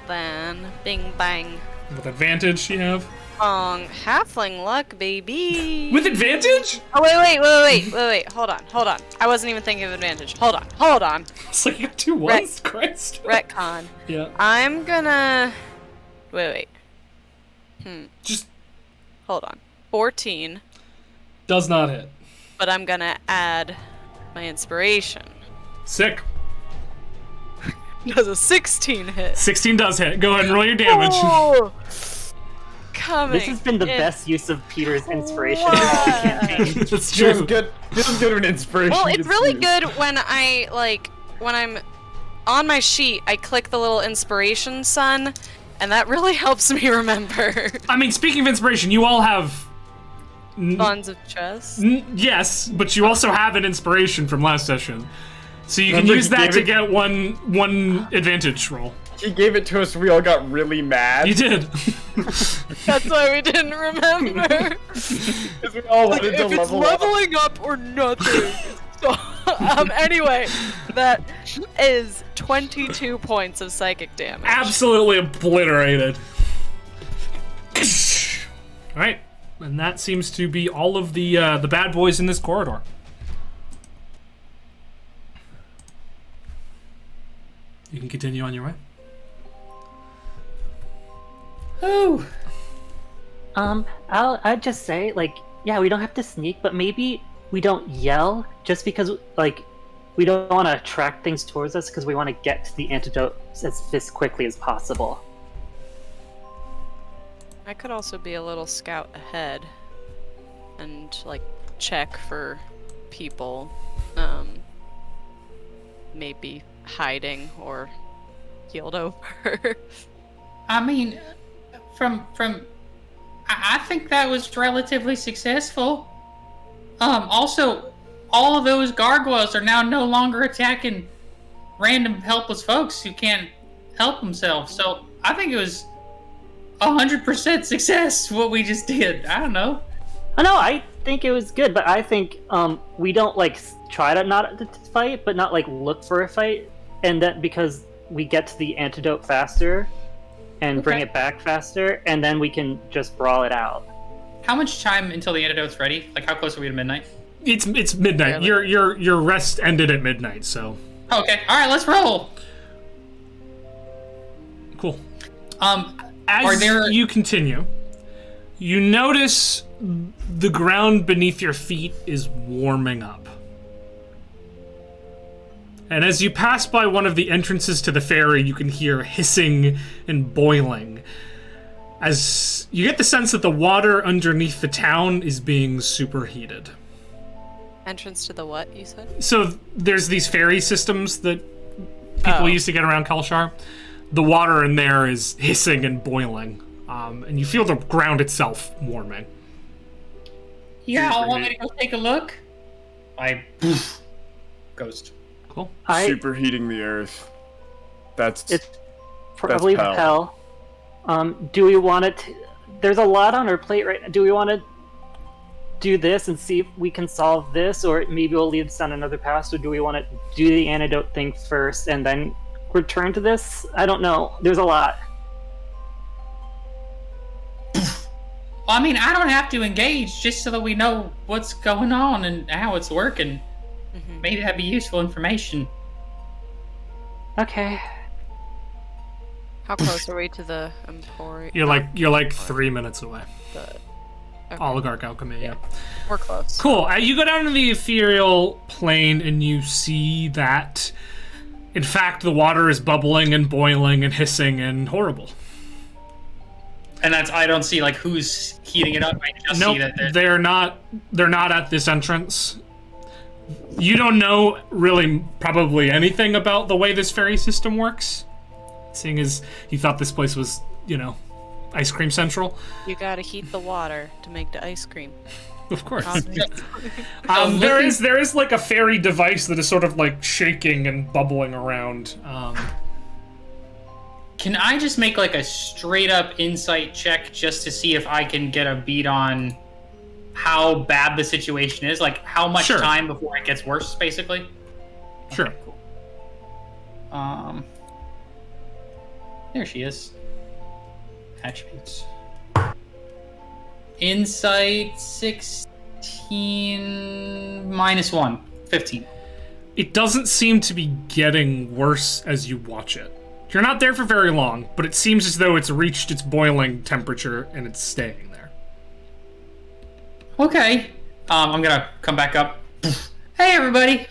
Then, bing bang. With advantage, you have. Halfling luck, baby. With advantage? Oh, wait. Hold on. I wasn't even thinking of advantage. Hold on. It's like you got 2 ones? Christ. Retcon. Yeah. I'm gonna... Wait. Just Hold on. 14. does not hit. But I'm gonna add my inspiration. Sick. Does a 16 hit? 16 does hit. Go ahead and roll your damage. Oh! Coming. This has been the in. best use of Peter's inspiration in all the campaign. That's Feels true. good. Feels good of an inspiration. Well, it's gets really used. good when when I'm on my sheet, I click the little inspiration sun, and that really helps me remember. I mean, speaking of inspiration, you all have... Bonds of trust. Yes, but you also have an inspiration from last session. So you can Remember use he that gave to it- get one advantage roll. He gave it to us. We all got really mad. You did. That's why we didn't remember. Because we all wanted to If it's level up. leveling up or nothing. So, anyway, that is 22 points of psychic damage. Absolutely obliterated. Alright, and that seems to be all of the bad boys in this corridor. You can continue on your way. Ooh. I'd just say, like, yeah, we don't have to sneak, but maybe we don't yell just because, like, we don't want to attract things towards us because we want to get to the antidote as quickly as possible. I could also be a little scout ahead and, like, check for people, maybe hiding or healed over. I mean, I think that was relatively successful. Also, all of those gargoyles are now no longer attacking random helpless folks who can't help themselves. So I think it was 100% success what we just did. I don't know. Oh, no, I think it was good, but I think we don't, like, try to not to fight, but not, like, look for a fight, and that because we get to the antidote faster and bring it back faster, and then we can just brawl it out. How much time until the antidote's ready? Like, how close are we to midnight? It's midnight. Your rest ended at midnight, so Oh, okay. All right, let's roll. cool. Are As there... you continue, you notice the ground beneath your feet is warming up. And as you pass by one of the entrances to the ferry, you can hear hissing and boiling. As you get the sense that the water underneath the town is being superheated. Entrance to the what, you said? So there's these ferry systems that people used to get around Kelshar. The water in there is hissing and boiling. And you feel the ground itself warming. Yeah, I want me to go take a look. Ghost. Cool. Superheating the earth. It's probably Pell. Pell. Do we want it? There's a lot on our plate right now. Do we want to do this and see if we can solve this, or maybe we'll leave this on another pass? Or do we want to do the antidote thing first and then return to this? I don't know. There's a lot. Well, I mean, I don't have to engage just so that we know what's going on and how it's working. Maybe that'd be useful information. Okay. How close are we to the Emporium? You're like 3 minutes away. Okay. Oligarch Alchemy, yeah. We're close. Cool. You go down to the ethereal plane and you see that, in fact, the water is bubbling and boiling and hissing and horrible. And that's, I don't see, like, who's heating it up. I just Nope, see that they're not at this entrance. You don't know really probably anything about the way this ferry system works, seeing as you thought this place was, ice cream central. You gotta heat the water to make the ice cream. Of course. Obviously. There is like a ferry device that is sort of like shaking and bubbling around. Can I just make like a straight up insight check just to see if I can get a beat on how bad the situation is? Like how much Sure. time before it gets worse, basically? Sure. Okay, cool. There she is. Attributes. Insight 16 minus 1. 15. It doesn't seem to be getting worse as you watch it. You're not there for very long, but it seems as though it's reached its boiling temperature and it's staying there. Okay. I'm gonna come back up. Hey everybody.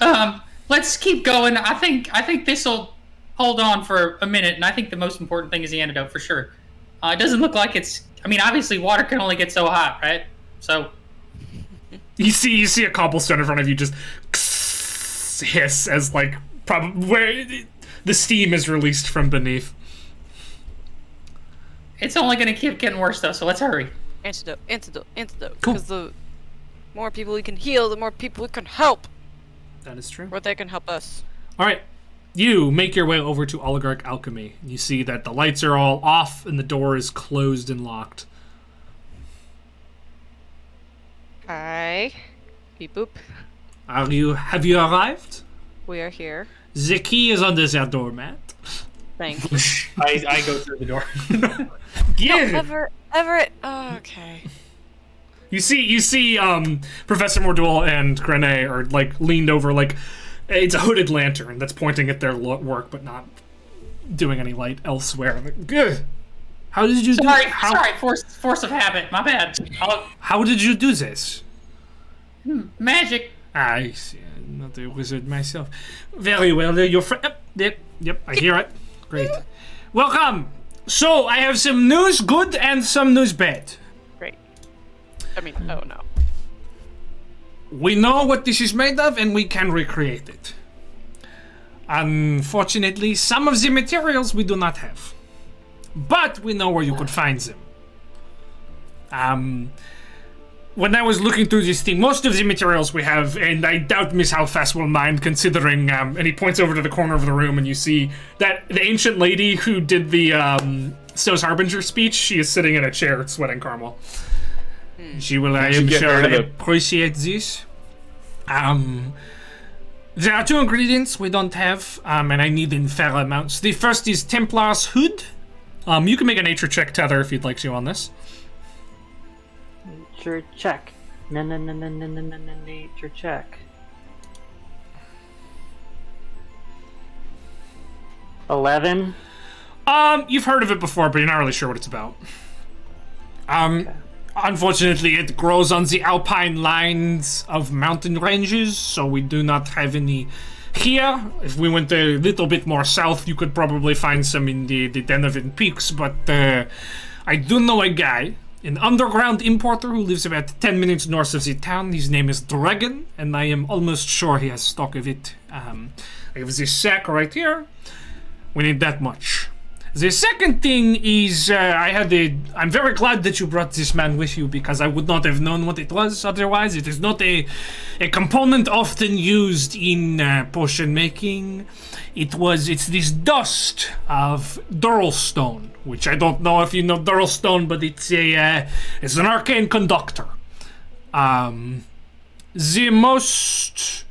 Let's keep going. I think this'll hold on for a minute, and I think the most important thing is the antidote for sure. It doesn't look like it's. I mean, obviously, water can only get so hot, right? So. You see a cobblestone in front of you just hiss as like probably where the steam is released from beneath. It's only gonna keep getting worse though, so let's hurry. Antidote. Cool. Because the more people we can heal, the more people we can help. That is true. Or they can help us. All right. You make your way over to Oligarch Alchemy. You see that the lights are all off and the door is closed and locked. Hi. Beep boop. Have you arrived? We are here. The key is under the doormat. Thank you. I go through the door. Yeah. Everett. Oh, okay. You see Professor Mordul and Grenet are like leaned over like it's a hooded lantern that's pointing at their work but not doing any light elsewhere. Like, good. How did you Sorry, do force of habit. My bad. How did you do this? Magic. I see. I'm not a wizard myself. Very well. Your friend. Yep. I hear it. Great. Welcome. So I have some news good and some news bad. Great. I mean, oh no. We know what this is made of and we can recreate it. Unfortunately, some of the materials we do not have. But we know where you could find them. When I was looking through this thing, most of the materials we have, and I doubt Miss Halfast will mind considering, and he points over to the corner of the room and you see that the ancient lady who did the Stowe's Harbinger speech, she is sitting in a chair sweating caramel. She will, I am sure, appreciate this. There are two ingredients we don't have, and I need in fair amounts. The first is Templar's Hood. You can make a nature check, Tether, if you'd like to on this. Nature check. Nature check. 11. You've heard of it before, but you're not really sure what it's about. Okay. Unfortunately, it grows on the alpine lines of mountain ranges, so we do not have any here. If we went a little bit more south, you could probably find some in the Denovan Peaks, but I do know a guy, an underground importer who lives about 10 minutes north of the town. His name is Dragon, and I am almost sure he has stock of it. I have this sack right here. We need that much. The second thing is, I'm very glad that you brought this man with you because I would not have known what it was otherwise. It is not a component often used in potion making. It's this dust of Durlstone, which I don't know if you know Durlstone, but it's an arcane conductor. The most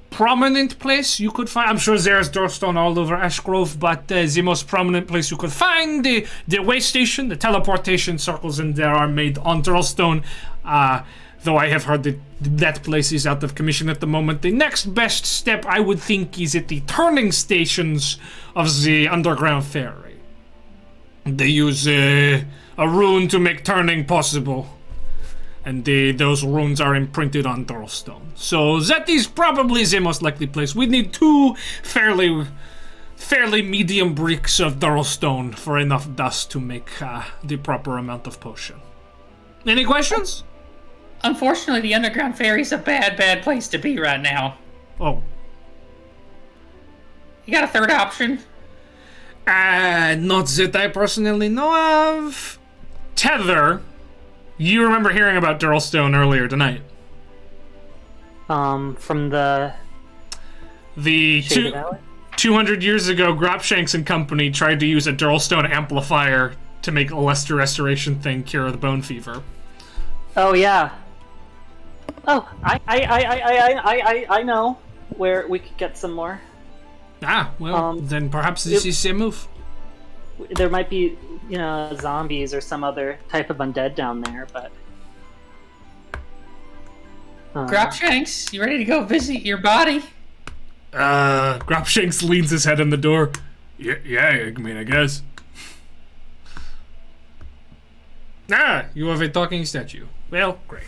prominent place you could find, I'm sure there's Durlstone all over Ashgrove, but the most prominent place you could find, the way station, the teleportation circles in there are made on Durlstone, though I have heard that place is out of commission at the moment. The next best step, I would think, is at the turning stations of the underground ferry. They use a rune to make turning possible. And those runes are imprinted on Durlstone. So that is probably the most likely place. We need two fairly medium bricks of Durlstone for enough dust to make the proper amount of potion. Any questions? Unfortunately, the underground ferry is a bad place to be right now. Oh. You got a third option? Not that I personally know of. Tether. You remember hearing about Durlstone earlier tonight. From the Shaded Alley? 200 years ago, Gropshanks and company tried to use a Durlstone amplifier to make a Lester Restoration thing cure the bone fever. Oh yeah. Oh, I know where we could get some more. Ah, well, then perhaps this is a move. There might be, zombies or some other type of undead down there, but... Gropshanks, you ready to go visit your body? Gropshanks leans his head in the door. Yeah, I mean, I guess. Ah, you have a talking statue. Well, great.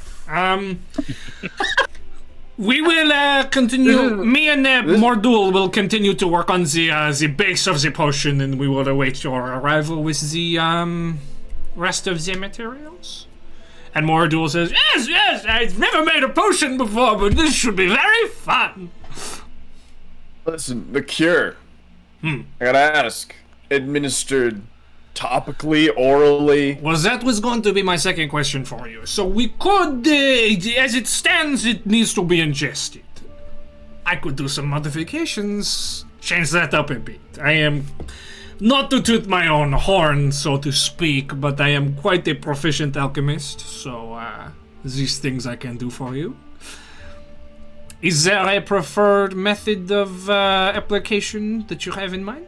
We will continue. Me and Mordul will continue to work on the base of the potion, and we will await your arrival with the rest of the materials. And Mordul says, "Yes, I've never made a potion before, but this should be very fun." Listen, the cure. I gotta ask. Administered topically, orally? Well, that was going to be my second question for you. So we could, as it stands, it needs to be ingested. I could do some modifications, change that up a bit. I am not to toot my own horn, so to speak, but I am quite a proficient alchemist, so these things I can do for you. Is there a preferred method of application that you have in mind?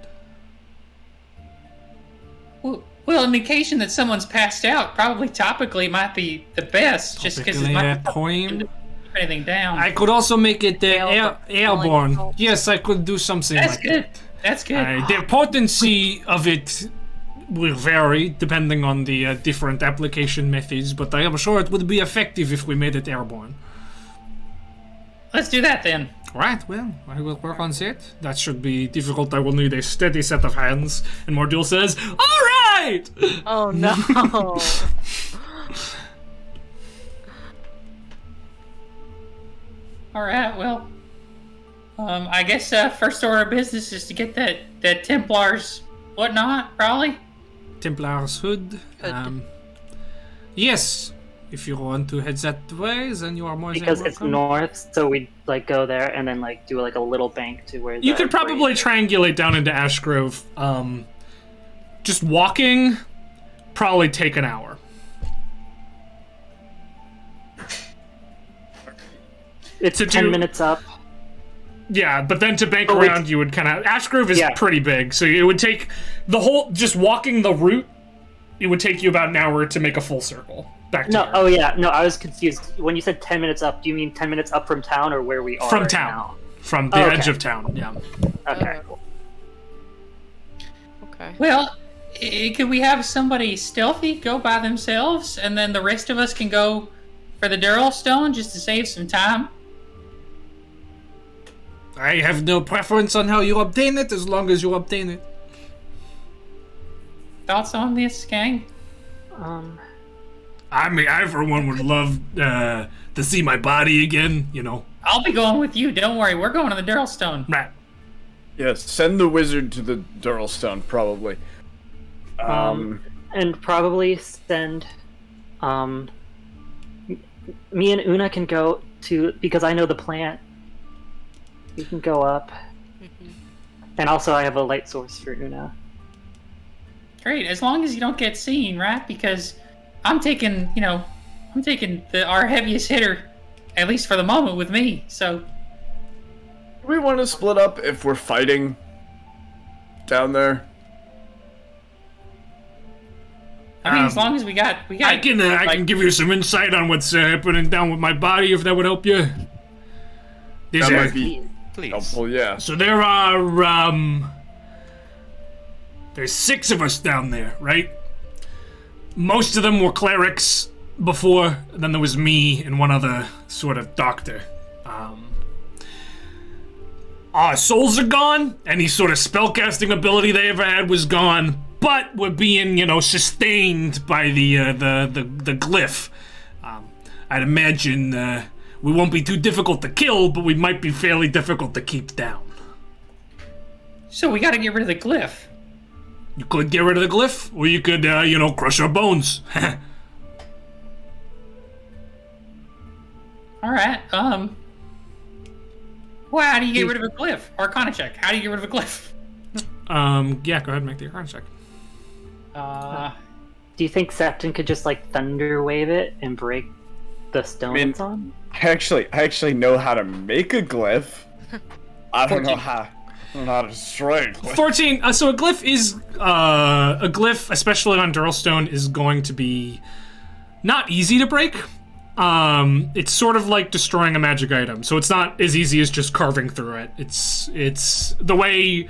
Well, in the occasion that someone's passed out, probably topically might be the best, just because it might be coin. Keep anything down. I could also make it airborne. Yes, I could do something like that. That's good. The potency of it will vary depending on the different application methods, but I am sure it would be effective if we made it airborne. Let's do that then. Right, well, I will work on that. That should be difficult. I will need a steady set of hands. And Mordul says, "All right!" Oh no. All right, well, I guess first order of business is to get that Templar's whatnot, probably. Templar's hood. Yes, if you want to head that way, then you are more than Because it's welcome. north, so we go there and then do a little bank to where You could probably triangulate down into Ash Grove. Just walking, probably take an hour. It's 10 minutes up. Yeah, but then to bank around, you would kind of... Ash Grove is pretty big, so it would take the whole... Just walking the route, it would take you about an hour to make a full circle. Back to No, here. oh yeah, no, I was confused. When you said 10 minutes up, do you mean 10 minutes up from town or where we are From right town. now? From the edge of town, yeah. Okay. Okay. Well, could we have somebody stealthy go by themselves, and then the rest of us can go for the Durl Stone just to save some time? I have no preference on how you obtain it, as long as you obtain it. Thoughts on this, gang? I mean, I for one would love to see my body again, you know. I'll be going with you. Don't worry. We're going to the Durl Stone. Right. Yes, send the wizard to the Durlstone, probably. And probably send, me and Una can go to, because I know the plant. We can go up. And also I have a light source for Una. Great. As long as you don't get seen, right? Because I'm taking our heaviest hitter, at least for the moment, with me. So Do we want to split up if we're fighting down there? I mean, as long as we got. I can give you some insight on what's happening down with my body, if that would help you. That might be Please. helpful, yeah. So there are, there's 6 of us down there, right? Most of them were clerics before, and then there was me and one other sort of doctor. Our souls are gone, any sort of spellcasting ability they ever had was gone, but we're being, sustained by the glyph. I'd imagine, We won't be too difficult to kill, but we might be fairly difficult to keep down. So we gotta get rid of the glyph. You could get rid of the glyph, or you could, crush our bones. Alright, well, how do you get rid of a glyph? Arcana check. How do you get rid of a glyph? Yeah, go ahead and make the Arcana check. Do you think Septon could just like thunder wave it and break the stone it's on? I actually know how to make a glyph. I don't know how to destroy a glyph. 14. So a glyph is a glyph, especially on Durlstone, is going to be not easy to break. It's sort of like destroying a magic item, so it's not as easy as just carving through it. It's the way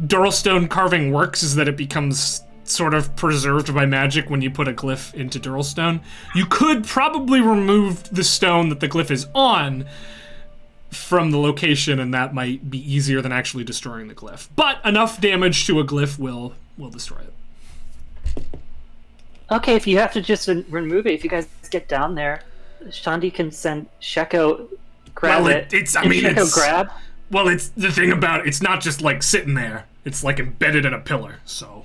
Durlstone carving works is that it becomes sort of preserved by magic when you put a glyph into Durlstone. You could probably remove the stone that the glyph is on from the location, and that might be easier than actually destroying the glyph. But enough damage to a glyph will destroy it. Okay, if you have to just remove it, if you guys get down there, Shandi can send Sheko grab it. Grab. Well, it's the thing about it, it's not just like sitting there. It's like embedded in a pillar, so.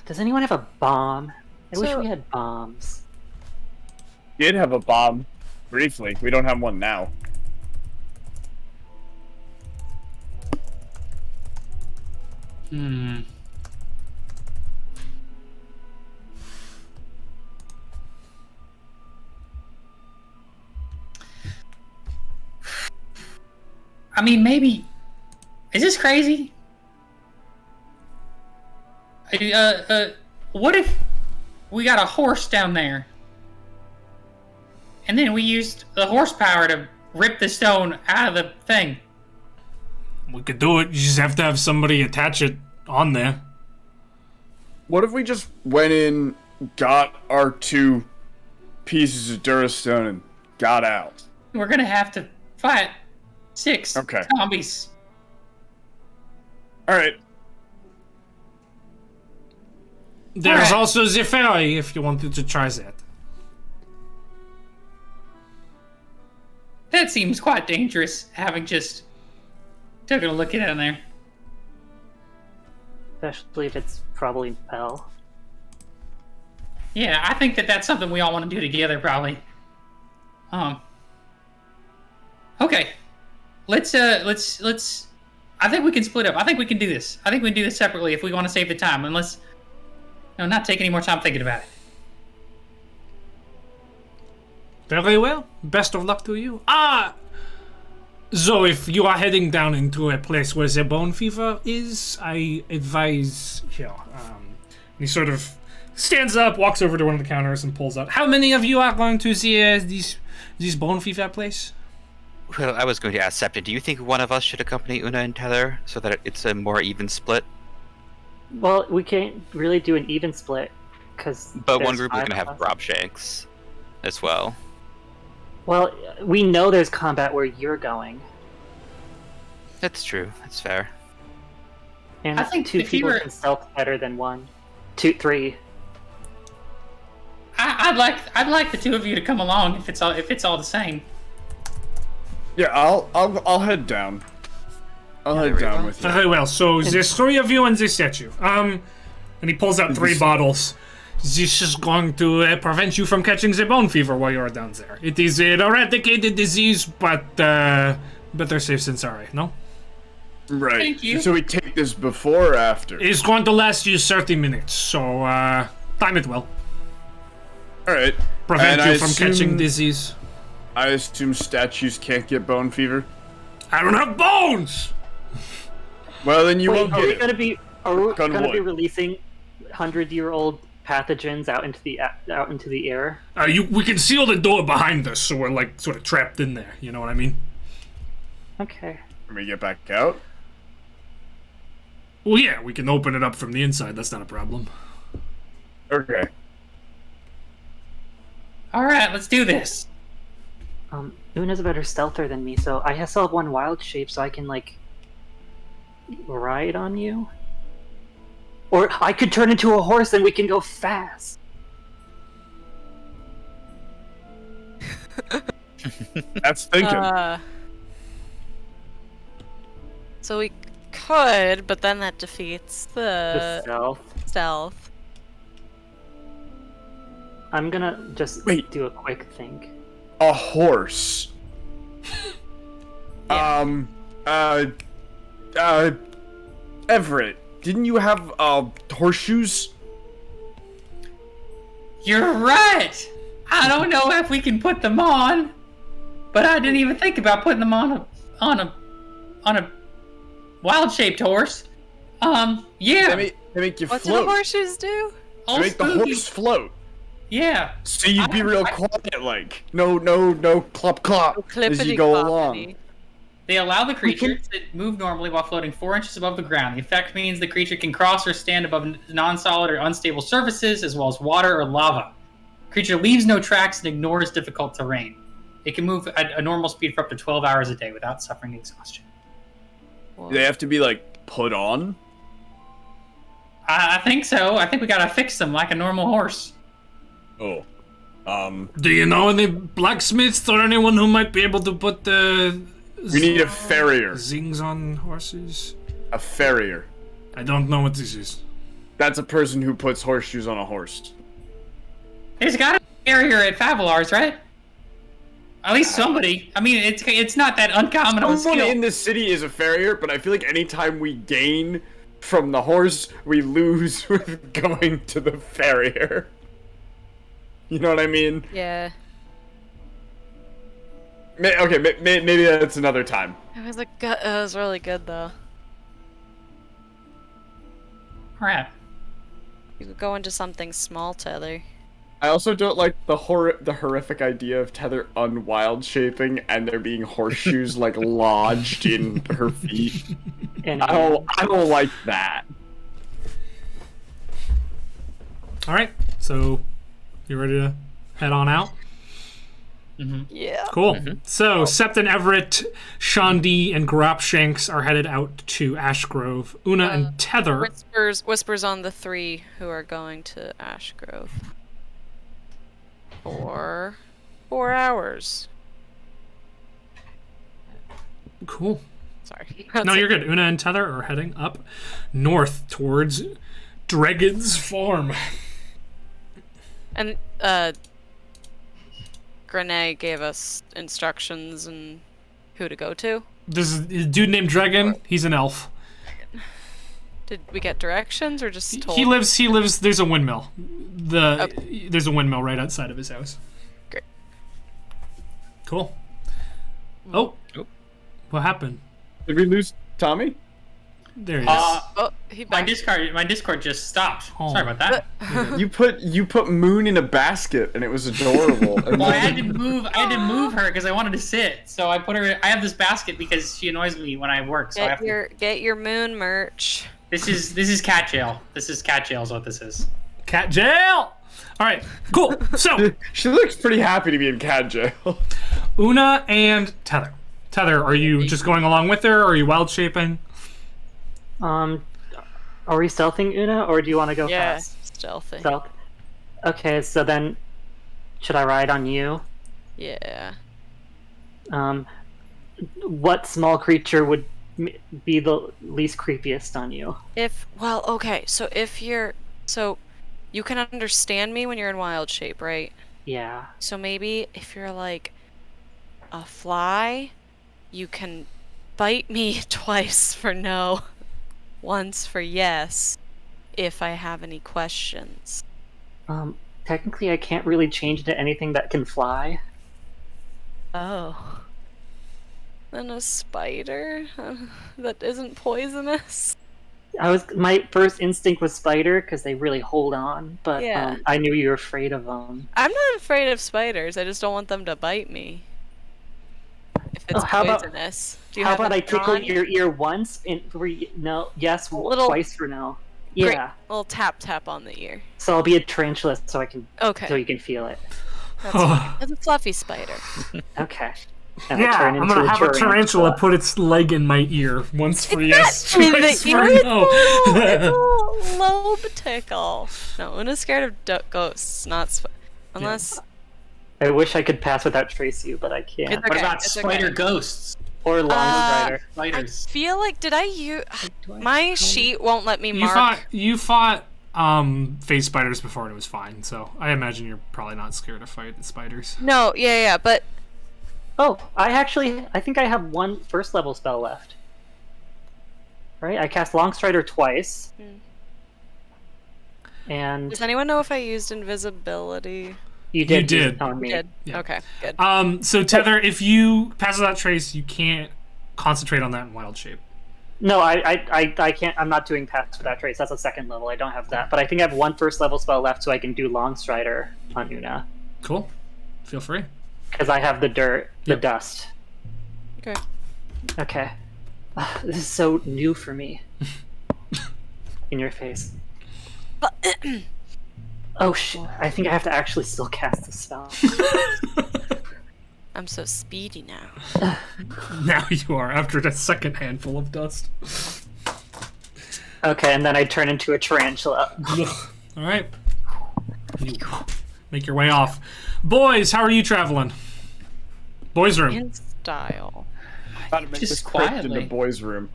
Does anyone have a bomb? I wish we had bombs. Did have a bomb briefly. We don't have one now. I mean, maybe. Is this crazy? What if we got a horse down there, and then we used the horsepower to rip the stone out of the thing? We could do it. You just have to have somebody attach it on there. What if we just went in, got our 2 pieces of Durastone, and got out? We're gonna have to fight 6 zombies. Alright. There's also the ferry if you wanted to try that. That seems quite dangerous, having just taken a look at it in there. Especially if it's probably Pell. Yeah, I think that's something we all want to do together, probably. Okay. Let's I think we can split up. I think we can do this. I think we can do this separately if we want to save the time, and let's not take any more time thinking about it. Very well. Best of luck to you. So if you are heading down into a place where the bone fever is, I advise here. He sort of stands up, walks over to one of the counters, and pulls out. How many of you are going to see this bone fever place? Well, I was going to ask Septon, do you think one of us should accompany Una and Tether so that it's a more even split? Well, we can't really do an even split, because... But one group is going to have Grobshanks as well. Well, we know there's combat where you're going. That's true. That's fair. And I think 2 people can stealth better than 1. 2, 3. I'd like the 2 of you to come along if it's all the same. Yeah, I'll head down. I'll head down with you. Very well. So there's 3 of you and this statue. And he pulls out 3 bottles. This is going to prevent you from catching the bone fever while you're down there. It is an eradicated disease, but better safe than sorry, no? Right. Thank you. So we take this before or after? It's going to last you 30 minutes, so time it well. Alright. Prevent you from catching disease. I assume statues can't get bone fever? I don't have bones! Well, then you Wait, won't get it. Are we gonna be releasing 100-year-old pathogens out into the air? We can seal the door behind us, so we're like sort of trapped in there. You know what I mean? Okay. Can we get back out? Well, yeah, we can open it up from the inside. That's not a problem. Okay. All right, let's do this. Una's a better stealther than me, so I still have 1 wild shape, so I can like ride on you. Or I could turn into a horse and we can go fast. That's thinking. So we could, but then that defeats The the stealth. I'm gonna just Wait. do a quick think. A horse. Everett, didn't you have horseshoes? You're right. I don't know if we can put them on, but I didn't even think about putting them on a wild-shaped horse. Yeah. They make you what do float. the horseshoes do? All They make the spooky. horse float. Yeah. So you'd be real quiet, like no clop clop as you go along. They allow the creature to move normally while floating 4 inches above the ground. The effect means the creature can cross or stand above non-solid or unstable surfaces, as well as water or lava. The creature leaves no tracks and ignores difficult terrain. It can move at a normal speed for up to 12 hours a day without suffering exhaustion. Do they have to be like put on? I think so. I think we gotta fix them like a normal horse. Oh. Do you know any blacksmiths or anyone who might be able to put the We need a farrier. zings on horses? A farrier. I don't know what this is. That's a person who puts horseshoes on a horse. There's gotta be a farrier at Favelar's, right? At least somebody. I mean, it's not that uncommon of a Someone skill. in the city is a farrier, but I feel like anytime we gain from the horse, we lose with going to the farrier. You know what I mean? Yeah. Okay, maybe that's another time. It was really good though. Alright. You could go into something small, Tether. I also don't like the horrific idea of Tether unwild shaping and there being horseshoes like lodged in her feet. And I don't like that. All right, so you ready to head on out? Yeah. Cool. So, Septon, Everett, Shandi, and Gropshanks are headed out to Ashgrove. Una and Tether. Whispers on the 3 who are going to Ashgrove. For 4 hours. Cool. Sorry. No, you're good. Una and Tether are heading up north towards Dragon's Farm. And Grenay gave us instructions and who to go to. There's a dude named Dragon. He's an elf. Did we get directions or just told? He lives. There's a windmill. There's a windmill right outside of his house. Great. Cool. Oh. What happened? Did we lose Tommy? There he is. Oh, he My back. Discord just stopped. Oh. Sorry about that. You put Moon in a basket and it was adorable. And Well, I then- had to move her because I wanted to sit. So I put her. I have this basket because she annoys me when I work. So I have Get your moon merch. This is cat jail. This is cat jail is what this is. Cat jail. All right. Cool. So She looks pretty happy to be in cat jail. Una and Tether. Tether, are you just going along with her, or are you wild shaping? Are we stealthing Una, or do you want to go Yeah, fast? stealthy. Stealth. Okay, so then, should I ride on you? Yeah. What small creature would be the least creepiest on you? So you can understand me when you're in wild shape, right? Yeah. So maybe if you're like a fly, you can bite me twice for no, once for yes, if I have any questions. Technically I can't really change into anything that can fly. Oh. Then a spider? That isn't poisonous? My first instinct was spider, because they really hold on, but Yeah. I knew you were afraid of them. I'm not afraid of spiders, I just don't want them to bite me. If it's how about- poisonous. Do you How have about I a tickle con? your ear once, and yes, Little- twice for no. Great. Yeah. Little tap on the ear. So I'll be a tarantula, so you Okay. can feel it. It's a fluffy spider. Okay. And I Yeah, turn I'm into gonna have a tarantula put its leg in my ear once for yes, twice for no. It's a lobe tickle. No, Una's scared of ghosts, not unless I wish I could pass without trace you, but I can't. It's What okay, about it's spider okay. ghosts? Or long strider. I Spiders. feel like did I use my sheet won't let me You mark. fought phase spiders before and it was fine, so I imagine you're probably not scared to fight the spiders. No, yeah, but Oh, I think I have one first level spell left. Right? I cast Long Strider twice. And does anyone know if I used invisibility? you did. You use did. it on me. Did. Yeah. Okay, good. So Tether, if you pass without trace, you can't concentrate on that in wild shape. No, I can't. I'm not doing pass without trace. That's a second level. I don't have that. But I think I have one first level spell left, so I can do Long Strider on Una. Cool. Feel free. Because I have the dirt, the Yep. dust. Okay. Okay. This is so new for me. In your face. Oh shit! I think I have to actually still cast the spell. I'm so speedy now. Now you are, after that second handful of dust. Okay, and then I turn into a tarantula. All right. You make your way off. Boys, how are you traveling? Boys' room. In style. How to make Just this crypt quietly. into boys' room.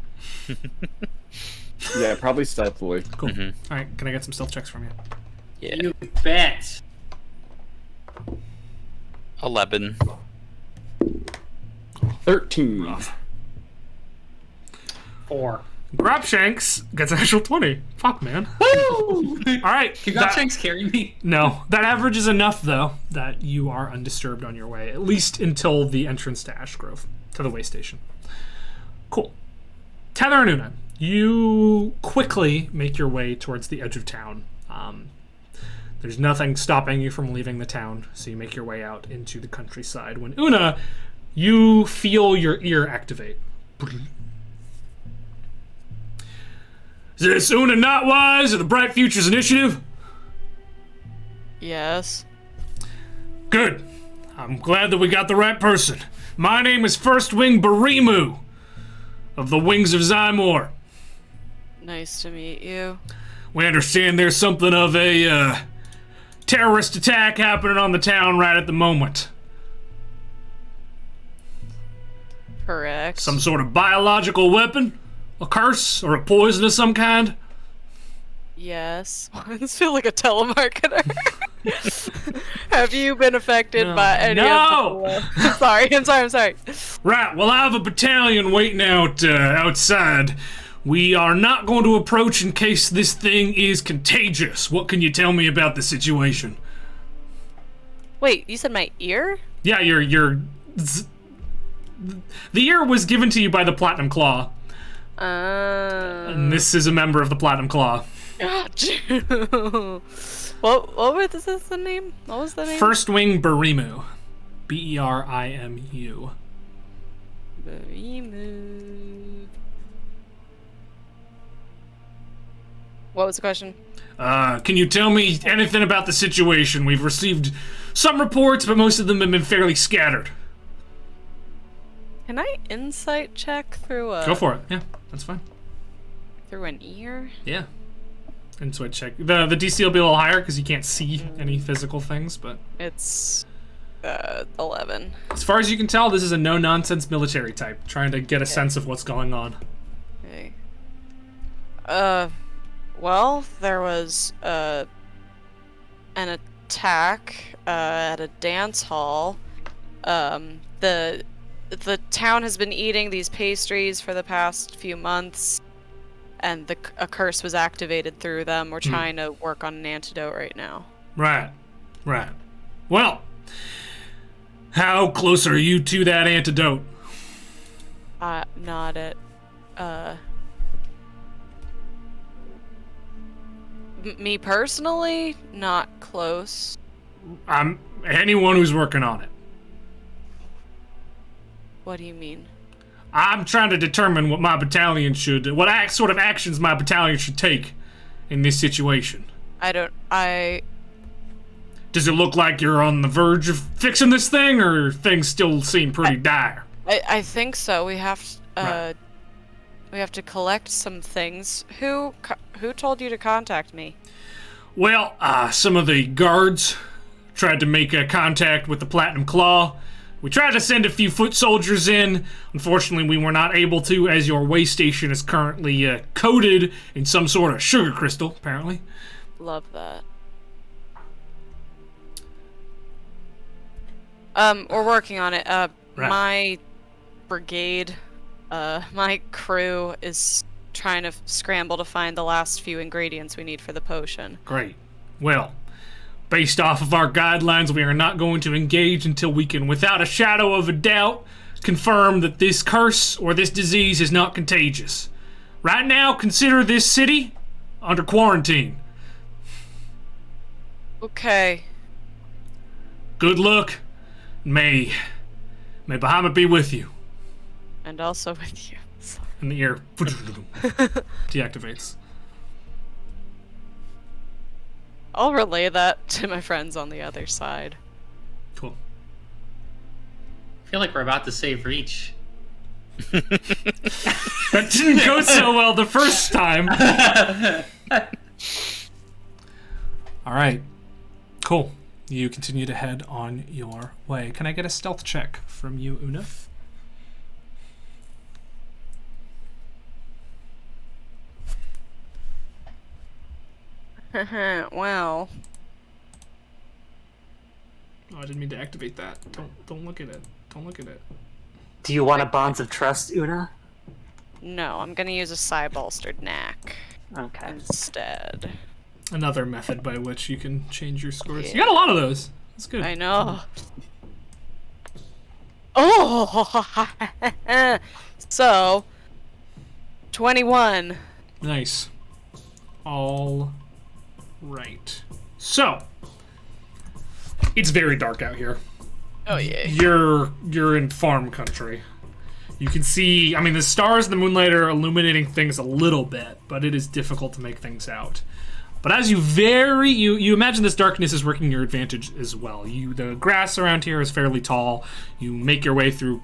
Yeah, probably stealthily. Cool. All right, can I get some stealth checks from you? Yeah. You bet. 11. 13. 4. Grabshanks gets an actual 20. Fuck, man. All right. Can that- Shanks carry me? No, that average is enough, though, that you are undisturbed on your way, at least until the entrance to Ashgrove, to the way station. Cool. Tether and Una, you quickly make your way towards the edge of town. There's nothing stopping you from leaving the town, so you make your way out into the countryside. When Una, you feel your ear activate. Is this Una Notwise of the Bright Futures Initiative? Yes. Good. I'm glad that we got the right person. My name is First Wing Barimu of the Wings of Zymor. Nice to meet you. We understand there's something of a terrorist attack happening on the town right at the moment. Correct. Some sort of biological weapon? A curse? Or a poison of some kind? Yes. This feels like a telemarketer. Have you been affected by any No! of the... I'm sorry. Right, well, I have a battalion waiting out outside. We are not going to approach in case this thing is contagious. What can you tell me about the situation? Wait, you said my ear? Yeah, the ear was given to you by the Platinum Claw, and this is a member of the Platinum Claw. Got you. What was this the name? What was the name? First Wing Barimu. Berimu. Barimu. What was the question? Can you tell me anything about the situation? We've received some reports, but most of them have been fairly scattered. Can I insight check through a... Go for it. Yeah, that's fine. Through an ear? Yeah. Insight check. The DC will be a little higher because you can't see any physical things, but It's 11. as far as you can tell, this is a no-nonsense military type, trying to get a sense of what's going on. Okay. Well, there was an attack at a dance hall. The town has been eating these pastries for the past few months, and a curse was activated through them. We're trying to work on an antidote right now. Right. Well, how close are you to that antidote? Not at me personally, not close. I'm anyone who's working on it. What do you mean? I'm trying to determine what my battalion should, sort of actions my battalion should take in this situation. Does it look like you're on the verge of fixing this thing, or things still seem pretty dire? I think so. We have Right. we have to collect some things. Who told you to contact me? Well, some of the guards tried to make contact with the Platinum Claw. We tried to send a few foot soldiers in. Unfortunately, we were not able to, as your way station is currently coated in some sort of sugar crystal, apparently. Love that. We're working on it. Right. My brigade, my crew is trying to scramble to find the last few ingredients we need for the potion. Great. Well, based off of our guidelines, we are not going to engage until we can, without a shadow of a doubt, confirm that this curse or this disease is not contagious. Right now, consider this city under quarantine. Okay. Good luck. May Bahamut be with you. And also with you. And the ear deactivates. I'll relay that to my friends on the other side. Cool. I feel like we're about to save Reach. That didn't go so well the first time. All right. Cool. You continue to head on your way. Can I get a stealth check from you, Una? Well. Oh, I didn't mean to activate that. Don't look at it. Don't look at it. Do you want a bonds of trust, Una? No, I'm gonna use a psi-bolstered knack Okay. instead. Another method by which you can change your scores. Yeah. You got a lot of those. That's good. I know. Oh! So, 21. Nice. All right. So, it's very dark out here. Oh yeah. You're in farm country. You can see, I mean, the stars and the moonlight are illuminating things a little bit, but it is difficult to make things out. But as you imagine this darkness is working your advantage as well. The grass around here is fairly tall. You make your way through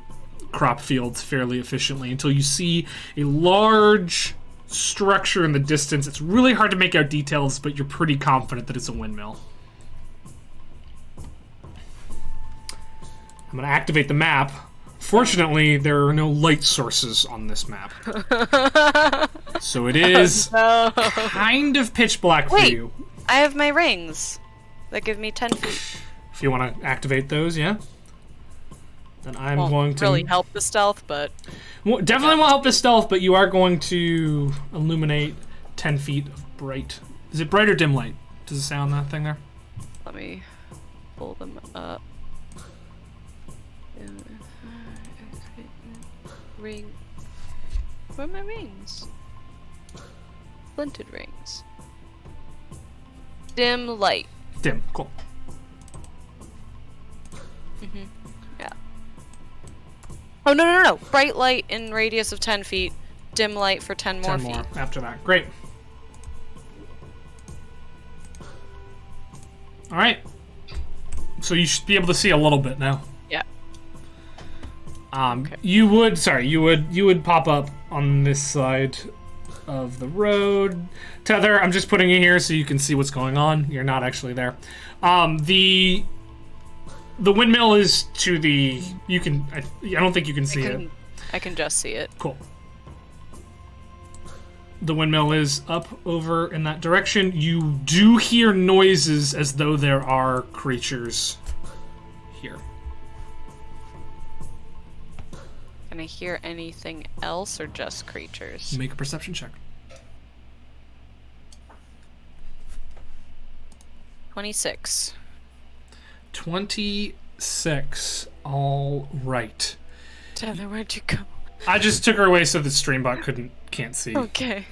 crop fields fairly efficiently until you see a large structure in the distance. It's really hard to make out details, but you're pretty confident that it's a windmill. I'm going to activate the map. Fortunately, there are no light sources on this map. So it is kind of pitch black for Wait, you. I have my rings that give me 10 feet. If you want to activate those, yeah. Then I'm Won't going to... really help the stealth, but... Well, definitely won't help the stealth, but you are going to illuminate 10 feet of bright... Is it bright or dim light? Does it sound that thing there? Let me pull them up. Ring. Where are my rings? Splinted rings. Dim light. Dim, cool. Yeah. Oh, no. Bright light in radius of 10 feet. Dim light for 10 more 10 feet. more after that. Great. All right. So you should be able to see a little bit now. Yeah. Okay. You would pop up on this side of the road. Tether, I'm just putting you here so you can see what's going on. You're not actually there. The windmill is to the... You can... I don't think you can see it. I can just see it. Cool. The windmill is up over in that direction. You do hear noises as though there are creatures here. Can I hear anything else or just creatures? Make a perception check. 26. 26. All right. Tether, where'd you go? I just took her away so the streambot can't see. Okay.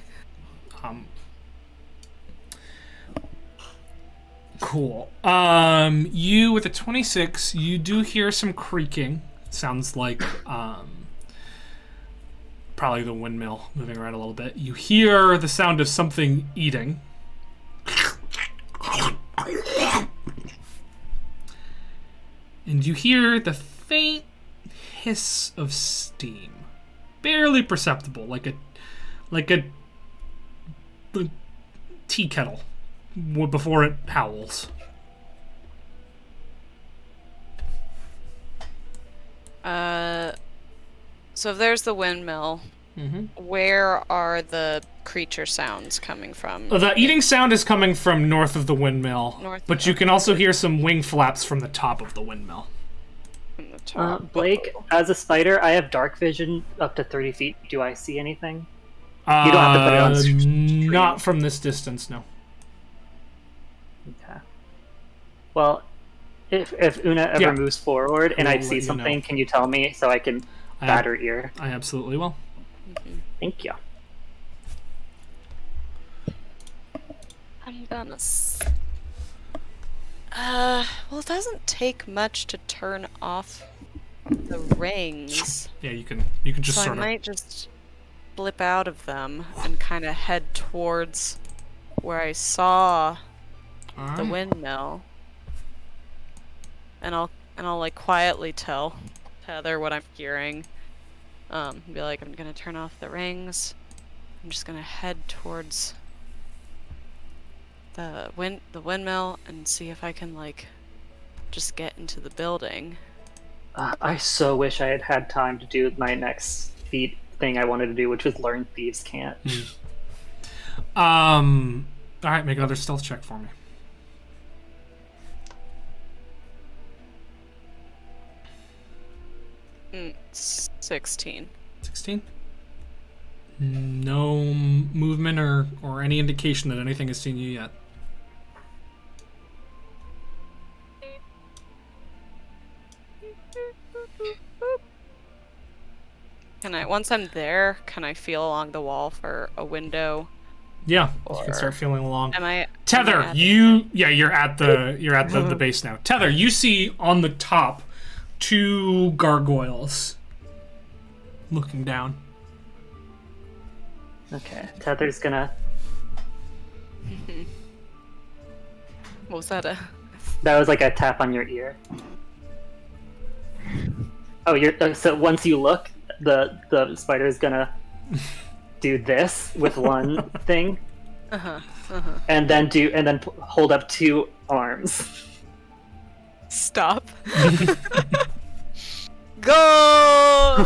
Cool. You with a 26, you do hear some creaking. Sounds like probably the windmill moving around a little bit. You hear the sound of something eating. And you hear the faint hiss of steam. Barely perceptible, like a tea kettle before it howls. So if there's the windmill, where are the creature sounds coming from? The eating sound is coming from north of the windmill, but you can also hear some wing flaps from the top of the windmill. From the top. Blake, as a spider, I have dark vision up to 30 feet. Do I see anything? You don't have to put it on screen. Not from this distance, no. Okay. Well, if Una ever moves forward and I will see let you something, know. can you tell me so I can bat her ear? I absolutely will. Thank you. I'm gonna. Well, it doesn't take much to turn off the rings. Yeah, you can just So I sort of. might just blip out of them and kind of head towards where I saw the windmill. And I'll like quietly tell Tether what I'm hearing. Be like, I'm gonna turn off the rings. I'm just gonna head towards the windmill and see if I can like just get into the building. I so wish I had had time to do my next feat thing I wanted to do, which was learn Thieves' Cant. All right, make another stealth check for me. Mm, 16. 16. No movement or any indication that anything has seen you yet. Once I'm there, can I feel along the wall for a window? Yeah, you can start feeling along. Am I Tether, you're at the base now. Tether, you see on the top 2 gargoyles looking down. Okay, Tether's gonna. What was that? That was like a tap on your ear. Oh, so once you look, the spider's gonna do this with one thing, and then hold up 2 arms. Stop. Go.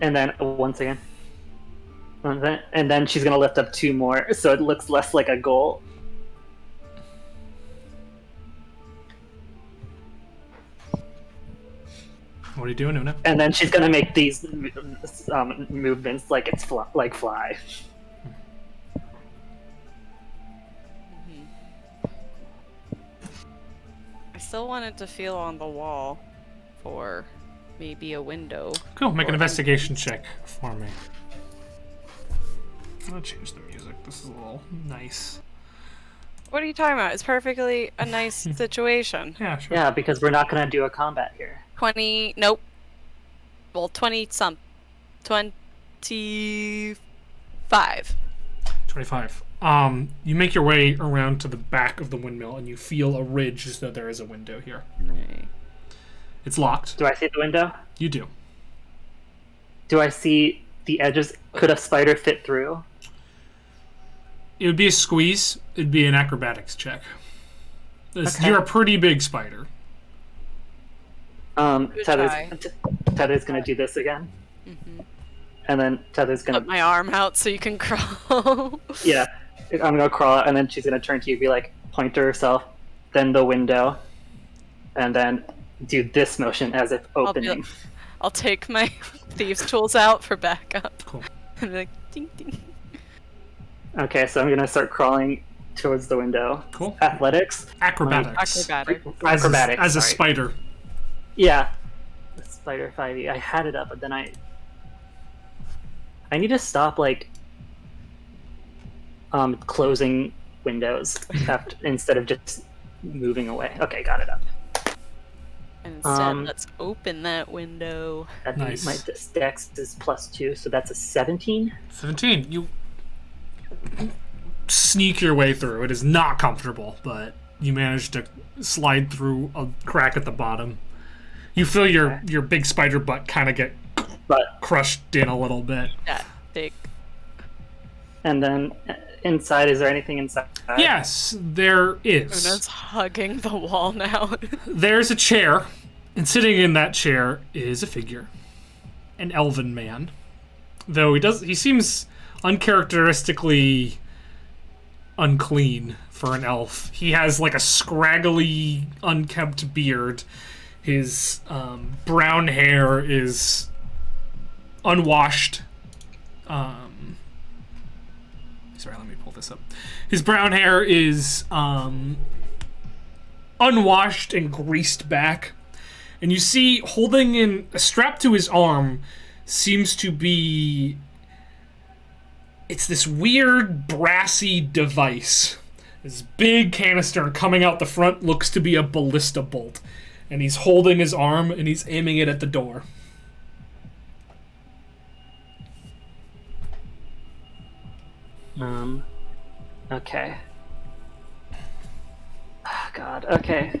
And then once again, and then she's gonna lift up 2 more, so it looks less like a goal. What are you doing, Una? And then she's gonna make these movements like it's like fly. I still wanted to feel on the wall for maybe a window. Cool, make an investigation check for me. I'll change the music. This is a little nice. What are you talking about? It's perfectly a nice situation. Yeah, sure. Yeah, because we're not gonna do a combat here. 20. Nope. Well, 20-some. 25. 25. You make your way around to the back of the windmill and you feel a ridge as though there is a window here. Right. It's locked. Do I see the window? You do. Do I see the edges? Could a spider fit through? It would be a squeeze. It'd be an acrobatics check. Okay. You're a pretty big spider. Tether's gonna do this again. And then Tether's gonna Put my arm out so you can crawl. Yeah, I'm gonna crawl out, and then she's gonna turn to you, be like, point to herself, then the window, and then do this motion as if opening. I'll take my thieves' tools out for backup. Cool. And be like, ding ding. Okay, so I'm gonna start crawling towards the window. Cool. Athletics. Acrobatics. Acrobatics. As a sorry. spider. Yeah. The spider 5e. I had it up, but then I need to stop closing windows instead of just moving away. Okay, got it up. And instead, let's open that window. Nice. My dex is +2, so that's a 17. 17. You sneak your way through. It is not comfortable, but you manage to slide through a crack at the bottom. You feel your big spider butt kind of get crushed in a little bit. That big. And then inside, is there anything inside? Yes, there is. Una's hugging the wall now. There's a chair And sitting in that chair is a figure, an elven man. Though he seems uncharacteristically unclean for an elf. He has like a scraggly, unkempt beard. His brown hair is unwashed. Sorry, let me pull this up. His brown hair is unwashed and greased back. And you see, holding in a strap to his arm seems to be... It's this weird, brassy device. This big canister, and coming out the front looks to be a ballista bolt. And he's holding his arm, and he's aiming it at the door. Okay. Oh, God, okay.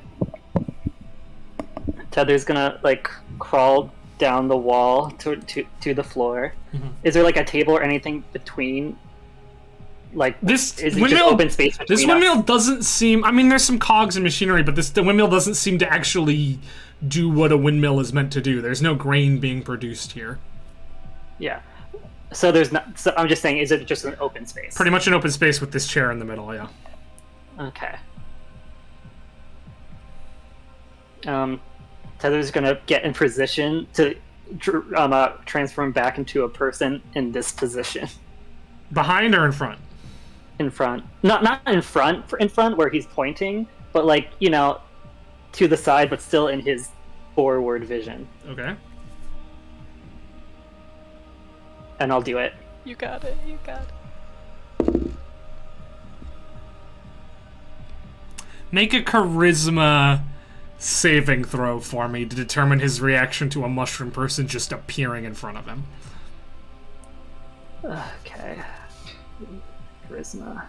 Tether's gonna, like, crawl down the wall to the floor. Mm-hmm. Is there, like, a table or anything between? Like, this is it windmill, just open space between this windmill doesn't seem... I mean, there's some cogs and machinery, but the windmill doesn't seem to actually do what a windmill is meant to do. There's no grain being produced here. Yeah. So there's not... So I'm just saying, is it just an open space? Pretty much an open space with this chair in the middle, yeah. Okay. Tether's gonna get in position to transform back into a person in this position. Behind or in front? In front. Not in front, where he's pointing, but like, you know, to the side, but still in his forward vision. Okay. And I'll do it. You got it. You got it. Make a charisma saving throw for me to determine his reaction to a mushroom person just appearing in front of him. Okay. Charisma.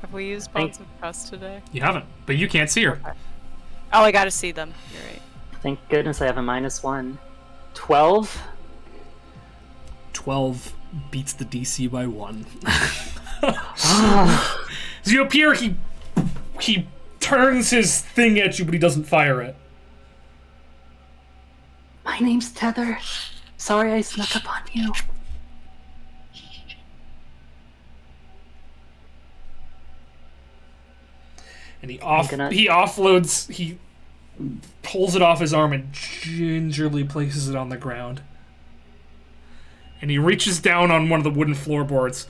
Have we used bonds of trust today? You haven't, but you can't see her. Okay. Oh, I gotta see them. You're right. Thank goodness I have a -1. 12? 12 beats the DC by 1. As you appear, he turns his thing at you, but he doesn't fire it. My name's Tether. Sorry I snuck up on you. And he offloads, he pulls it off his arm and gingerly places it on the ground. And he reaches down on one of the wooden floorboards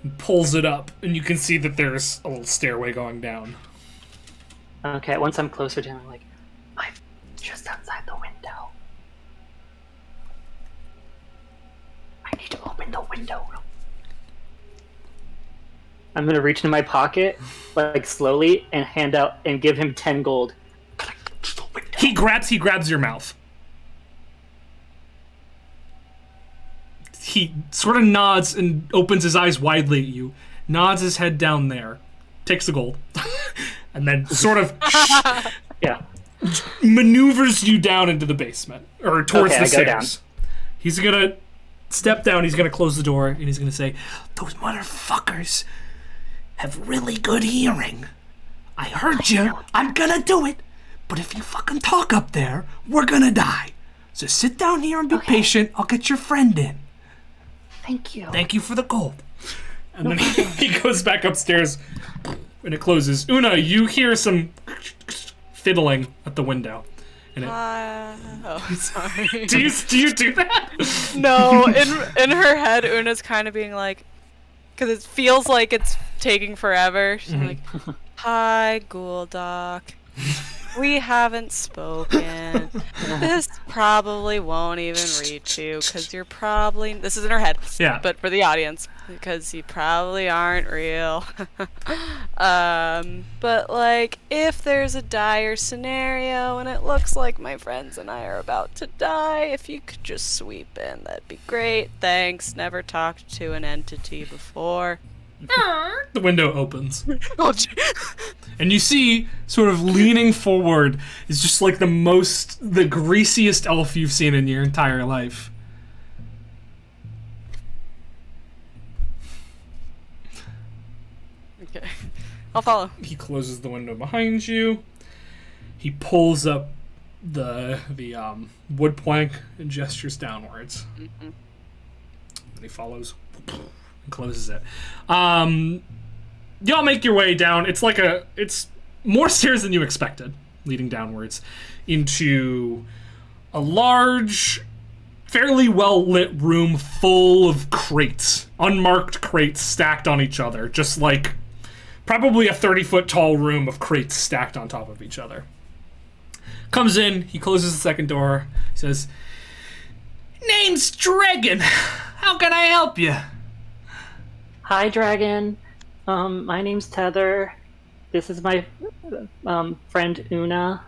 and pulls it up, and you can see that there's a little stairway going down. Okay, once I'm closer to him, I'm like, I'm just outside the window. I need to open the window. I'm gonna reach into my pocket, like slowly, and hand out and give him 10 gold. He grabs your mouth. He sort of nods and opens his eyes widely at you, nods his head down there, takes the gold, and then sort of maneuvers you down into the basement, or towards the stairs. He's gonna step down, he's gonna close the door, and he's gonna say, "Those motherfuckers have really good hearing. I heard you, I'm gonna do it, but if you fucking talk up there, we're gonna die. So sit down here and be patient, I'll get your friend in. Thank you. Thank you for the gold." And then he goes back upstairs, and it closes. Una, you hear some fiddling at the window. And sorry. Do you do that? No, in her head, Una's kind of being like, because it feels like it's taking forever. She's like, "Hi, Ghoul Doc. We haven't spoken. This probably won't even reach you because you're probably..." This is in her head. Yeah. But for the audience, because you probably aren't real. But like, if there's a dire scenario and it looks like my friends and I are about to die, if you could just sweep in, that'd be great. Thanks. Never talked to an entity before. The window opens. And you see, sort of leaning forward, is just like the greasiest elf you've seen in your entire life. Okay. I'll follow. He closes the window behind you. He pulls up wood plank and gestures downwards. And he follows and closes it. Y'all make your way down. It's more stairs than you expected, leading downwards into a large, fairly well-lit room full of crates, unmarked crates stacked on each other, just like probably a 30-foot tall room of crates stacked on top of each other. Comes in, he closes the second door, says, "Name's Dragon. How can I help you?" Hi, Dragon. My name's Tether. This is my friend Una.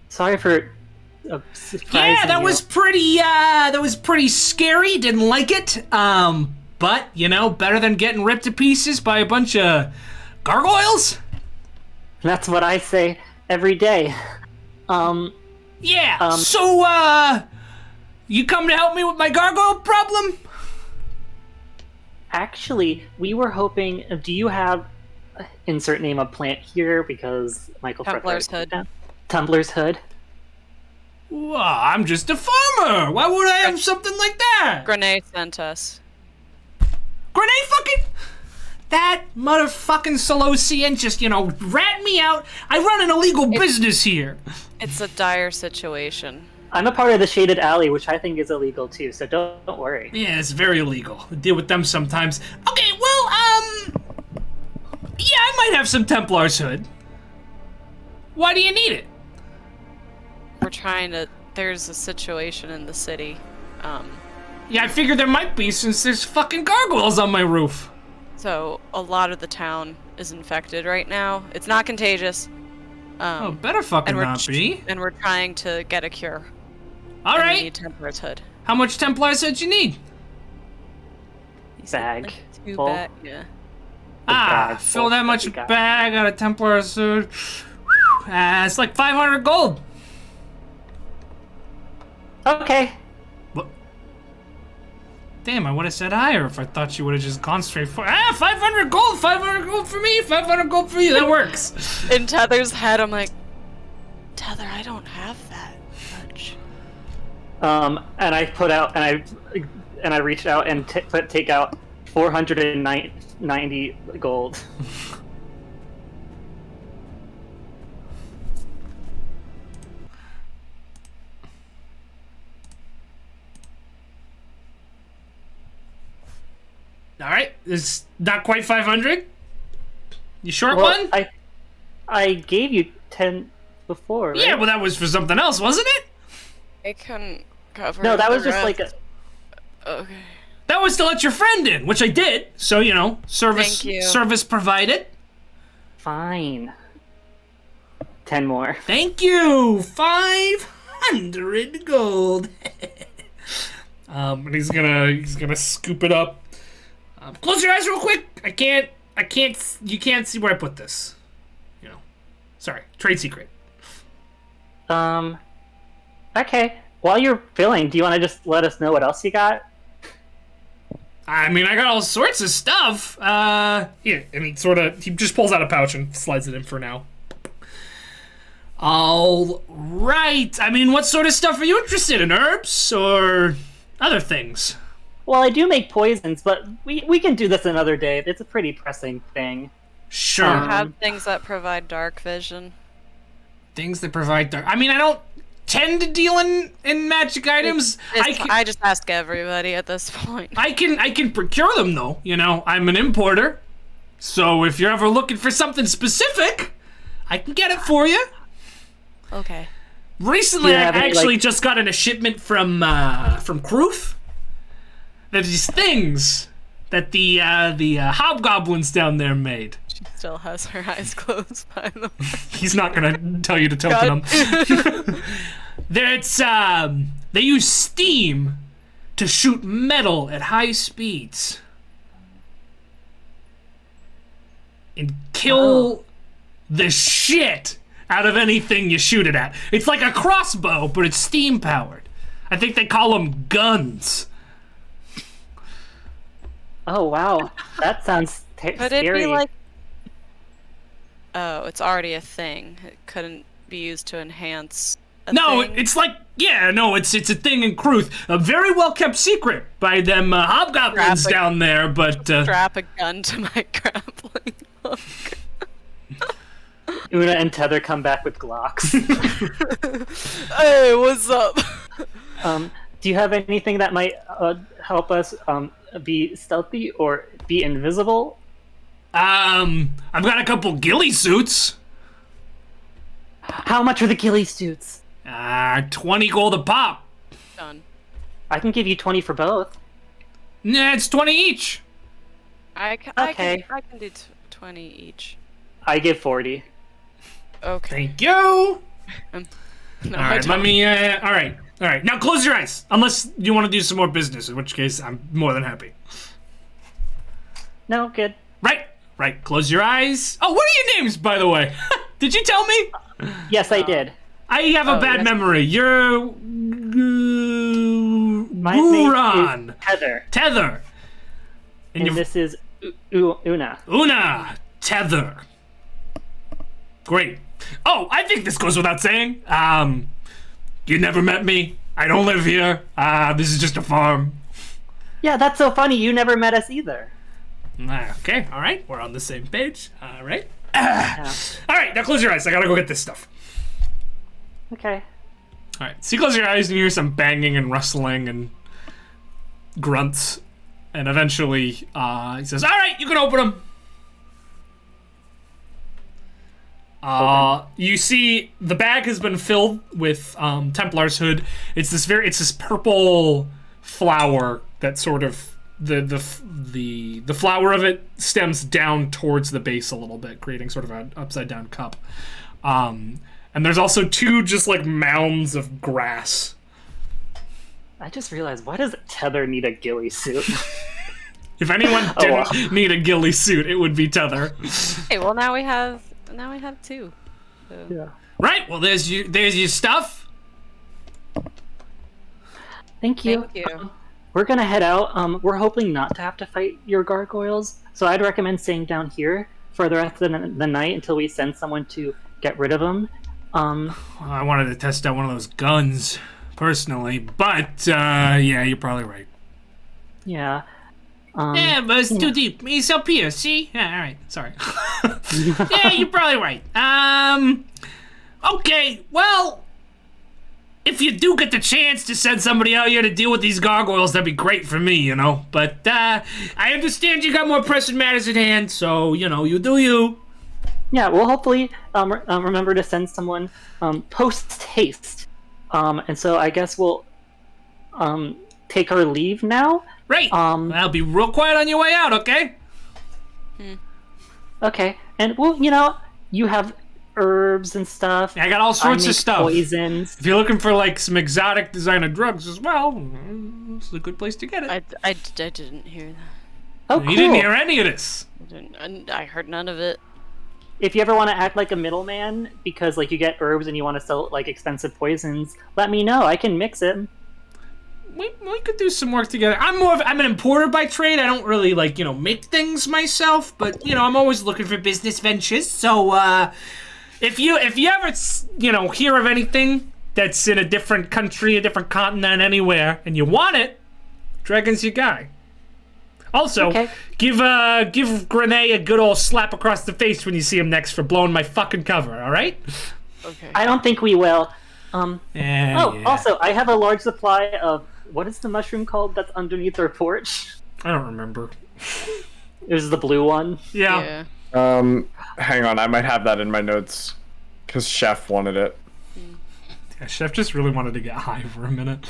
Sorry for surprising Yeah, that you. was pretty scary. Didn't like it. But you know, better than getting ripped to pieces by a bunch of gargoyles. That's what I say every day. Yeah. So, you come to help me with my gargoyle problem? Actually, we were hoping. Do you have insert name of plant here? Because Michael Templar's Hood. Templar's Hood. Well, I'm just a farmer. Why would I have something like that? Grenade sent us. Grenade fucking... That motherfucking Solosian just, rat me out. I run an illegal business here. It's a dire situation. I'm a part of the Shaded Alley, which I think is illegal too. So don't worry. Yeah, it's very illegal. I deal with them sometimes. Okay, well, yeah, I might have some Templar's Hood. Why do you need it? There's a situation in the city. Yeah, I figured there might be since there's fucking gargoyles on my roof. So a lot of the town is infected right now. It's not contagious. Oh, better fucking not be. And we're trying to get a cure. All and right. We need Templar's Hood. How much Templar's Hood you need? Bag. Two Full. bag, yeah. bag Fill full that that much we got. bag out of Templar's Hood. It's like 500 gold. Okay. What? Damn, I would have said higher if I thought you would have just gone straight for 500 gold, 500 gold for me, 500 gold for you. That works. In Tether's head, I'm like, Tether, I don't have that much. And I put out and I reached out and take out 490 gold. All right, it's not quite 500. You short Well, one? I gave you 10 before, right? Yeah, well, that was for something else, wasn't it? I can cover. No, that the was just rest. like a. Okay. That was to let your friend in, which I did. So, service Thank you. service provided. Fine. 10 more. Thank you. 500 gold. And he's gonna scoop it up. Close your eyes real quick. You can't see where I put this. Sorry, trade secret. Okay. While you're filling, do you want to just let us know what else you got? I mean, I got all sorts of stuff. Here, and he just pulls out a pouch and slides it in for now. All right. I mean, what sort of stuff are you interested in? Herbs or other things? Well, I do make poisons, but we can do this another day. It's a pretty pressing thing. Sure. I have things that provide dark vision. Things that provide dark. I mean, I don't tend to deal in magic items. I just ask everybody at this point. I can procure them though. I'm an importer. So if you're ever looking for something specific, I can get it for you. Okay. Recently, Yeah, I but, actually like- just got in a shipment from Kruth. There's these things that the hobgoblins down there made. She still has her eyes closed, by the way. He's not gonna tell you to token them. They use steam to shoot metal at high speeds and kill the shit out of anything you shoot it at. It's like a crossbow, but it's steam powered. I think they call them guns. Oh, wow. That sounds Could scary. it be like Oh, it's already a thing. It couldn't be used to enhance a No, thing? it's like, it's a thing in Kruth. A very well kept secret by them hobgoblins Graphic. doon there, but Strap a gun to my grappling hook. Una and Tether come back with Glocks. Hey, what's up? Do you have anything that might help us be stealthy or be invisible? I've got a couple ghillie suits. How much are the ghillie suits? 20 gold a pop. Done. I can give you 20 for both. Nah, it's 20 each. I Okay. can do 20 each. I give 40. Okay. Thank you. No, All I right, don't. let me. All right. Now close your eyes, unless you want to do some more business, in which case I'm more than happy. No, good. Right. Close your eyes. Oh, what are your names, by the way? Did you tell me? Yes, I did. I have a bad yes. memory. You're My name Guran. is Tether, Tether. and you're this is Una. Una. Tether. Great. Oh, I think this goes without saying. You never met me. I don't live here. This is just a farm. Yeah, that's so funny. You never met us either. Okay, all right. We're on the same page. All right. Yeah. All right, now close your eyes. I gotta go get this stuff. Okay. All right, so you close your eyes and you hear some banging and rustling and grunts. And eventually, he says, all right, you can open them. You see the bag has been filled with Templar's hood. It's this purple flower that sort of the flower of it stems down towards the base a little bit, creating sort of an upside down cup. And there's also two just like mounds of grass. I just realized, why does Tether need a ghillie suit? If anyone didn't need a ghillie suit, it would be Tether. Hey, well now we have two. So. Yeah. Right. Well, there's your stuff. Thank you. Thank you. We're gonna head out. We're hoping not to have to fight your gargoyles, so I'd recommend staying down here for the rest of the night until we send someone to get rid of them. I wanted to test out one of those guns, personally, but yeah, you're probably right. Yeah. Yeah, but it's too deep. It's up here, see? Yeah, all right, sorry. Yeah, you're probably right. Okay, well, if you do get the chance to send somebody out here to deal with these gargoyles, that'd be great for me, you know? But, I understand you got more pressing matters at hand, so, you do you. Yeah, we'll hopefully remember to send someone post haste. And so I guess we'll take our leave now. Right. I'll be real quiet on your way out, okay? Okay, and well, you have herbs and stuff. I got all sorts of stuff. Poisons. If you're looking for, like, some exotic designer drugs as well, it's a good place to get it. I didn't hear that. Oh, cool. You didn't hear any of this. I heard none of it. If you ever want to act like a middleman because like you get herbs and you want to sell like expensive poisons, let me know. I can mix it. We could do some work together. I'm an importer by trade. I don't really make things myself, but I'm always looking for business ventures. So if you ever hear of anything that's in a different country, a different continent, anywhere, and you want it, Dragon's your guy. Also, Okay. give Grenay a good old slap across the face when you see him next for blowing my fucking cover. All right? Okay. I don't think we will. Yeah. Also, I have a large supply of what is the mushroom called that's underneath our porch? I don't remember. It was the blue one. Yeah. Hang on, I might have that in my notes, because Chef wanted it. Yeah, Chef just really wanted to get high for a minute.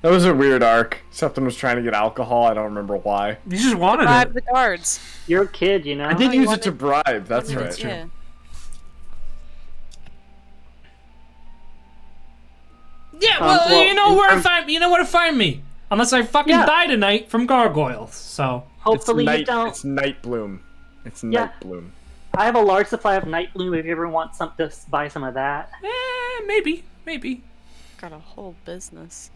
That was a weird arc. Septim was trying to get alcohol, I don't remember why. You just wanted Bribe it. the guards. You're a kid, you know. I did you use it to wanted- bribe, that's Yeah, right. that's true. Yeah. Yeah, well, well, you know in where to terms- find. You know where to find me. Unless I fucking Yeah. die tonight from gargoyles. So Hopefully you don't. It's Night Bloom. It's Yeah. Night Bloom. I have a large supply of night bloom. If you ever want to buy some of that. maybe. Got a whole business.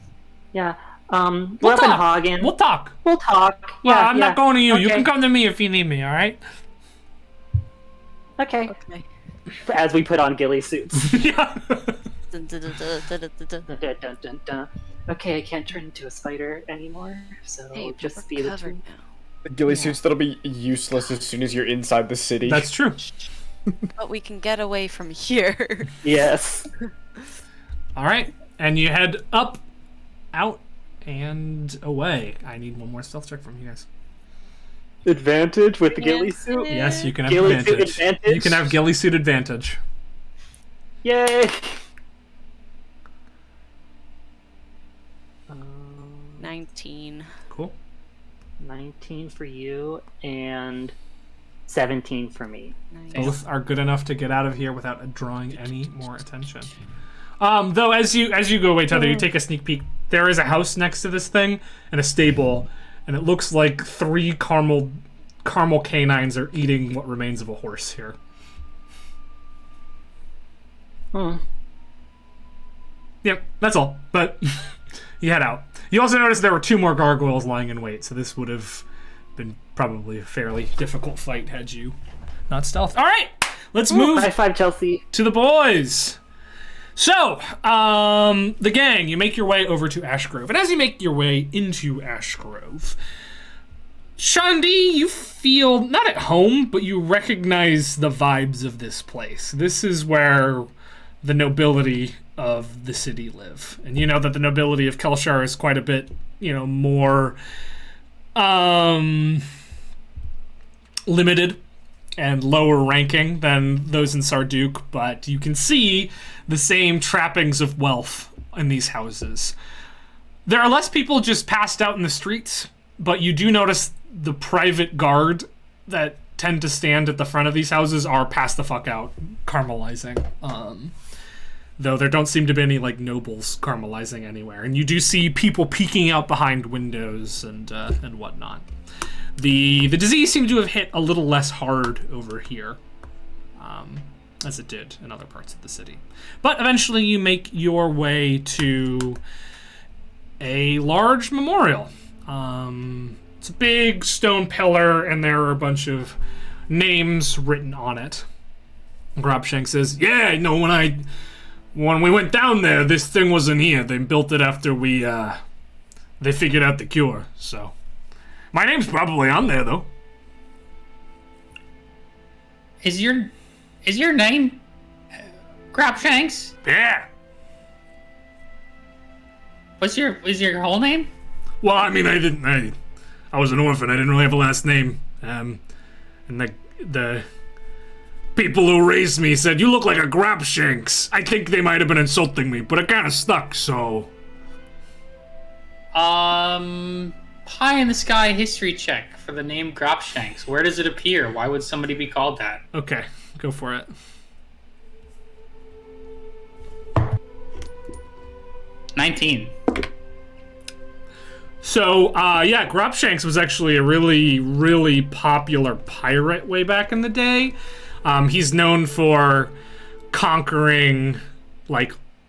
Yeah. We'll We're up in talk. Hagen. We'll talk. We'll talk. Well, Yeah, I'm yeah. not going to you. You Okay. can come to me if you need me. All right. Okay. Okay. As we put on ghillie suits. Yeah. Dun, dun, dun, dun, dun, dun, dun. Dun, dun, dun, dun. Okay, I can't turn into a spider anymore, so Hey, but just we're be the covered two. now. The ghillie suits that'll be useless as soon as you're inside the city. That's true. But we can get away from here. Yes. All right, and you head up, out, and away. I need one more stealth check from you guys. Advantage with the ghillie suit. Yes, you can have Ghillie suit advantage. advantage? You can have ghillie suit advantage. Yay! 19. Cool. 19 for you and 17 for me. Nice. Both are good enough to get out of here without drawing any more attention. Though, as you go away, Tether, you take a sneak peek. There is a house next to this thing and a stable, and it looks like 3 caramel canines are eating what remains of a horse here. Yep, that's all. But you head out. You also notice there were 2 more gargoyles lying in wait, so this would have been probably a fairly difficult fight had you not stealthed. All right, let's move High five, Chelsea. to the boys. So, the gang, you make your way over to Ashgrove. And as you make your way into Ashgrove, Shandi, you feel not at home, but you recognize the vibes of this place. This is where the nobility of the city live. And you know that the nobility of Kelshar is quite a bit, more limited and lower ranking than those in Sarduk, but you can see the same trappings of wealth in these houses. There are less people just passed out in the streets, but you do notice the private guard that tend to stand at the front of these houses are passed the fuck out, caramelizing. Though there don't seem to be any nobles caramelizing anywhere, and you do see people peeking out behind windows and whatnot. The disease seemed to have hit a little less hard over here, as it did in other parts of the city. But eventually you make your way to a large memorial. It's a big stone pillar, and there are a bunch of names written on it. Grobshank says, "Yeah, when we went down there, this thing wasn't here. They built it after they figured out the cure, so... My name's probably on there, though." Is your name Cropshanks? Yeah. What's your whole name? Well, I mean, I was an orphan. I didn't really have a last name. And the people who raised me said, "You look like a Grabshanks." I think they might have been insulting me, but it kind of stuck, so... Pie in the sky history check for the name Gropshanks. Where does it appear? Why would somebody be called that? Okay, go for it. 19. So, Grobshanks was actually a really, really popular pirate way back in the day. He's known for conquering,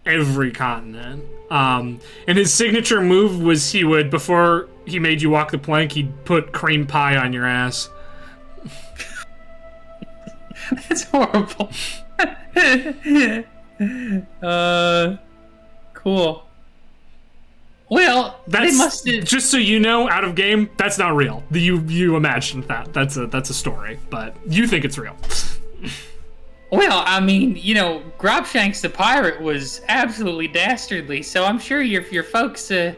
every continent. And his signature move was he would, before he made you walk the plank, he'd put cream pie on your ass. That's horrible. Cool. Well, they must have... Just so you know, out of game, that's not real. You imagined that. That's a story, but you think it's real. Well, I mean, Grobshanks the pirate was absolutely dastardly, so I'm sure your folks had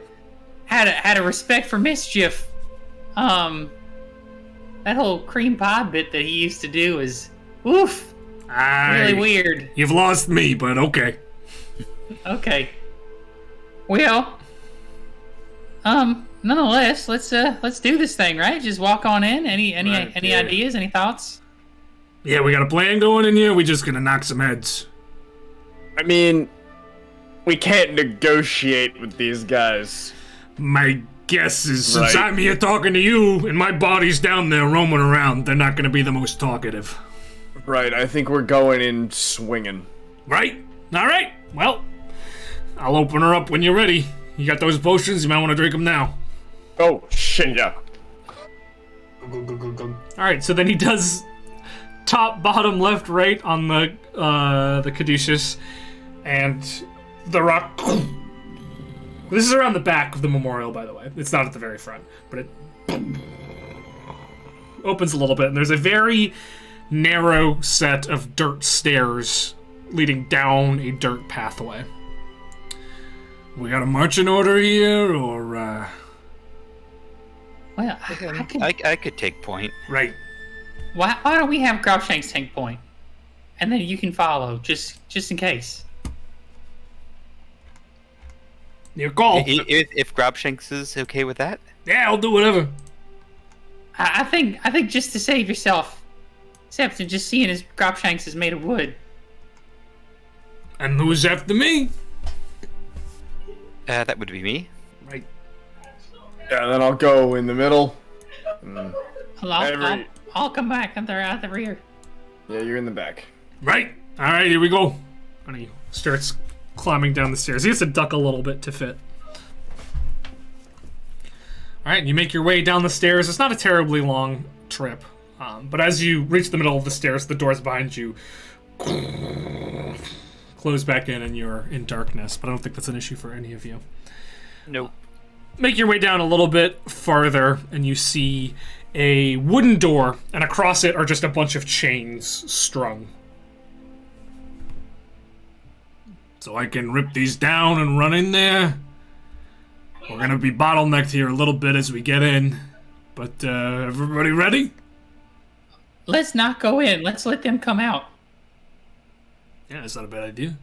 a respect for mischief. That whole cream pie bit that he used to do is, oof, really weird. You've lost me, but okay. Okay. Well, nonetheless, let's do this thing, right? Just walk on in. Any ideas? Any thoughts? Yeah, we got a plan going in here. We just gonna knock some heads. I mean, we can't negotiate with these guys. My guess is, since I'm here talking to you and my body's down there roaming around, they're not gonna be the most talkative. Right, I think we're going in swinging. Right? All right. Well, I'll open her up when you're ready. You got those potions? You might want to drink them now. Oh, shit, yeah. All right, so then he does top, bottom, left, right on the caduceus, and the rock. This is around the back of the memorial, by the way. It's not at the very front, but it opens a little bit, and there's a very narrow set of dirt stairs leading down a dirt pathway. We got a marching order here, or Well, I could take point. right? why don't we have Grubshanks take point, and then you can follow, just in case. Your call. If Grabshanks is okay with that. Yeah, I'll do whatever. I think just to save yourself, except for just seeing as Grubshanks is made of wood. And who's after me? That would be me. Right. Yeah, then I'll go in the middle. I'll come back at the rear. Yeah, you're in the back. Right. All right, here we go. And he starts climbing down the stairs. He has to duck a little bit to fit. All right, and you make your way down the stairs. It's not a terribly long trip, but as you reach the middle of the stairs, the doors behind you close back in, and you're in darkness. But I don't think that's an issue for any of you. Nope. Make your way down a little bit farther, and you see a wooden door, and across it are just a bunch of chains strung. So I can rip these down and run in there. We're gonna be bottlenecked here a little bit as we get in. But, everybody ready? Let's not go in. Let's let them come out. Yeah, that's not a bad idea.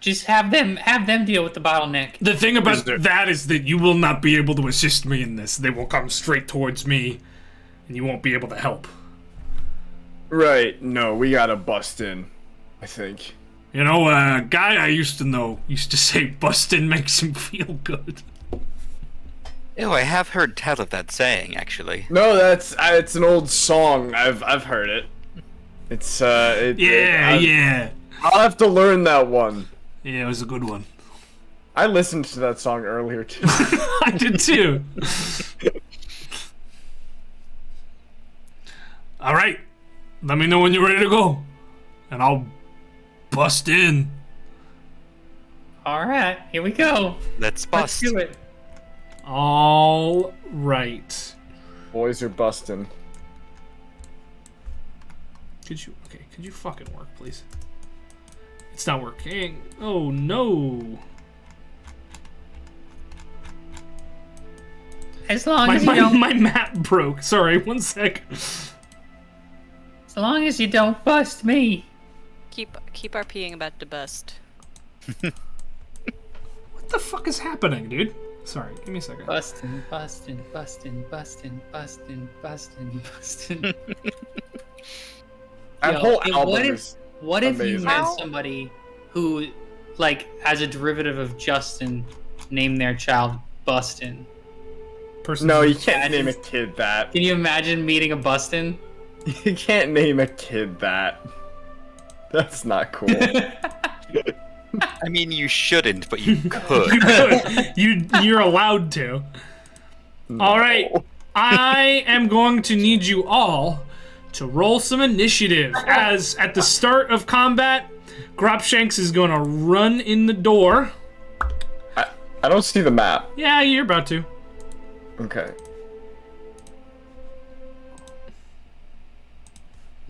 Just have them deal with the bottleneck. The thing about that is that you will not be able to assist me in this. They will come straight towards me, and you won't be able to help. Right, no, we gotta bust in, I think. You know, a guy I used to know used to say bustin' makes him feel good. Oh, I have heard tell of that saying, actually. No, it's an old song. I've heard it. It's Yeah. I'll have to learn that one. Yeah, it was a good one. I listened to that song earlier too. I did too. All right, let me know when you're ready to go, and I'll bust in. All right, here we go. Let's bust. Let's do it. All right. Boys are busting. Could you fucking work, please? It's not working. Oh no. As long as you My map broke. Sorry, one sec. as long as you don't bust me. Keep RPing about to bust. What the fuck is happening, dude? Sorry, give me a second. Bustin'. That Yo, whole and album what is if you amazing. met somebody who, like, as a derivative of Justin, named their child Bustin'? No, you can't name a kid that. Can you imagine meeting a Bustin'? You can't name a kid that. That's not cool. I mean, you shouldn't, but you could. You could. You're allowed to. No. All right. I am going to need you all to roll some initiative. As at the start of combat, Grubshanks is going to run in the door. I don't see the map. Yeah, you're about to. Okay.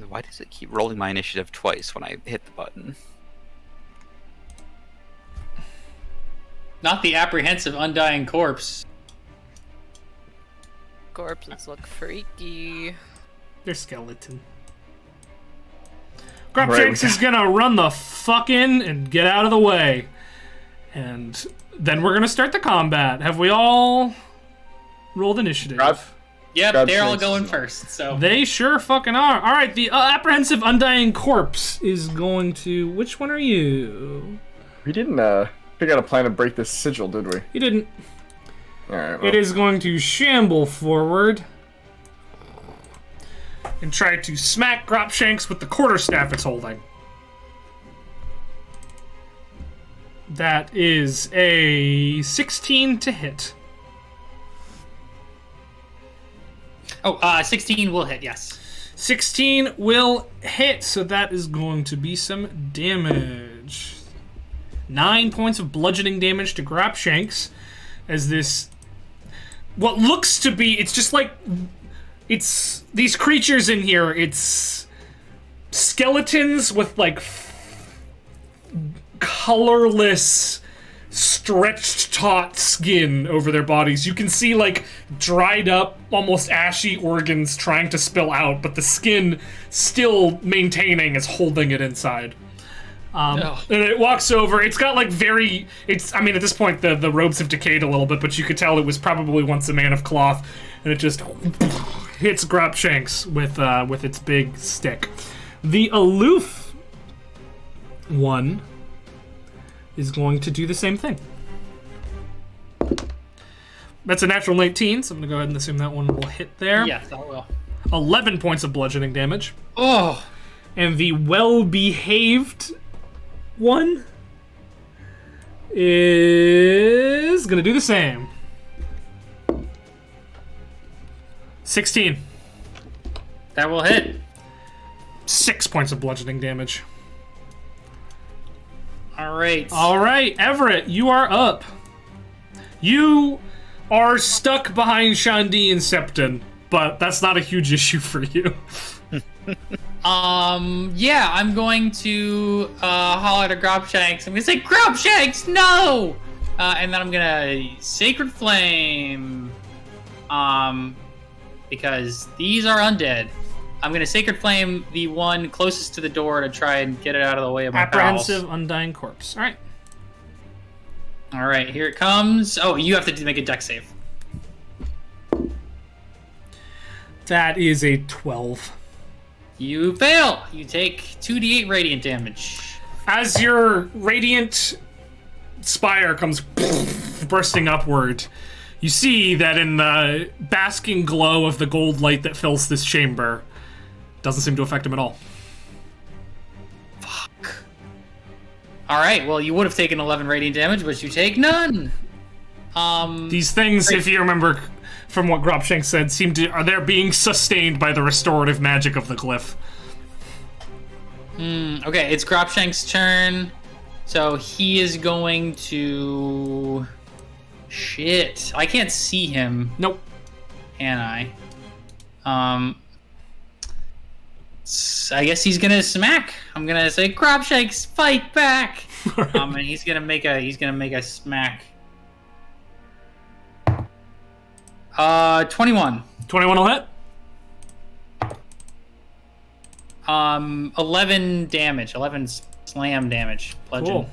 Why does it keep rolling my initiative twice when I hit the button? Not the apprehensive undying corpse. Corpses look freaky. They're skeleton. Grubshanks is going to run the fuck in and get out of the way. And then we're going to start the combat. Have we all rolled initiative? Yep, they're all going first, so. They sure fucking are. All right, the apprehensive undying corpse is going to... Which one are you? We didn't figure out a plan to break this sigil, did we? You didn't. Alright, well. It is going to shamble forward and try to smack Grubshanks with the quarterstaff it's holding. That is a 16 to hit. Oh, 16 will hit, yes. 16 will hit, so that is going to be some damage. 9 points of bludgeoning damage to Grapshanks as this... What looks to be... It's just like... It's... These creatures in here, it's... Skeletons with, like... colorless... stretched taut skin over their bodies. You can see like dried up, almost ashy organs trying to spill out, but the skin still maintaining is holding it inside. And it walks over. It's got like I mean, at this point the robes have decayed a little bit, but you could tell it was probably once a man of cloth, and it just hits Grapshanks with its big stick. The aloof one is going to do the same thing. That's a natural 19, so I'm gonna go ahead and assume that one will hit there. Yes, that will. 11 points of bludgeoning damage. Oh! And the well-behaved one is gonna do the same. 16. That will hit. 6 points of bludgeoning damage. All right, Everett, you are up. You are stuck behind Shandi and Septon, but that's not a huge issue for you. Yeah, I'm going to holler to Grapshanks. I'm gonna say, Grapshanks, no! And then I'm gonna Sacred Flame. Because these are undead. I'm gonna Sacred Flame the one closest to the door to try and get it out of the way of my Apprehensive pals. Undying Corpse. All right. All right, here it comes. Oh, you have to make a dex save. That is a 12. You fail. You take 2d8 radiant damage. As your radiant spire comes bursting upward, you see that in the basking glow of the gold light that fills this chamber, doesn't seem to affect him at all. Fuck. All right. Well, you would have taken 11 radiant damage, but you take none. These things, if you remember from what Grapshanks said, they're being sustained by the restorative magic of the glyph. Okay, it's Grapshank's turn, so he is going to. Shit, I can't see him. Nope. Can I? I guess he's gonna smack. I'm gonna say, Grapshanks, fight back. And he's gonna make a smack. 21. 21 will hit. 11 damage. 11 slam damage. Bludgeon. Cool. All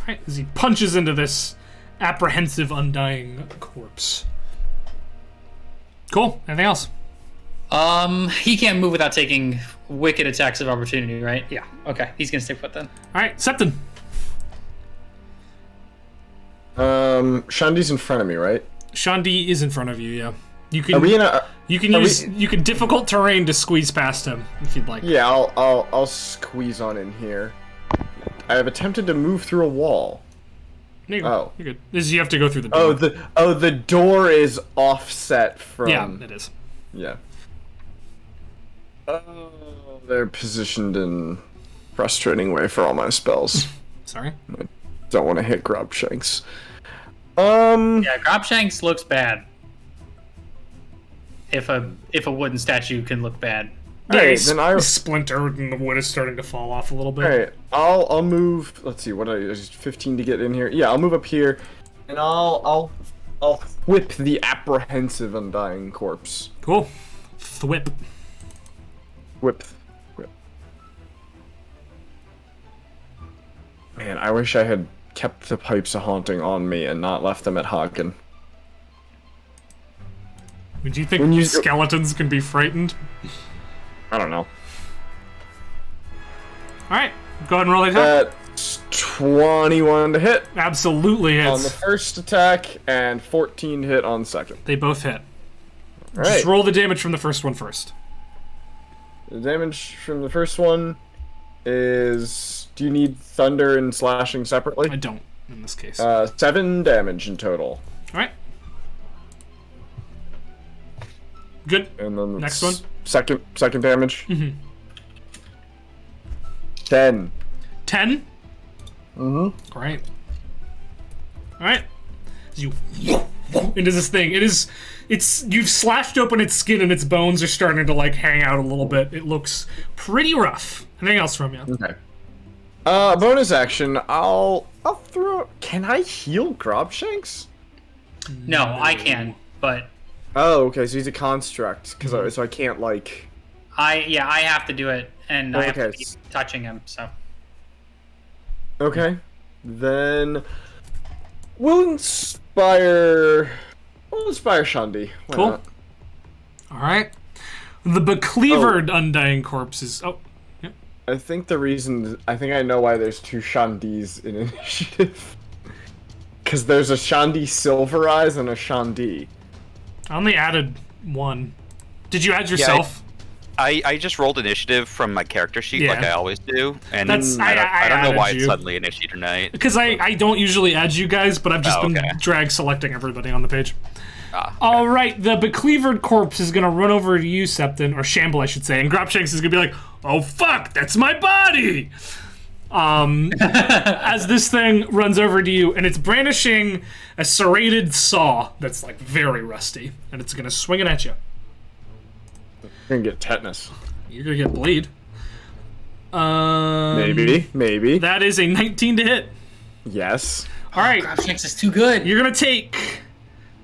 right, as he punches into this apprehensive undying corpse. Cool. Anything else? He can't move without taking wicked attacks of opportunity, right? Yeah. Okay, he's gonna stay put then. All right, Septon. Shandi's in front of me, right? Shandi is in front of you. Yeah. You can. Are we in a? You can difficult terrain to squeeze past him if you'd like. Yeah, I'll squeeze on in here. I have attempted to move through a wall. You're Oh. You're good. You have to go through the door. The door is offset from. Yeah, it is. Yeah. Oh, they're positioned in frustrating way for all my spells. Sorry. I don't want to hit Grapshanks. Yeah, Grapshanks looks bad. If a wooden statue can look bad. Alright, then I splintered and the wood is starting to fall off a little bit. Alright, I'll move. Let's see, what is 15 to get in here? Yeah, I'll move up here, and I'll whip the apprehensive undying corpse. Cool. Thwip. Whip. Man, I wish I had kept the pipes of haunting on me and not left them at Hagen. Do you think skeletons can be frightened? I don't know. Alright, go ahead and roll the attack. That's 21 to hit. Absolutely hits. On the first attack, and 14 to hit on the second. They both hit. Alright. Just roll the damage from the first one first. The damage from the first one is... Do you need thunder and slashing separately? I don't, in this case. 7 damage in total. Alright. Good. And then Next one. Second damage. Mm-hmm. 10. 10? Mm-hmm. Great. Alright. As you into this thing. You've slashed open its skin and its bones are starting to like hang out a little bit. It looks pretty rough. Anything else from you? Okay. Bonus action, I'll throw... Can I heal Grobshanks? No, I can, but Oh, okay, so he's a construct, so I can't, like... I have to do it, and I have to Okay. be touching him, so. Okay. Then... We'll inspire Shandi. Why Cool. not? Alright. The becleavered undying corpse is... Oh. Yep. I think I know why there's 2 Shandis in initiative. Because there's a Shandi Silver Eyes and a Shandi. I only added 1. Did you add yourself? I just rolled initiative from my character sheet like Yeah. I always do, and That's- I don't know added why you. it's suddenly initiated tonight. Because I don't usually add you guys, but I've just been okay. drag selecting everybody on the page. Ah, okay. All right, the becleavered corpse is gonna run over to you, Septon, or Shamble, I should say, and Grobshanks is gonna be like, "Oh fuck, that's my body!" As this thing runs over to you, and it's brandishing a serrated saw that's like very rusty, and it's gonna swing it at you. You're gonna get tetanus. You're gonna get bleed. Maybe. That is a 19 to hit. Yes. All right, Grobshanks is too good. you're gonna take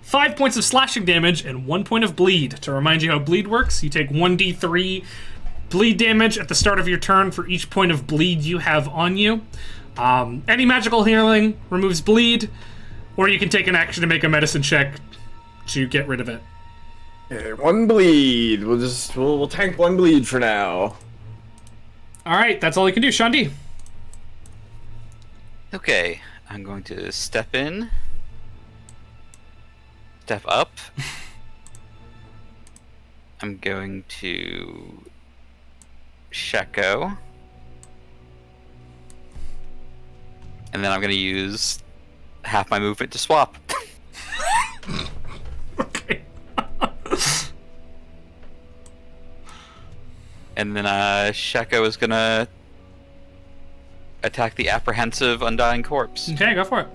5 points of slashing damage and 1 point of bleed. To remind you how bleed works, you take 1d3 bleed damage at the start of your turn for each point of bleed you have on you. Any magical healing removes bleed, or you can take an action to make a medicine check to get rid of it. Okay, 1 bleed. We'll tank 1 bleed for now. All right, that's all you can do, Shandi. Okay, I'm going to step in, step up. I'm going to Sheko, and then I'm going to use half my movement to swap. Okay. And then Sheko is going to attack the apprehensive undying corpse. Okay, go for it.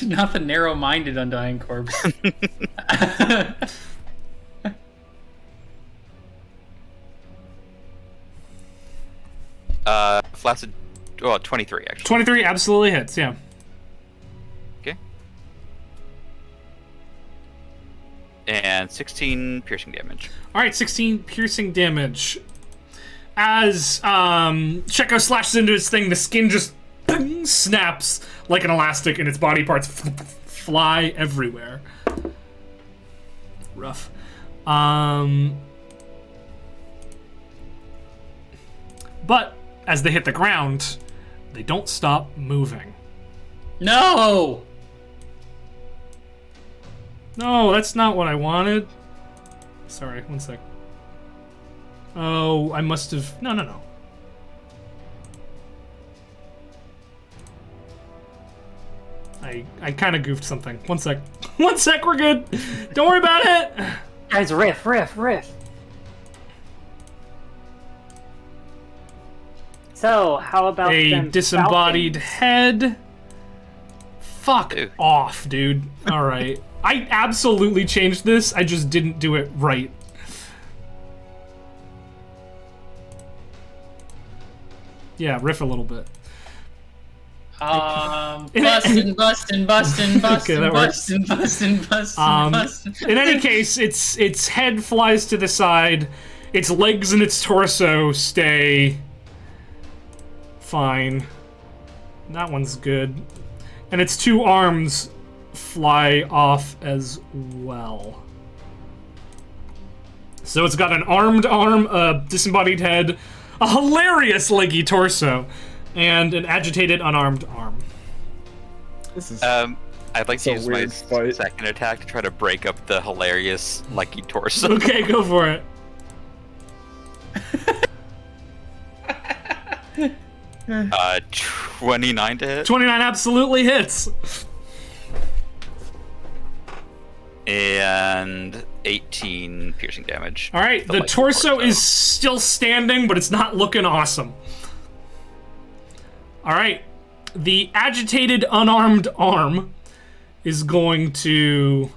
Not the narrow-minded undying corpse. Flaccid, 23 actually. 23 absolutely hits, yeah. Okay. And 16 piercing damage. All right, 16 piercing damage. As Sheko slashes into his thing, the skin just snaps like an elastic, and its body parts fly everywhere. Rough. But as they hit the ground, they don't stop moving. No! No, that's not what I wanted. Sorry, one sec. Oh, I must have... No. I kind of goofed something. One sec. One sec, we're good. Don't worry about it. Guys, riff. So, how about A them disembodied falcons? head. Fuck Ew. off, dude. All right. I absolutely changed this. I just didn't do it right. Yeah, riff a little bit. Bustin'. that works. In any case, its head flies to the side. Its legs and its torso stay fine. That one's good. And its 2 arms fly off as well. So it's got an armed arm, a disembodied head, a hilarious leggy torso, and an agitated unarmed arm. This is I'd like It's to a use my weird fight. second attack to try to break up the hilarious lucky torso. Okay, go for it. 29 to hit. 29 absolutely hits. And 18 piercing damage. All right, the torso is still standing, but it's not looking awesome. All right, the agitated, unarmed arm is going to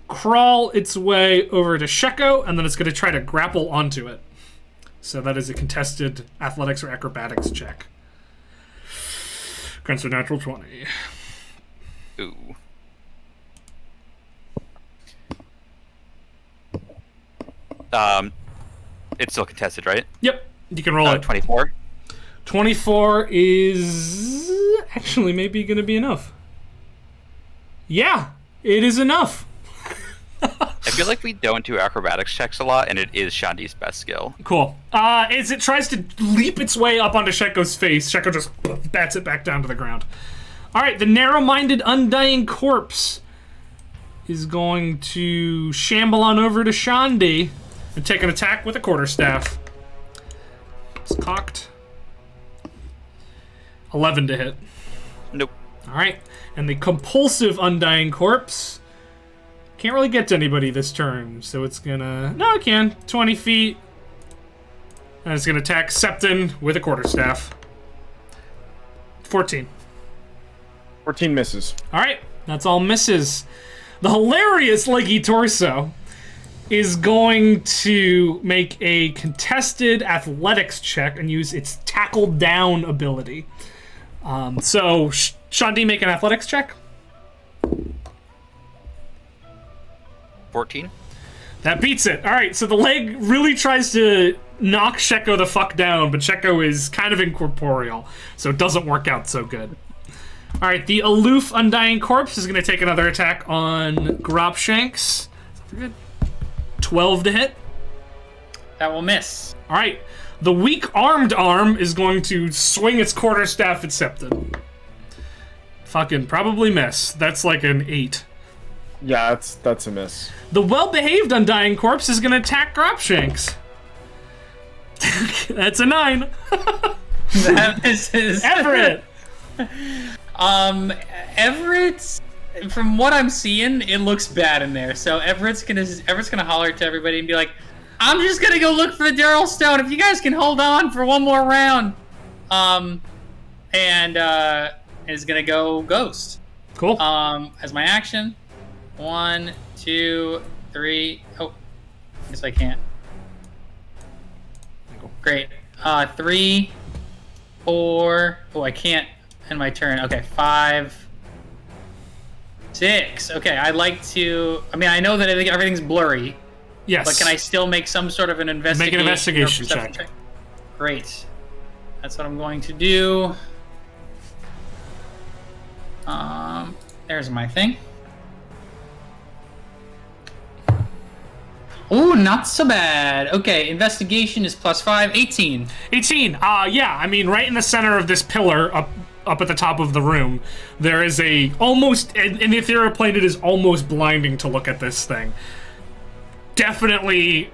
crawl its way over to Sheko, and then it's going to try to grapple onto it. So that is a contested athletics or acrobatics check. Against a natural 20. Ooh. It's still contested, right? Yep, you can roll it. 24. 24 is actually maybe going to be enough. Yeah, it is enough. I feel like we don't do acrobatics checks a lot, and it is Shandi's best skill. Cool. As it tries to leap its way up onto Sheko's face, Sheko just bats it back down to the ground. All right, the narrow-minded, undying corpse is going to shamble on over to Shandi and take an attack with a quarterstaff. It's cocked. 11 to hit. Nope. All right, and the compulsive undying corpse can't really get to anybody this turn, so it's gonna... No, it can. 20 feet. And it's gonna attack Septon with a quarterstaff. 14. 14 misses. All right, that's all misses. The hilarious Leggy Torso is going to make a contested athletics check and use its tackle down ability. So, Shandi, make an athletics check. 14. That beats it. All right, so the leg really tries to knock Sheko the fuck down, but Sheko is kind of incorporeal, so it doesn't work out so good. All right, the aloof undying corpse is going to take another attack on Gropshanks. 12 to hit. That will miss. All right, the weak armed arm is going to swing its quarterstaff at Septon. Fucking probably miss. That's like an 8. Yeah, that's a miss. The well-behaved undying corpse is going to attack Gropshanks. That's a 9. That misses. Everett. Everett, from what I'm seeing, it looks bad in there. So Everett's gonna holler to everybody and be like, "I'm just gonna go look for the Daryl Stone. If you guys can hold on for one more round," and is gonna go ghost. Cool. As my action, 1, 2, 3. Oh, I guess I can't. Great. 3, 4. Oh, I can't end my turn. Okay, 5, 6. Okay, I'd like to. I mean, I know that everything's blurry. Yes. But can I still make some sort of an investigation? Make an investigation or perception check. Great. That's what I'm going to do. There's my thing. Ooh, not so bad. Okay, investigation is +5, 18. 18. Yeah, I mean, right in the center of this pillar, up at the top of the room, there is a almost, in the ethereal plane, it is almost blinding to look at this thing. Definitely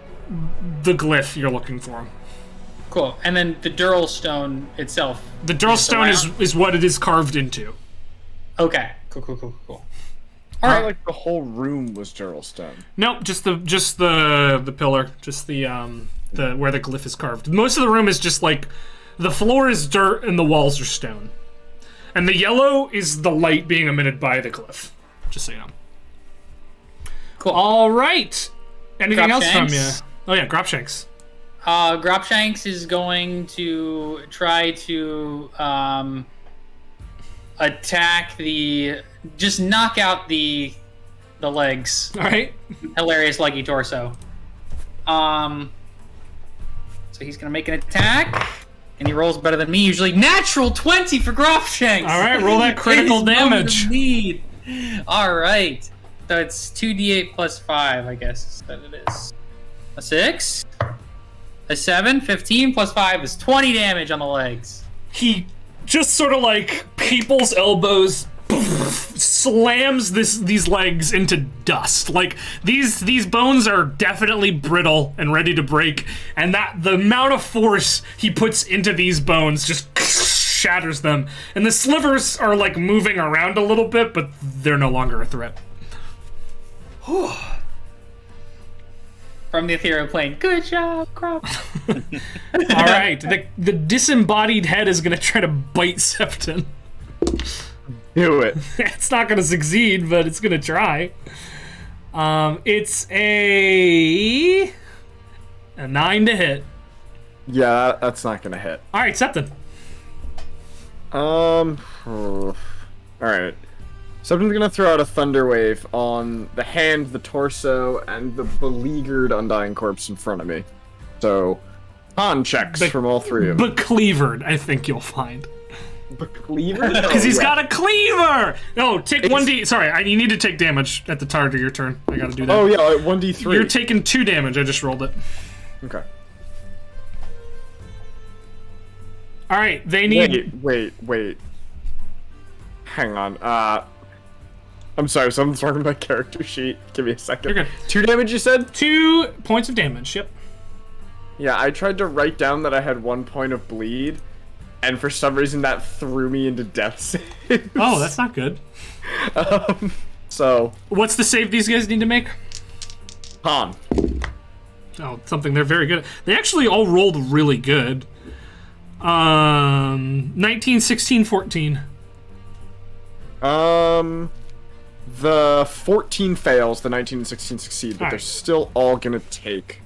the glyph you're looking for. Cool. And then the Dural Stone itself. The Dural Stone is what it is carved into. Okay. Cool. All right, like the whole room was Daryl Stone. Nope, just the pillar, just the where the glyph is carved. Most of the room is just like the floor is dirt and the walls are stone, and the yellow is the light being emitted by the glyph. Just so you know. Cool. All right. Anything else from you? Oh yeah, Gropshanks. Gropshanks is going to try to attack just knock out the legs. All right. Hilarious leggy torso. So he's gonna make an attack, and he rolls better than me usually. Natural 20 for Gropshanks. All right, roll that critical damage. Lead. All right. So it's 2d8 plus 5, I guess that it is. A 6, a 7, 15 plus 5 is 20 damage on the legs. He just sort of like people's elbows, slams these legs into dust. Like these bones are definitely brittle and ready to break, and that the amount of force he puts into these bones just shatters them. And the slivers are like moving around a little bit, but they're no longer a threat. from the ethereal plane. Good job, Crop. All right, the disembodied head is gonna try to bite Septon. Do it. It's not gonna succeed, but it's gonna try. It's a 9 to hit. Yeah, that's not gonna hit. All right, Septon. All right. Something's gonna throw out a thunder wave on the hand, the torso, and the beleaguered undying corpse in front of me. So, con checks from all three of them. But cleavered, I think you'll find. Cleaver? Because he's got a cleaver! No, take 1d... Sorry, you need to take damage at the start of your turn. I gotta do that. Oh, yeah, 1d3. You're taking 2 damage. I just rolled it. Okay. Alright, they need... Wait. Hang on. I'm sorry, something's wrong with my character sheet. Give me a second. You're good. 2 damage, you said? 2 points of damage, yep. Yeah, I tried to write down that I had 1 point of bleed, and for some reason that threw me into death saves. Oh, that's not good. So... What's the save these guys need to make? Con. Oh, something they're very good at. They actually all rolled really good. 19, 16, 14. The 14 fails, the 19 and 16 succeed, but All they're right. still all gonna take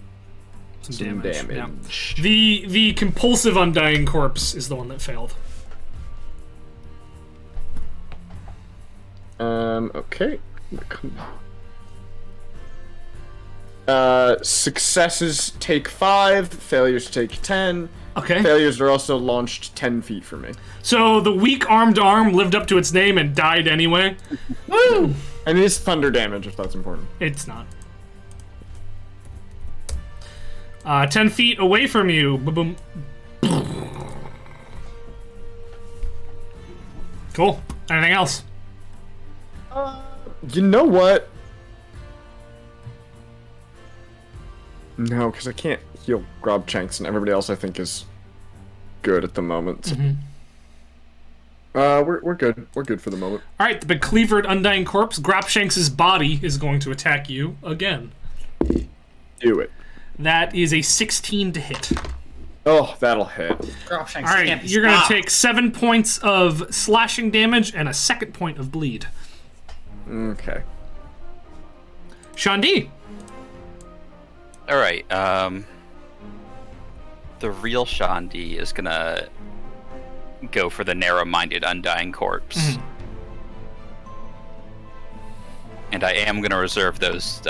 Some some damage. Yeah. The compulsive undying corpse is the one that failed. Okay. Successes take 5, failures take 10. Okay. Failures are also launched 10 feet from me. So the weak armed arm lived up to its name and died anyway. Woo! And it is thunder damage, if that's important. It's not. 10 feet away from you. Boom. Cool. Anything else? You know what? No, because I can't heal Grobshanks, and everybody else I think is good at the moment. We're good. We're good for the moment. All right, the becleavered undying corpse, Grobshanks' body, is going to attack you again. Do it. That is a 16 to hit. Oh, that'll hit. Grobshanks All right, can't be you're going to stopped. take 7 points of slashing damage and a second point of bleed. Okay. Shandi. All right. The real Shandi is gonna go for the narrow-minded undying corpse, and I am gonna reserve those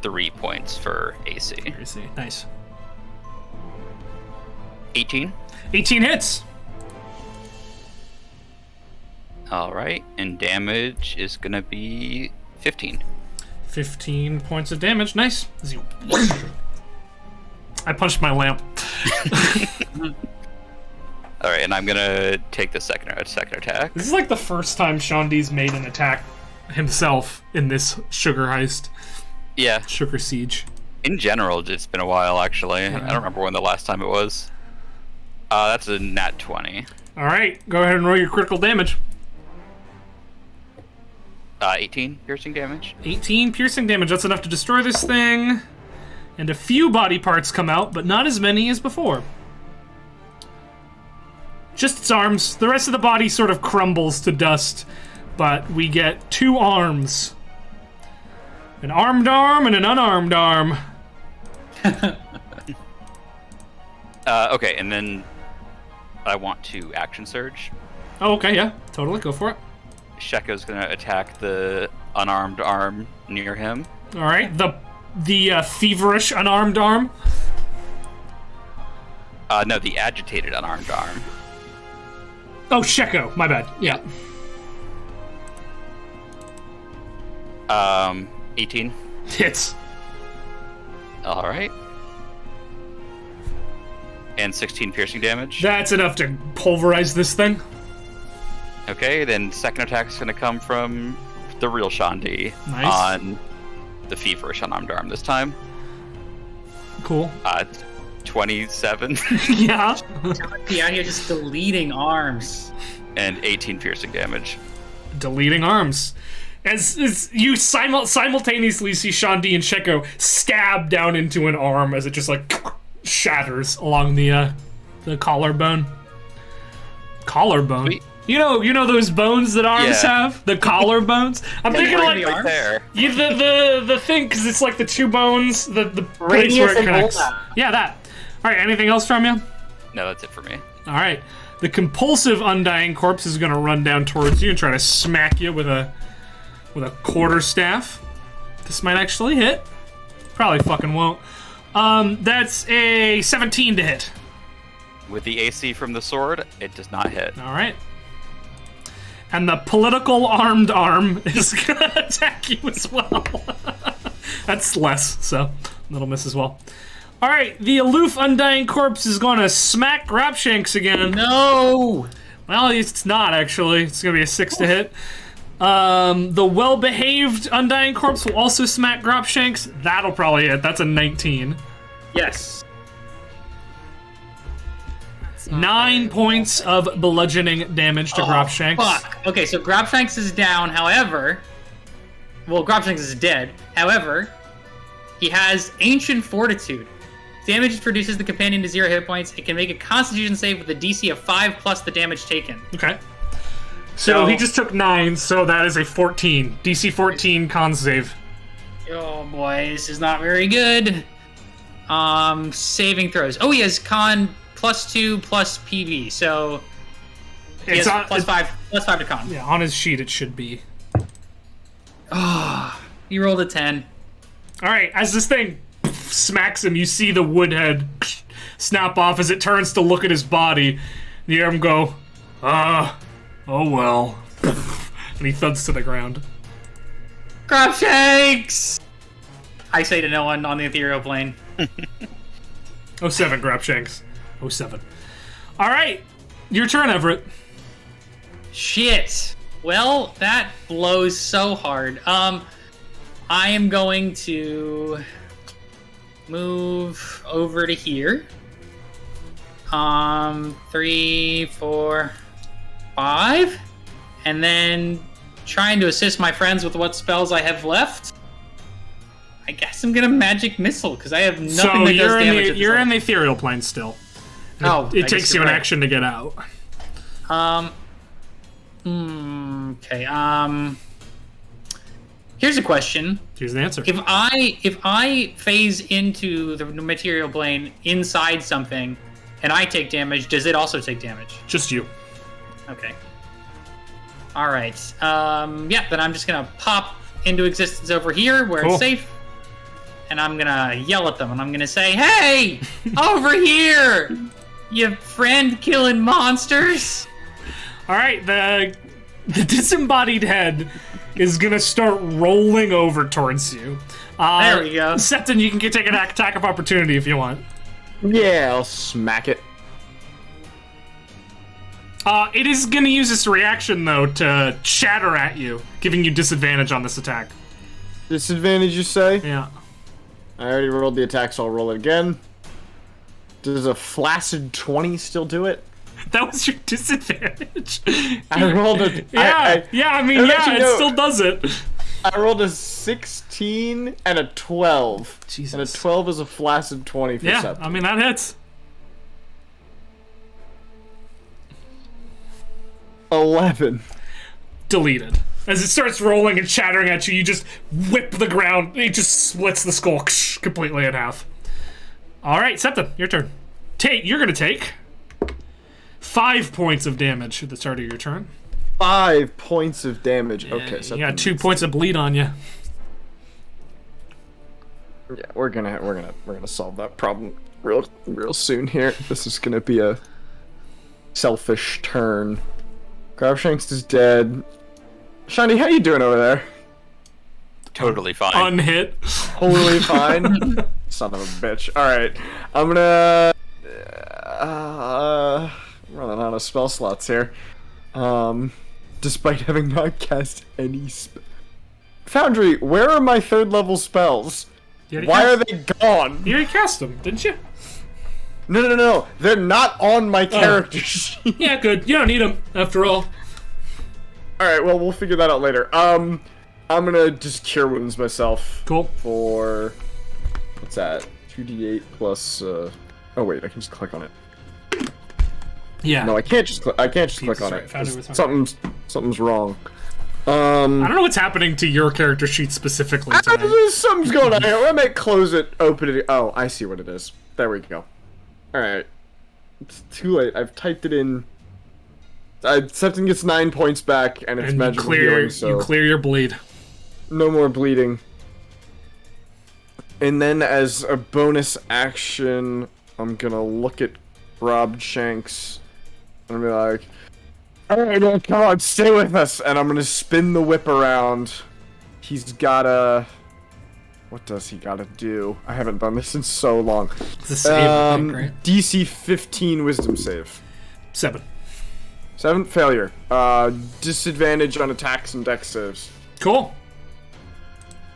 3 points for AC. I see. Nice. 18. 18 hits. All right, and damage is gonna be 15. 15 points of damage. Nice. I punched my lamp. All right, and I'm gonna take the second attack. This is like the first time Shandi's made an attack himself in this sugar heist. Yeah. Sugar Siege. In general, it's been a while actually. I don't remember when the last time it was. That's a nat 20. All right, go ahead and roll your critical damage. 18 piercing damage. 18 piercing damage. That's enough to destroy this thing. And a few body parts come out, but not as many as before. Just its arms. The rest of the body sort of crumbles to dust, but we get 2 arms. An armed arm and an unarmed arm. Okay, and then I want to action surge. Oh, okay, yeah. Totally, go for it. Shekko's gonna attack the unarmed arm near him. All right, the feverish unarmed arm. No, the agitated unarmed arm. Oh, Shekko, my bad. Yeah. 18. Hits. All right. And 16 piercing damage. That's enough to pulverize this thing. Okay, then second attack is gonna come from the real Shandi Nice. on the feverish unarmed arm this time. Cool. 27 Yeah. Be out here just deleting arms. and 18 piercing damage. Deleting arms. As you simultaneously see Shandi and Sheko stab down into an arm as it just like shatters along the collarbone. Collarbone. Sweet. You know those bones that arms have? The collarbones? I'm thinking like right there. the thing, because it's like the two bones, the place where Radius it and connects. ulna. Yeah, that. All right, anything else from you? No, that's it for me. All right. The compulsive undying corpse is going to run down towards you and try to smack you with a quarterstaff. This might actually hit. Probably fucking won't. That's a 17 to hit. With the AC from the sword, it does not hit. All right. And the political armed arm is gonna attack you as well. That's less, so that'll miss as well. All right, the aloof undying corpse is gonna smack Grabshanks again. No! Well, it's not actually. It's gonna be a 6 to hit. The well-behaved undying corpse will also smack Grabshanks. That'll probably hit. That's a 19. Yes. 9 points of bludgeoning damage to Grabshanks. Fuck. Okay, so Grabshanks is down, however... Well, Grabshanks is dead. However, he has Ancient Fortitude. Damage reduces the companion to 0 hit points. It can make a Constitution save with a DC of 5 plus the damage taken. Okay. So he just took 9, so that is a 14. DC 14 con save. Oh boy, this is not very good. Saving throws. Oh, he has con +2 plus PV, so he has plus 5 to con. Yeah, on his sheet it should be. He rolled a 10. All right, as this thing smacks him, you see the wood head snap off as it turns to look at his body. You hear him go, oh well. And he thuds to the ground. Grabshanks! I say to no one on the ethereal plane. 07, Grabshanks. 07. All right, your turn, Everett. Shit. Well, that blows so hard. I am going to move over to here. 3, 4, 5. And then trying to assist my friends with what spells I have left. I guess I'm gonna magic missile because I have nothing that does damage. You're in the ethereal plane still. It takes you an action to get out. Okay. Here's a question. Here's the answer. If I phase into the material plane inside something, and I take damage, does it also take damage? Just you. Okay. All right. Yeah. Then I'm just gonna pop into existence over here where it's safe, and I'm gonna yell at them, and I'm gonna say, "Hey, over here, you friend-killing monsters!" All right. The disembodied head is gonna start rolling over towards you. There we go. Septon, you can take an attack of opportunity if you want. Yeah, I'll smack it. It is gonna use its reaction though to shatter at you, giving you disadvantage on this attack. Disadvantage, you say? Yeah. I already rolled the attack, so I'll roll it again. Does a flaccid 20 still do it? That was your disadvantage. I rolled a... it still does it. I rolled a 16 and a 12. Jesus. And a 12 is a flaccid 20 for Yeah, Septon. I mean, that hits. 11. Deleted. As it starts rolling and shattering at you, you just whip the ground. It just splits the skull completely in half. All right, Septon, your turn. You're going to take 5 points of damage at the start of your turn. 5 points of damage. Okay, You got 2 points of bleed on you. Yeah, we're gonna solve that problem real soon here. This is gonna be a selfish turn. Grabshanks is dead. Shani, how you doing over there? Totally fine. Unhit. Totally fine. Son of a bitch. Alright. I'm gonna... I'm running out of spell slots here. Despite having not cast any Foundry, where are my 3rd level spells? Why are they gone? You already cast them, didn't you? No. They're not on my character sheet. Yeah, good. You don't need them, after all. Alright, well, we'll figure that out later. I'm gonna just cure wounds myself. Cool. For what's that? 2d8 plus. Oh wait, I can just click on it. Yeah. No, I can't just click. I can't just click on right. it. Found it with my- Something's wrong. I don't know what's happening to your character sheet specifically today. Something's going on here. I might close it, open it. Oh, I see what it is. There we go. All right. It's too late. I've typed it in. Septon gets 9 points back, and it's magical healing. So you clear your bleed. no more bleeding. And then, as a bonus action, I'm gonna look at Rob Shanks and be like, "Alright, come on, stay with us." And I'm gonna spin the whip around. He's gotta. What does he gotta do? I haven't done this in so long. It's a save, I think, right? DC 15 Wisdom save. 7. 7 failure. Disadvantage on attacks and dex saves. Cool.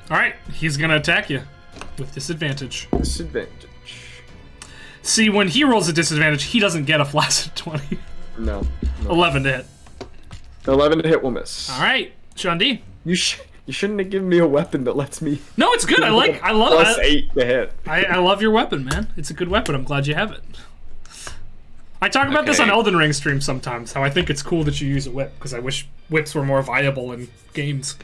Alright, he's gonna attack you with disadvantage. Disadvantage. See, when he rolls a disadvantage, he doesn't get a flaccid 20. No. 11 to hit. 11 to hit will miss. Alright, Sean D. You shouldn't have given me a weapon that lets me. No, it's good. I love Plus 8 to hit. I love your weapon, man. It's a good weapon. I'm glad you have it. I talk about this on Elden Ring stream sometimes, how I think it's cool that you use a whip, because I wish whips were more viable in games.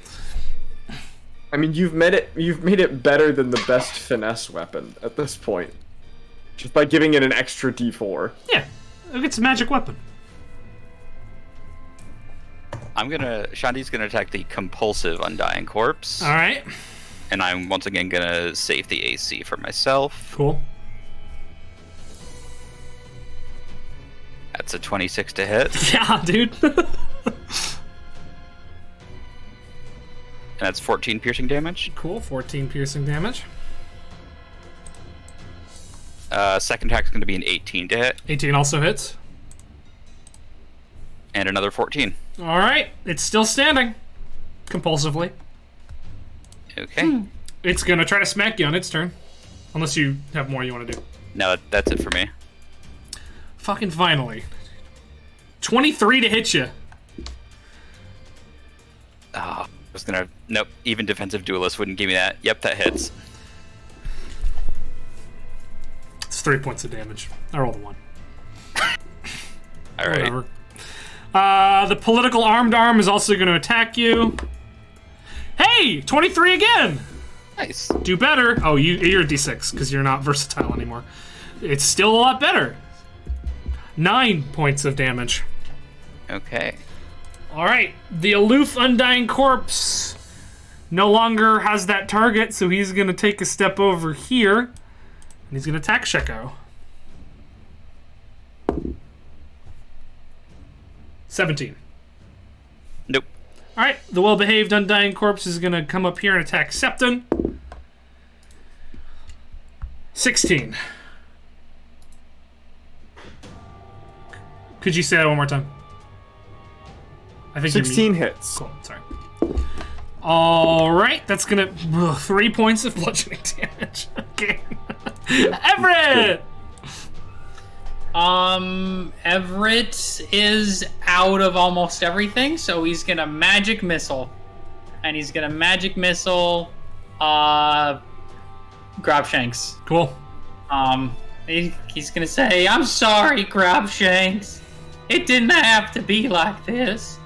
I mean, you've made it better than the best finesse weapon at this point. Just by giving it an extra d4. Yeah, it's a magic weapon. Shandi's gonna attack the compulsive Undying Corpse. Alright. And I'm once again gonna save the AC for myself. Cool. That's a 26 to hit. Yeah, dude. And that's 14 piercing damage. Cool, 14 piercing damage. Second attack's gonna be an 18 to hit. 18 also hits. And another 14. Alright, it's still standing. Compulsively. Okay. It's gonna try to smack you on its turn. Unless you have more you want to do. No, that's it for me. Fucking finally. 23 to hit you. Oh, I was gonna... Nope, even defensive duelist wouldn't give me that. Yep, that hits. It's 3 points of damage. I rolled a 1. Alright. Whatever. The political armed arm is also going to attack you. Hey! 23 again! Nice. Do better. Oh, you're a D6, because you're not versatile anymore. It's still a lot better. 9 points of damage. Okay. Alright, the aloof Undying Corpse no longer has that target, so he's going to take a step over here. And he's going to attack Sheko. 17. Nope. Alright, the well-behaved Undying Corpse is going to come up here and attack Septon. 16. Could you say that one more time? I think 16 hits. Cool, sorry. Alright, that's gonna... 3 points of bludgeoning damage. Okay. Everett! Everett is out of almost everything, so he's gonna magic missile. And he's gonna magic missile Grabshanks. Cool. He's gonna say, "I'm sorry, Grabshanks. It didn't have to be like this."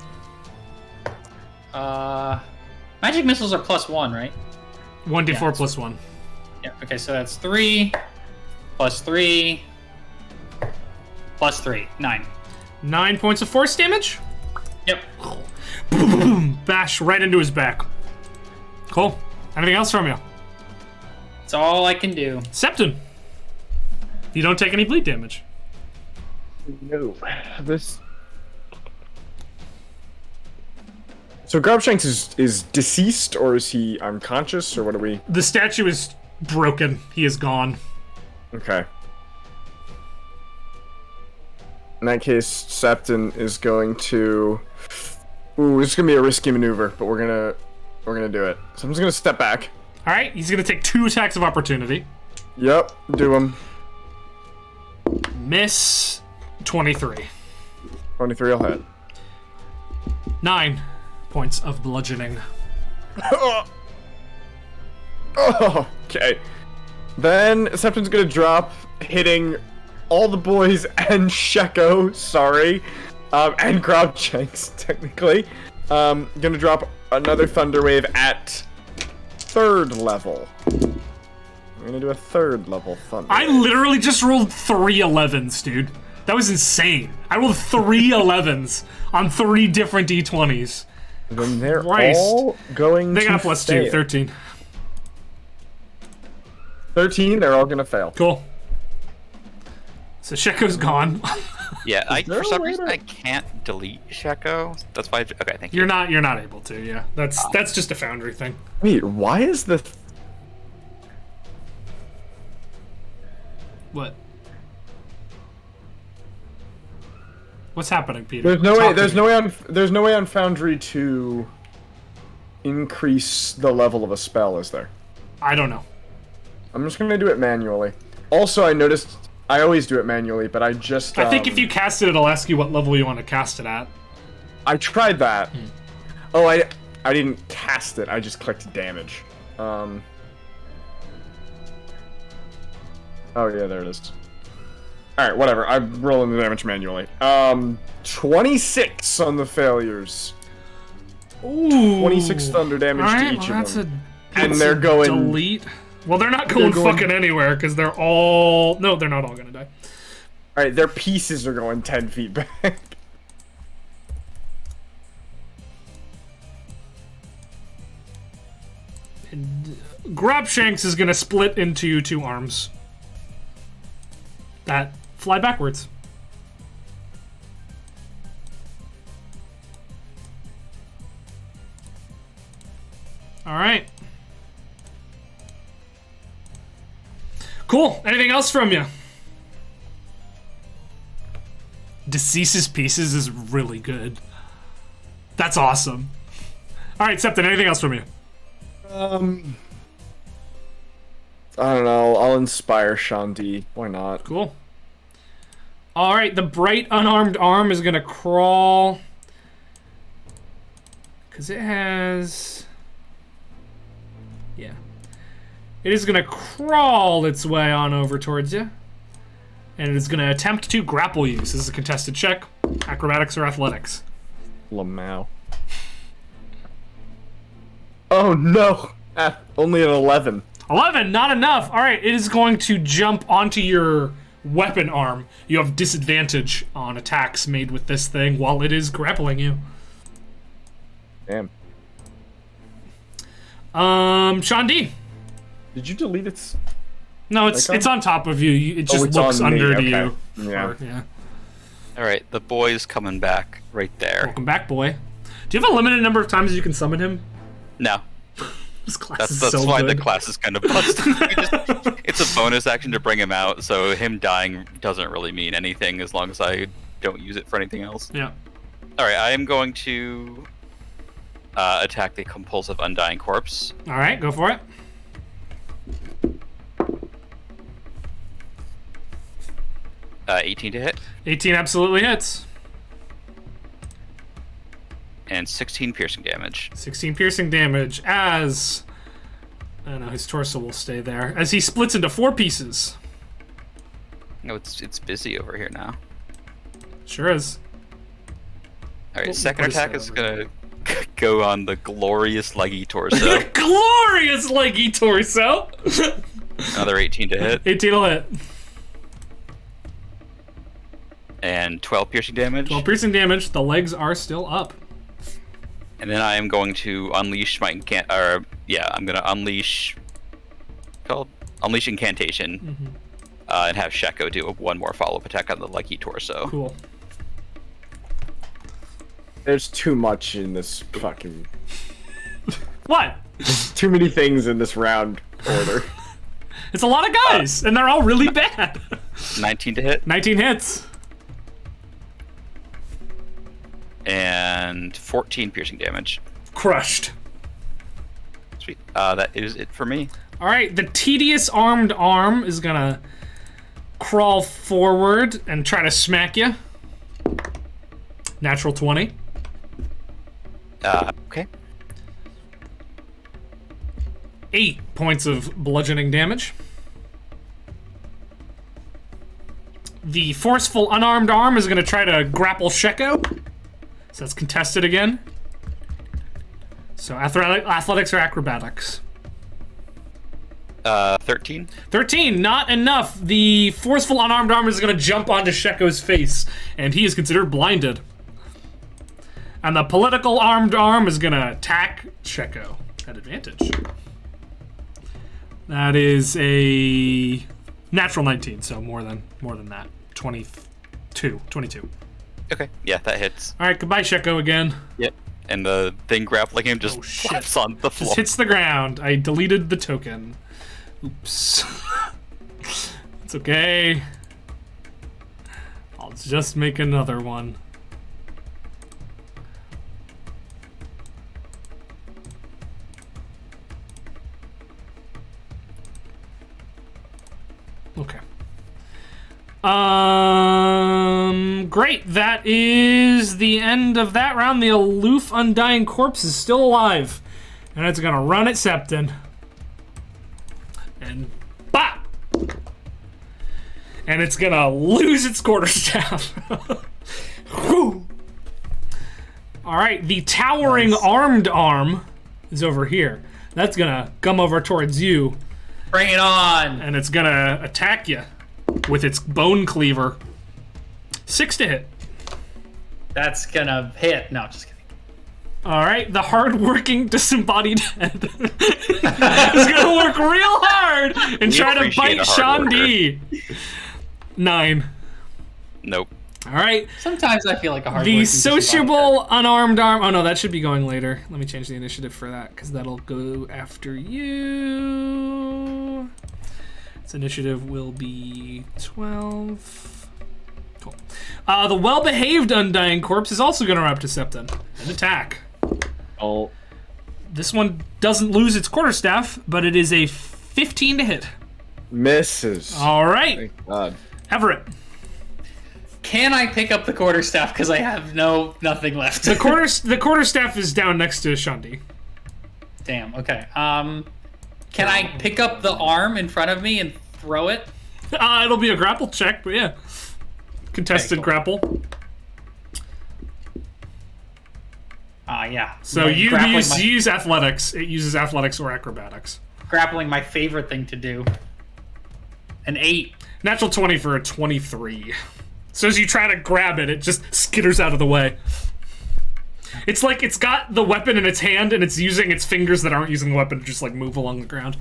Magic missiles are +1, right? 1d4 plus 1. Yeah, okay, so that's 3 plus 3 plus 3. 9. 9 points of force damage? Yep. Boom! Bash right into his back. Cool. Anything else from you? That's all I can do. Septon. You don't take any bleed damage. No. This. So Grabshanks is deceased, or is he unconscious, or what are we? The statue is broken. He is gone. Okay. In that case, Septon is going to. Ooh, this is gonna be a risky maneuver, but we're gonna do it. So I'm just gonna step back. All right, he's gonna take 2 attacks of opportunity. Yep, do them. Miss. 23. 23 will hit. 9 points of bludgeoning. Okay. Then Septon's gonna drop, hitting all the boys and Sheko, sorry. And Grobshanks, technically. Gonna drop another Thunder Wave at 3rd level. I'm gonna do a 3rd level Thunder I Wave. literally just rolled 3 11s, dude. That was insane. I rolled 3 11s on 3 different d20s. Then they're Christ. all going They to got plus fail. 2, 13. 13, they're all gonna fail. Cool. So Sheko's gone. Yeah, there for a some way reason to- I can't delete Sheko. That's why. Okay, thank you. You're not able to, yeah. That's just a Foundry thing. Wait, why is the... What? What's happening, Peter? There's no Talk way. to There's me. no way on Foundry to increase the level of a spell, is there? I don't know. I'm just gonna do it manually. Also, I noticed I always do it manually, but I just. I think if you cast it, it'll ask you what level you want to cast it at. I tried that. Oh, I didn't cast it. I just clicked damage. Oh yeah, there it is. All right, whatever. I'm rolling the damage manually. 26 on the failures. Ooh. 26 thunder damage All right, to each well, of them. and they're going- delete. Well, they're not going fucking anywhere because they're all. No, they're not all gonna die. All right, their pieces are going 10 feet back. Grobshanks is gonna split into 2 arms that fly backwards. All right. Cool. Anything else from you? Decisive Pieces is really good. That's awesome. All right, Septon, anything else from you? I don't know. I'll inspire Shanti. Why not? Cool. All right, the bright unarmed arm is gonna crawl because it has. Yeah, it is gonna crawl its way on over towards you, and it is gonna attempt to grapple you. This is a contested check, acrobatics or athletics. Lamau. Oh no! Only an 11. 11, not enough. All right, it is going to jump onto your weapon arm. You have disadvantage on attacks made with this thing while it is grappling you. Damn. Sean D. Did you delete its? No, it's Icon? it's on top of you. It just it's looks on me, under to okay. you. Yeah. Yeah. All right, the boy's coming back right there. Welcome back, boy. Do you have a limited number of times you can summon him? No, This class that's is that's so why good. the class is kind of busted. It's a bonus action to bring him out, so him dying doesn't really mean anything as long as I don't use it for anything else. Yeah. All right, I am going to attack the compulsive undying corpse. All right, go for it. Uh, 18 to hit 18 absolutely hits. and 16 piercing damage. 16 piercing damage as. I don't know, his torso will stay there. As he splits into 4 pieces. No, it's busy over here now. Sure is. All right, We'll second put his attack head is over gonna go on the glorious leggy torso. Glorious leggy torso! Another 18 to hit 18 will hit. and 12 piercing damage. 12 piercing damage. The legs are still up. And then I am going to unleash my I'm gonna unleash. Called unleash incantation, and have Sheko do one more follow-up attack on the leggy torso. Cool. There's too much in this fucking. What? Too many things in this round order. It's a lot of guys, and they're all really bad. 19 to hit 19 hits. and 14 piercing damage. Crushed. Sweet. That is it for me. All right, the tedious armed arm is gonna crawl forward and try to smack you. Natural 20. Okay. 8 points of bludgeoning damage. The forceful unarmed arm is going to try to grapple Sheko. So that's contested again. So athletics or acrobatics? 13. 13, not enough. The forceful unarmed arm is going to jump onto Sheko's face, and he is considered blinded. And the political armed arm is going to attack Sheko at advantage. That is a natural 19, so more than that. 22. Okay, yeah, that hits. All right, goodbye, Sheko again. Yep. And the thing grappling him just flaps on the floor. Just hits the ground. I deleted the token. Oops. It's okay. I'll just make another one. Okay. Great. That is the end of that round. The aloof undying corpse is still alive. And it's gonna run at Septon. And bop! And it's gonna lose its quarterstaff. Whew. Alright, the towering armed arm is over here. That's gonna come over towards you. Bring it on! And it's gonna attack you with its bone cleaver. 6 to hit. That's gonna hit. No, just kidding. Alright, the hard-working disembodied head is gonna work real hard and try to bite Shandi. 9. Nope. Alright. Sometimes I feel like a hard. The sociable unarmed arm. Oh no, that should be going later. Let me change the initiative for that, because that'll go after you. Its initiative will be 12. Cool. The well-behaved undying corpse is also going to run up to Septon and attack. Oh. This one doesn't lose its quarterstaff, but it is a 15 to hit. Misses. All right. Thank God. Everett. Can I pick up the quarterstaff because I have nothing left? The quarterstaff is down next to Shandi. Damn. Okay. Can I pick up the arm in front of me and throw it? It'll be a grapple check, but yeah. Contested grapple. Yeah. So you use athletics. It uses athletics or acrobatics. Grappling, my favorite thing to do. An 8. Natural 20 for a 23. So as you try to grab it, it just skitters out of the way. It's like it's got the weapon in its hand and it's using its fingers that aren't using the weapon to just like move along the ground.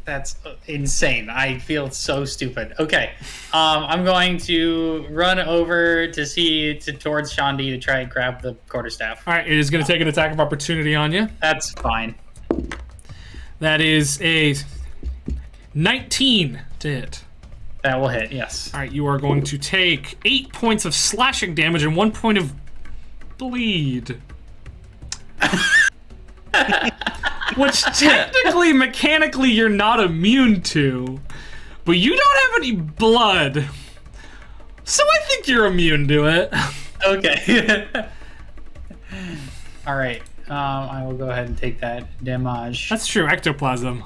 That's insane. I feel so stupid. Okay. I'm going to run over towards Shandi to try and grab the quarterstaff. All right, it is going to take an attack of opportunity on you. That's fine. That is a 19 to hit. That will hit, yes. All right, you are going to take 8 points of slashing damage and 1 point of bleed. Which technically, mechanically, you're not immune to. But you don't have any blood. So I think you're immune to it. Okay. Alright. I will go ahead and take that damage. That's true, ectoplasm.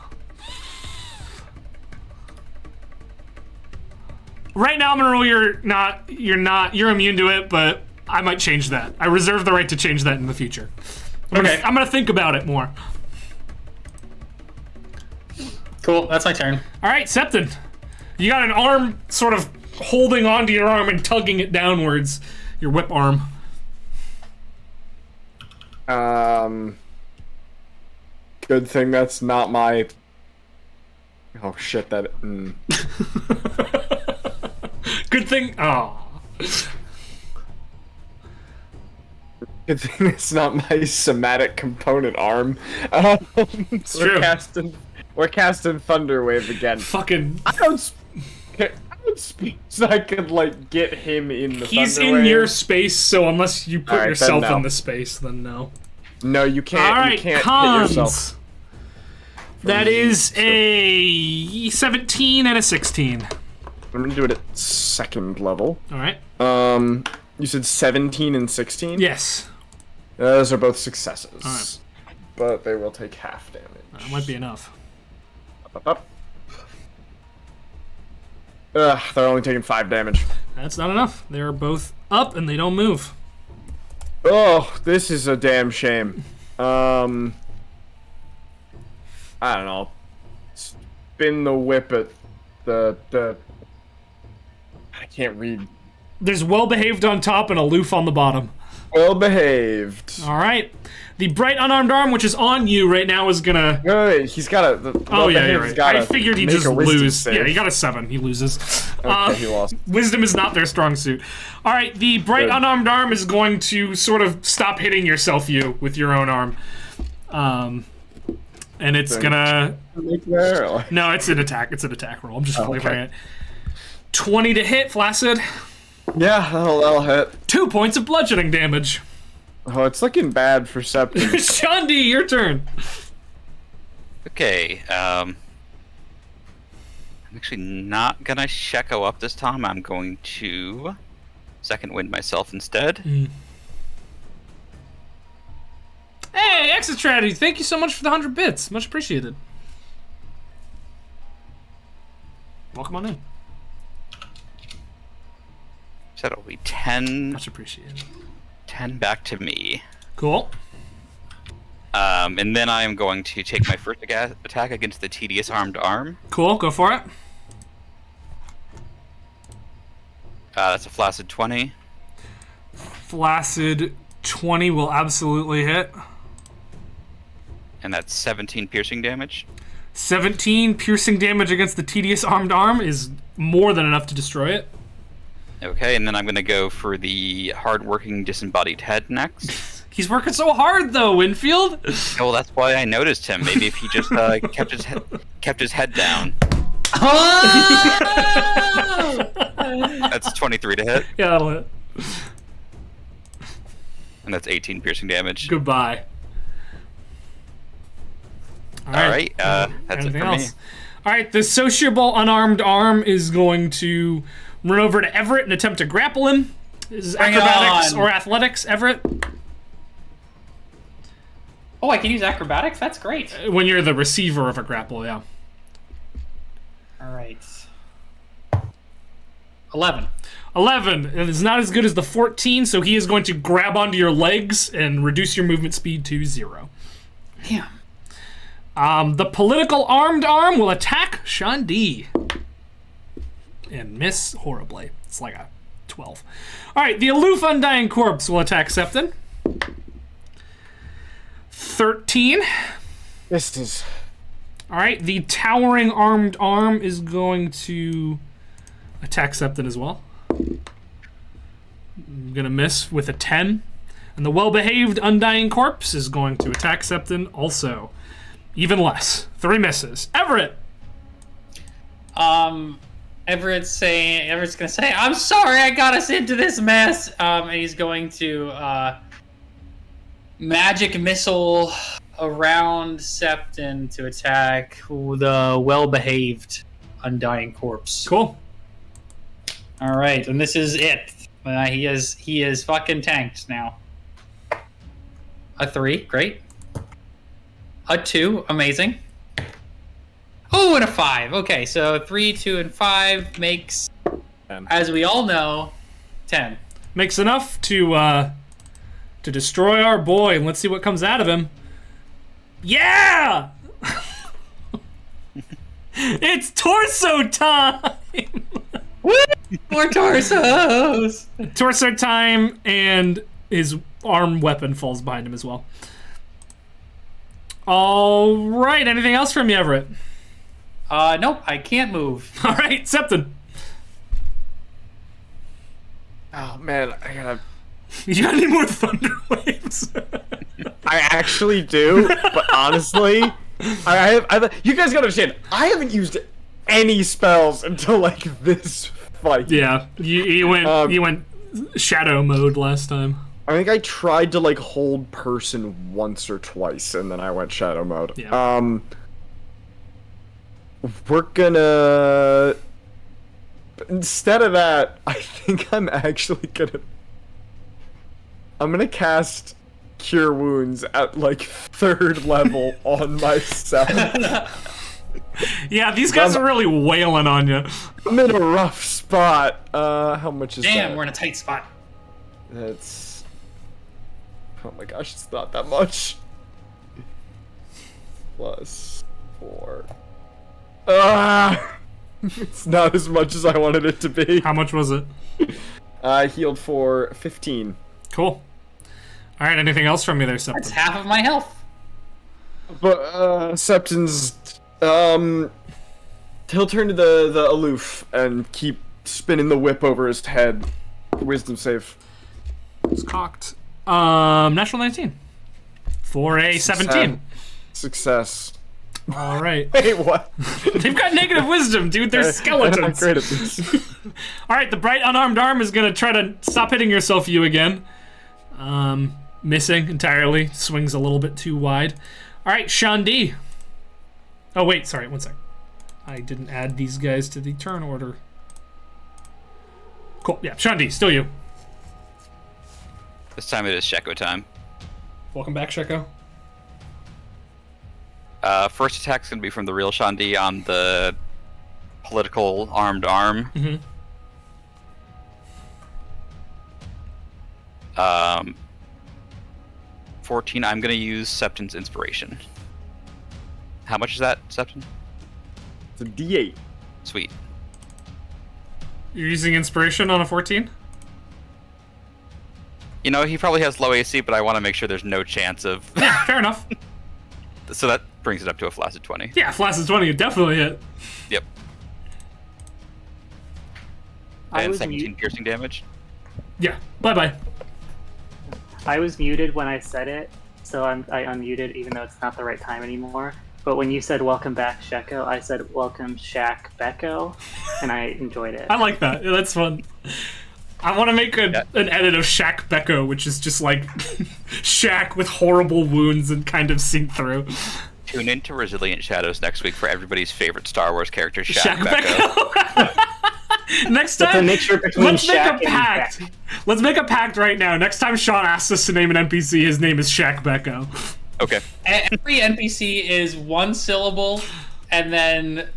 Right now, I'm gonna rule you're immune to it, but I might change that. I reserve the right to change that in the future. I'm gonna think about it more. Cool, that's my turn. Alright, Septon. You got an arm sort of holding onto your arm and tugging it downwards. Your whip arm. Good thing that's not my... Oh shit, that... Good thing... Oh. Good thing it's not my somatic component arm. It's true. We're casting Thunderwave again. Fucking... I don't speak so I could, like, get him in the He's Thunderwave. in your space, so unless you put Alright, yourself then no. in the space, then no. No, you can't. Alright, you can't cons. hit yourself. That is a 17 and a 16. I'm gonna do it at second level. Alright. You said 17 and 16? Yes. Those are both successes. Alright. But they will take half damage. That might be enough. Up. Ugh, they're only taking 5 damage. That's not enough. They're both up and they don't move. Oh, this is a damn shame. I don't know. Spin the whip at the. I can't read. There's well-behaved on top and aloof on the bottom. Well behaved. All right. The bright unarmed arm, which is on you right now, is gonna. Wait, he's got a. Oh yeah, you're right. I figured he'd just lose. Save. Yeah, he got a 7. He loses. Okay, he lost. Wisdom is not their strong suit. All right, the bright unarmed arm is going to sort of stop hitting yourself, you, with your own arm. And it's gonna. No, it's an attack. It's an attack roll. I'm just flavoring it. 20 to hit, Flaccid. Yeah, that'll hit. 2 points of bludgeoning damage. Oh, it's looking bad for Septon. Shandi, your turn. Okay, I'm actually not gonna Sheko up this time. I'm going to second wind myself instead. Hey, exit strategy. Thank you so much for the 100 bits. Much appreciated. Welcome on in. So that'll be 10. Much appreciated. 10 back to me. Cool. And then I am going to take my first attack against the tedious armed arm. Cool, go for it. That's a flaccid 20. Flaccid 20 will absolutely hit. And that's 17 piercing damage. 17 piercing damage against the tedious armed arm is more than enough to destroy it. Okay, and then I'm going to go for the hard-working disembodied head next. He's working so hard, though, Winfield. Oh, that's why I noticed him. Maybe if he just kept his head down. Oh! That's 23 to hit, Yeah, that'll hit. and that's 18 piercing damage. Goodbye. All right, that's it Anything for else? me. All right, the sociable unarmed arm is going to run over to Everett and attempt to grapple him. This is Bring it acrobatics on. or athletics, Everett. Oh, I can use acrobatics? That's great. When you're the receiver of a grapple, yeah. All right. 11. 11, and it's not as good as the 14, so he is going to grab onto your legs and reduce your movement speed to 0. Damn. The political armed arm will attack Shandi. And miss horribly. It's like a 12. Alright, the aloof undying corpse will attack Septon. 13. This is. Alright, the towering armed arm is going to attack Septon as well. I'm gonna miss with a 10. And the well-behaved undying corpse is going to attack Septon also. Even less. 3 misses. Everett! Everett's gonna say, I'm sorry I got us into this mess. And he's going to magic missile around Septon to attack the well-behaved undying corpse. Cool. All right, and this is it. He is fucking tanked now. A 3, great. A 2, amazing. Oh, and a 5. Okay, so 3, 2, and 5 makes, 10. as we all know, 10. Makes enough to destroy our boy, and let's see what comes out of him. Yeah! It's torso time! More torsos! Torso time, and his arm weapon falls behind him as well. All right, anything else from you, Everett? Nope, I can't move. All right, Septon. Oh man, I gotta. You got any more thunder waves? I actually do, but honestly, I have. You guys gotta understand. I haven't used any spells until like this fight. Yeah, you went shadow mode last time. I think I tried to like hold person once or twice, and then I went shadow mode. Yeah. We're gonna. Instead of that, I think I'm actually gonna. I'm gonna cast Cure Wounds at like 3rd level on myself. Yeah, these guys are really wailing on you. I'm in a rough spot. How much is that? Damn, we're in a tight spot. That's... Oh my gosh, it's not that much. Plus 4. It's not as much as I wanted it to be. How much was it? I healed for 15. Cool. All right, anything else from you there, That's Septon? half of my health. But, Septon's, he'll turn to the aloof and keep spinning the whip over his head. Wisdom save. It's cocked. Natural 19. For a 17. Success. All right. Wait, what? They've got negative wisdom, dude. They're skeletons. I'm great at this. All right, the bright unarmed arm is going to try to stop hitting yourself, you again. Missing entirely. Swings a little bit too wide. All right, Shandi. Oh, wait, sorry, one sec. I didn't add these guys to the turn order. Cool, yeah, Shandi, still you. This time it is Sheko time. Welcome back, Sheko. First attack's gonna be from the real Shandi on the political armed arm. Mm-hmm. 14, I'm gonna use Septon's inspiration. How much is that, Septon? It's a D8. Sweet. You're using inspiration on a 14? You know, he probably has low AC, but I want to make sure there's no chance of... Yeah, fair enough. So that brings it up to a flaccid 20. Yeah, flaccid 20, you definitely hit. Yep. I And was 17 piercing damage. Yeah, bye-bye. I was muted when I said it, so I unmuted even though it's not the right time anymore. But when you said welcome back, Sheko, I said welcome Shaq Becco, and I enjoyed it. I like that. Yeah, that's fun. I want to make an edit of Shaq Becco, which is just like Shaq with horrible wounds and kind of seen through. Tune into Resilient Shadows next week for everybody's favorite Star Wars character, Shaq Becco. Next It's a time, mixture between let's make Shaq a pact. and Shaq. Let's make a pact right now. Next time Sean asks us to name an NPC, his name is Shaq Becco. Okay. Every NPC is one syllable, and then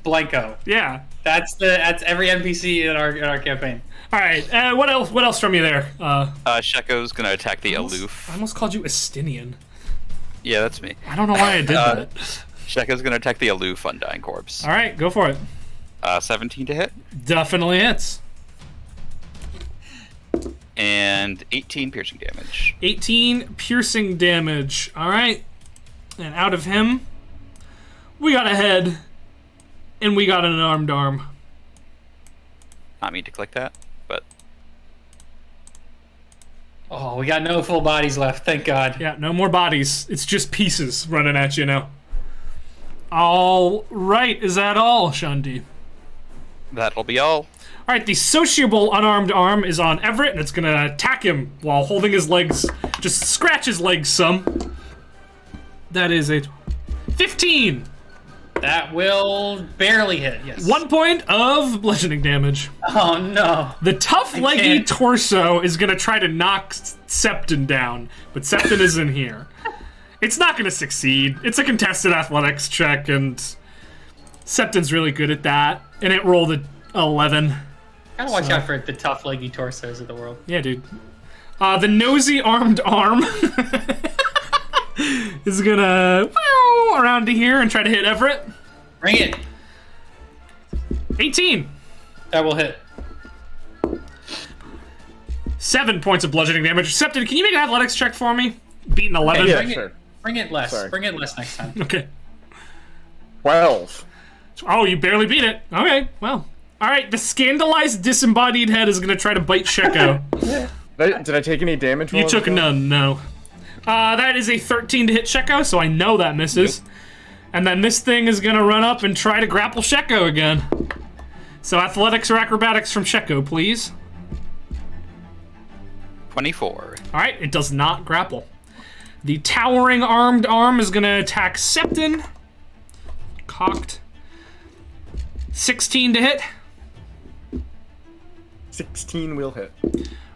blanco. Yeah. That's every NPC in our campaign. All right. What else? What else from you there? Sheko's gonna attack the aloof. I almost called you Estinian. Yeah, that's me. I don't know why I did that. Sheko's gonna attack the aloof Undying Corpse. All right, go for it. 17 to hit. Definitely hits. And 18 piercing damage. 18 piercing damage. All right. And out of him, we got a head, and we got an unarmed arm. Not mean to click that, but Oh, we got no full bodies left. Thank God. Yeah, no more bodies. It's just pieces running at you now. All right, is that all, Shandi? that'll be all. All right, the sociable unarmed arm is on Everett, and it's gonna attack him while holding his legs. Just scratch his legs some. That is a 15. That will barely hit. Yes. 1 point of bludgeoning damage. Oh no. The tough, leggy can't. torso is gonna try to knock Septon down, but Septon isn't here. It's not gonna succeed. It's a contested athletics check, and Septon's really good at that. And it rolled a 11. Gotta watch out for the tough, leggy torsos of the world. Yeah, dude. The nosy armed arm is gonna around to here and try to hit Everett. Bring it. 18. That will hit. 7 points of bludgeoning damage. Septon, can you make an athletics check for me? Beating 11. Yeah, bring sure. it. Bring it less. Sorry. Bring it less next time. Okay. 12. Oh, you barely beat it. Okay, well. All right, the scandalized disembodied head is gonna try to bite Sheko. Did I take any damage? You while I took was none, no. That is a 13 to hit Sheko, so I know that misses. Yep. And then this thing is gonna run up and try to grapple Sheko again. So athletics or acrobatics from Sheko, please. 24. All right, it does not grapple. The towering armed arm is gonna attack Septon. Cocked. 16 to hit. 16 will hit. All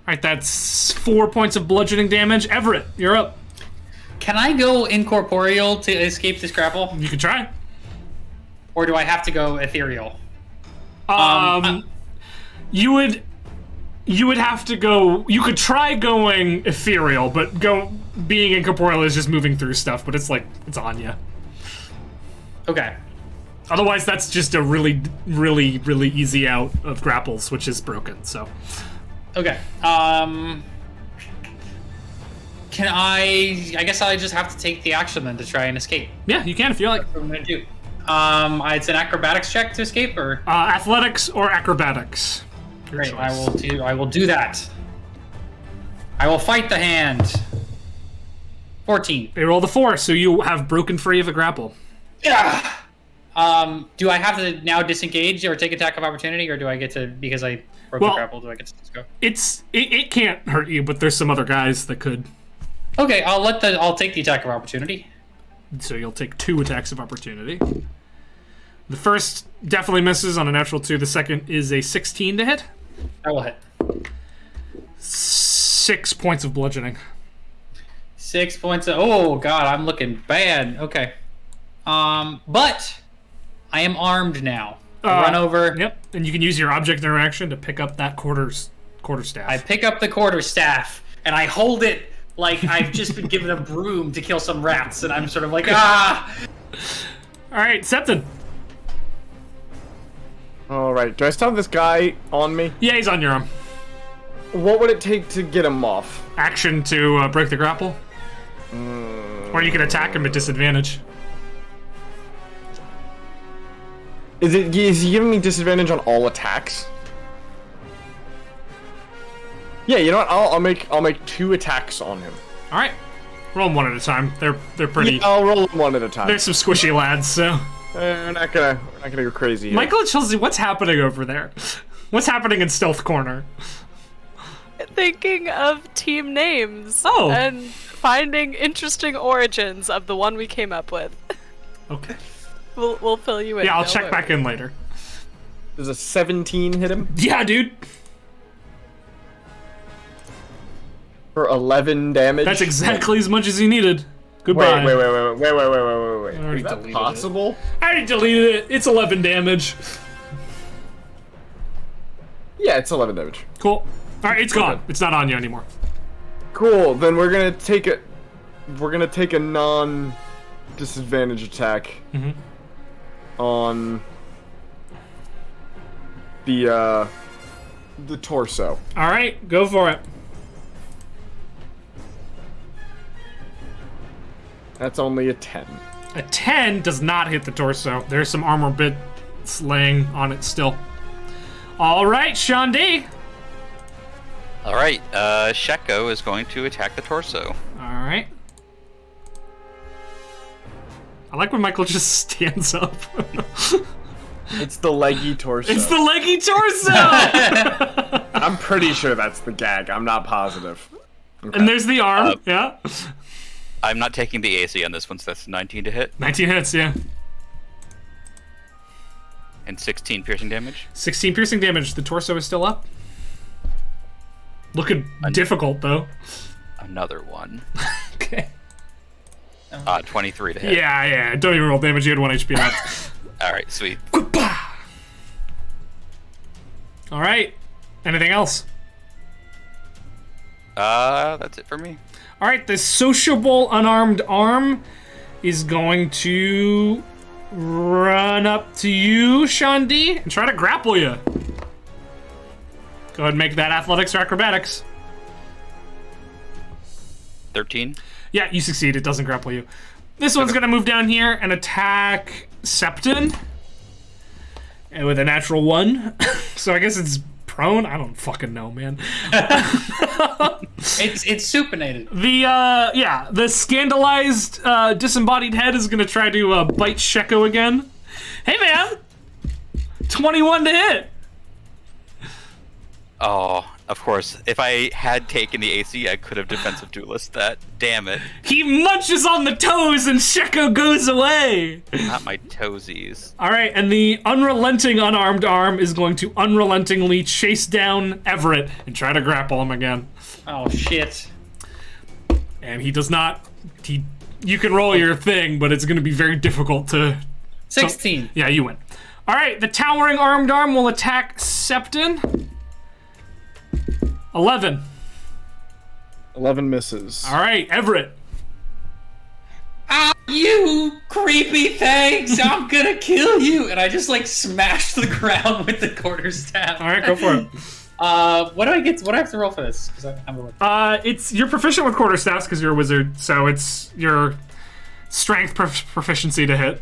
right, that's 4 points of bludgeoning damage. Everett, you're up. Can I go incorporeal to escape this grapple? You can try. or do I have to go ethereal? You would have to go. You could try going ethereal, but being incorporeal is just moving through stuff. But it's on you. Okay. Otherwise, that's just a really, really, really easy out of grapples, which is broken. So. Okay. Can I guess I just have to take the action then to try and escape. Yeah, you can if you like. That's what I'm gonna do. It's an acrobatics check to escape, or athletics or acrobatics. Your great. choice. I will do that. I will fight the hand. 14. They roll the 4, so you have broken free of the grapple. Yeah. Do I have to now disengage or take attack of opportunity, or do I get to, because I broke the grapple, do I get to just go? It can't hurt you, but there's some other guys that could. Okay, I'll take the attack of opportunity. So you'll take 2 attacks of opportunity. The first definitely misses on a natural 2. The second is a 16 to hit. I will hit. 6 points of bludgeoning. 6 points of, oh god, I'm looking bad. Okay. But I am armed now. Run over. Yep, and you can use your object interaction to pick up that quarterstaff. I pick up the quarterstaff and I hold it like I've just been given a broom to kill some rats, and I'm sort of like, ah! Alright, Septon. Alright, do I still have this guy on me? Yeah, he's on your arm. What would it take to get him off? Action to break the grapple. Or you can attack him at disadvantage. Is he giving me disadvantage on all attacks? Yeah, you know what? I'll make 2 attacks on him. All right, roll them one at a time. They're pretty. Yeah, I'll roll them one at a time. They're some squishy lads, so. We're not gonna go crazy. Michael and Chelsea, what's happening over there? What's happening in Stealth Corner? Thinking of team names. Oh. And finding interesting origins of the one we came up with. Okay. We'll fill you in. Yeah, I'll no check worries. back in later. Does a 17 hit him? Yeah, dude. For 11 damage? That's exactly as much as he needed. Goodbye. Wait. already Is that deleted possible? I already deleted it. It's 11 damage. Yeah, it's 11 damage. Cool. Alright, it's gone. It's not on you anymore. Cool, then we're gonna take a non-disadvantage attack on the torso. Alright, go for it. That's only a 10. A 10 does not hit the torso. There's some armor bits laying on it still. Alright, Sean D. Alright, Sheko is going to attack the torso. Alright. I like when Michael just stands up. It's the leggy torso. It's the leggy torso! I'm pretty sure that's the gag. I'm not positive. Okay. And there's the arm, yeah. I'm not taking the AC on this one, so that's 19 to hit. 19 hits, yeah. And 16 piercing damage. 16 piercing damage. The torso is still up. Looking difficult, though. Another one. Okay. 23 to hit. Yeah. Don't even roll damage. You had 1 HP left. Alright, sweet. Alright. Anything else? That's it for me. Alright, the sociable unarmed arm is going to run up to you, Sean D, and try to grapple you. Go ahead and make that athletics or acrobatics. 13. Yeah, you succeed. It doesn't grapple you. This one's going to move down here and attack Septon. And with a natural 1. So I guess it's prone? I don't fucking know, man. It's supinated. The scandalized disembodied head is gonna try to bite Sheko again. Hey man! 21 to hit! Oh, of course. If I had taken the AC, I could have defensive duelist that. Damn it. He munches on the toes and Sheko goes away! Not my toesies. Alright, and the unrelenting unarmed arm is going to unrelentingly chase down Everett and try to grapple him again. Oh shit. And he does not... You can roll your thing, but it's gonna be very difficult to 16. So, yeah, you win. All right, the towering armed arm will attack Septon. 11. 11 misses. All right, Everett. Ah, you creepy things! I'm gonna kill you! And I just like smash the ground with the quarterstaff. All right, go for it. What do I get? What do I have to roll for this? Because It's you're proficient with quarterstaffs because you're a wizard, so it's your strength proficiency to hit.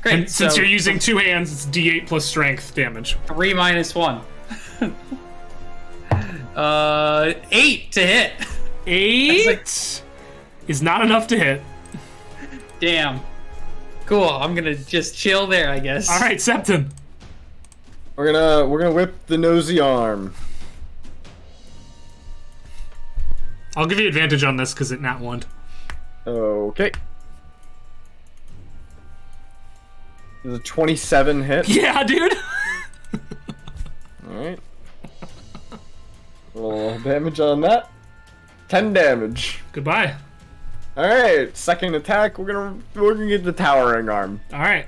great. And since you're using 2 hands, it's D8 plus strength damage. 3 minus 1. 8 to hit. 8 is not enough to hit. Damn. Cool. I'm gonna just chill there, I guess. All right, Septon. We're gonna whip the nosy arm. I'll give you advantage on this because it nat 1. Okay. There's a 27 hit. Yeah, dude. Alright. Roll damage on that. 10 damage. Goodbye. Alright, second attack, we're gonna get the towering arm. All right.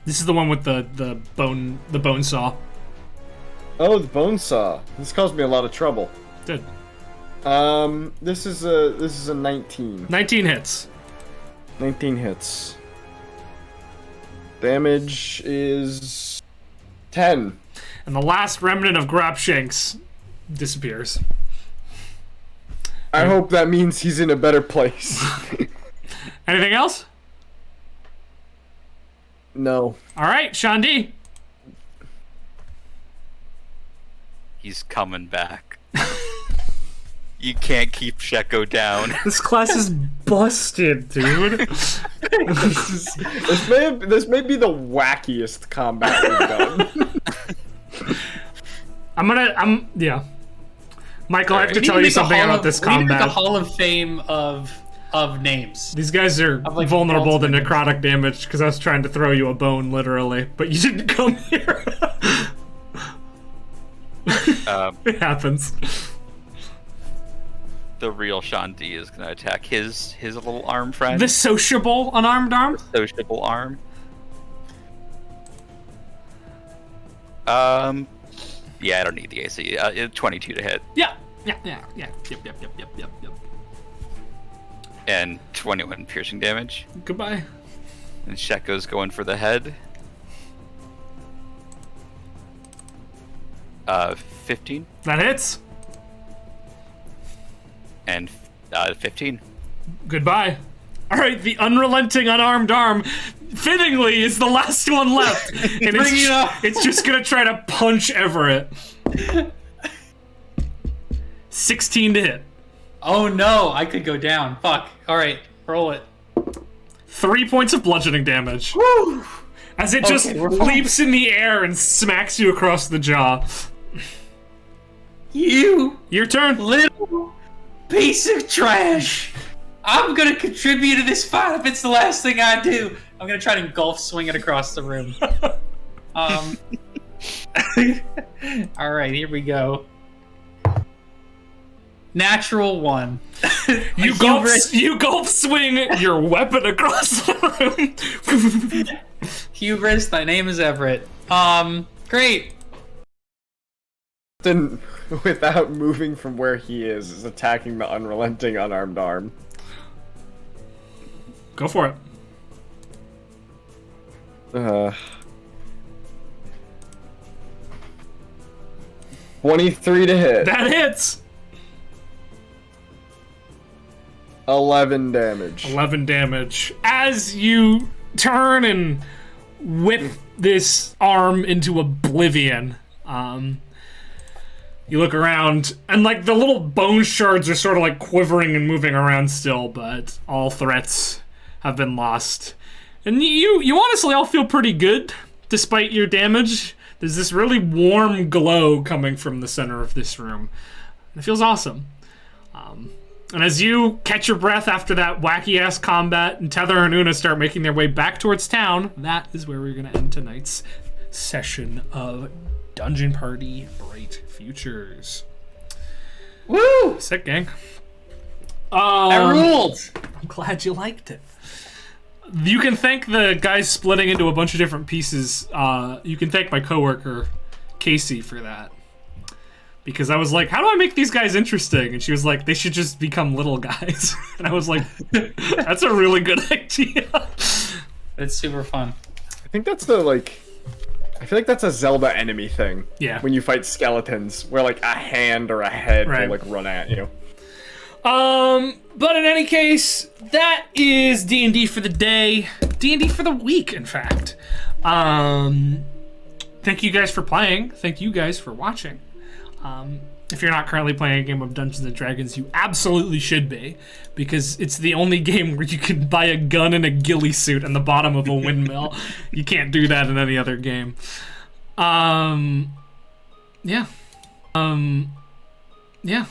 This is the one with the bone saw. Oh, the bone saw. This caused me a lot of trouble. Good. This is a 19. 19 hits. 19 hits. Damage is 10. And the last remnant of Grapshanks disappears. I hope that means he's in a better place. Anything else? No. All right, Shandi. He's coming back. You can't keep Sheko down. This class is busted, dude. This may be the wackiest combat we've done. Yeah. Michael, I have to tell you something about this We need combat. a Hall of Fame of names. These guys are like, vulnerable to ultimate necrotic damage because I was trying to throw you a bone, literally, but you didn't come here. It happens. The real Shandi is gonna attack his little arm friend. The sociable unarmed arm? Sociable arm. Yeah, I don't need the AC. 22 to hit. Yeah. Yep. And 21 piercing damage. Goodbye. And Sheko's going for the head. 15 That hits. and 15. Goodbye. All right, the unrelenting unarmed arm, fittingly, is the last one left, and it's just gonna try to punch Everett. 16 to hit. Oh no, I could go down. Fuck. Alright, roll it. 3 points of bludgeoning damage. Woo! As it just leaps in the air and smacks you across the jaw. Your turn. Little piece of trash. I'm gonna contribute to this fight if it's the last thing I do. I'm gonna try to engulf swing it across the room. Alright, here we go. Natural 1. You gulp swing your weapon across the room. Hubris, thy name is Everett. Great. Then, without moving from where he is attacking the unrelenting unarmed arm. Go for it. 23 to hit. That hits. 11 damage. 11 damage. As you turn and whip this arm into oblivion, you look around, and like the little bone shards are sort of like quivering and moving around still, but all threats have been lost. And you honestly all feel pretty good, despite your damage. There's this really warm glow coming from the center of this room. It feels awesome. And as you catch your breath after that wacky-ass combat, and Tether and Una start making their way back towards town, that is where we're going to end tonight's session of Dungeon Party Bright Futures. Woo! Sick, gang. I ruled! I'm glad you liked it. You can thank the guys splitting into a bunch of different pieces. You can thank my coworker, Casey, for that. Because I was like, how do I make these guys interesting? And she was like, they should just become little guys. And I was like, that's a really good idea. It's super fun. I think that's I feel like that's a Zelda enemy thing. Yeah. When you fight skeletons, where like a hand or a head Right. will like run at you. But in any case, that is D&D for the day. D&D for the week, in fact. Thank you guys for playing. Thank you guys for watching. If you're not currently playing a game of Dungeons & Dragons, you absolutely should be, because it's the only game where you can buy a gun and a ghillie suit in the bottom of a windmill. You can't do that in any other game. Yeah. Yeah.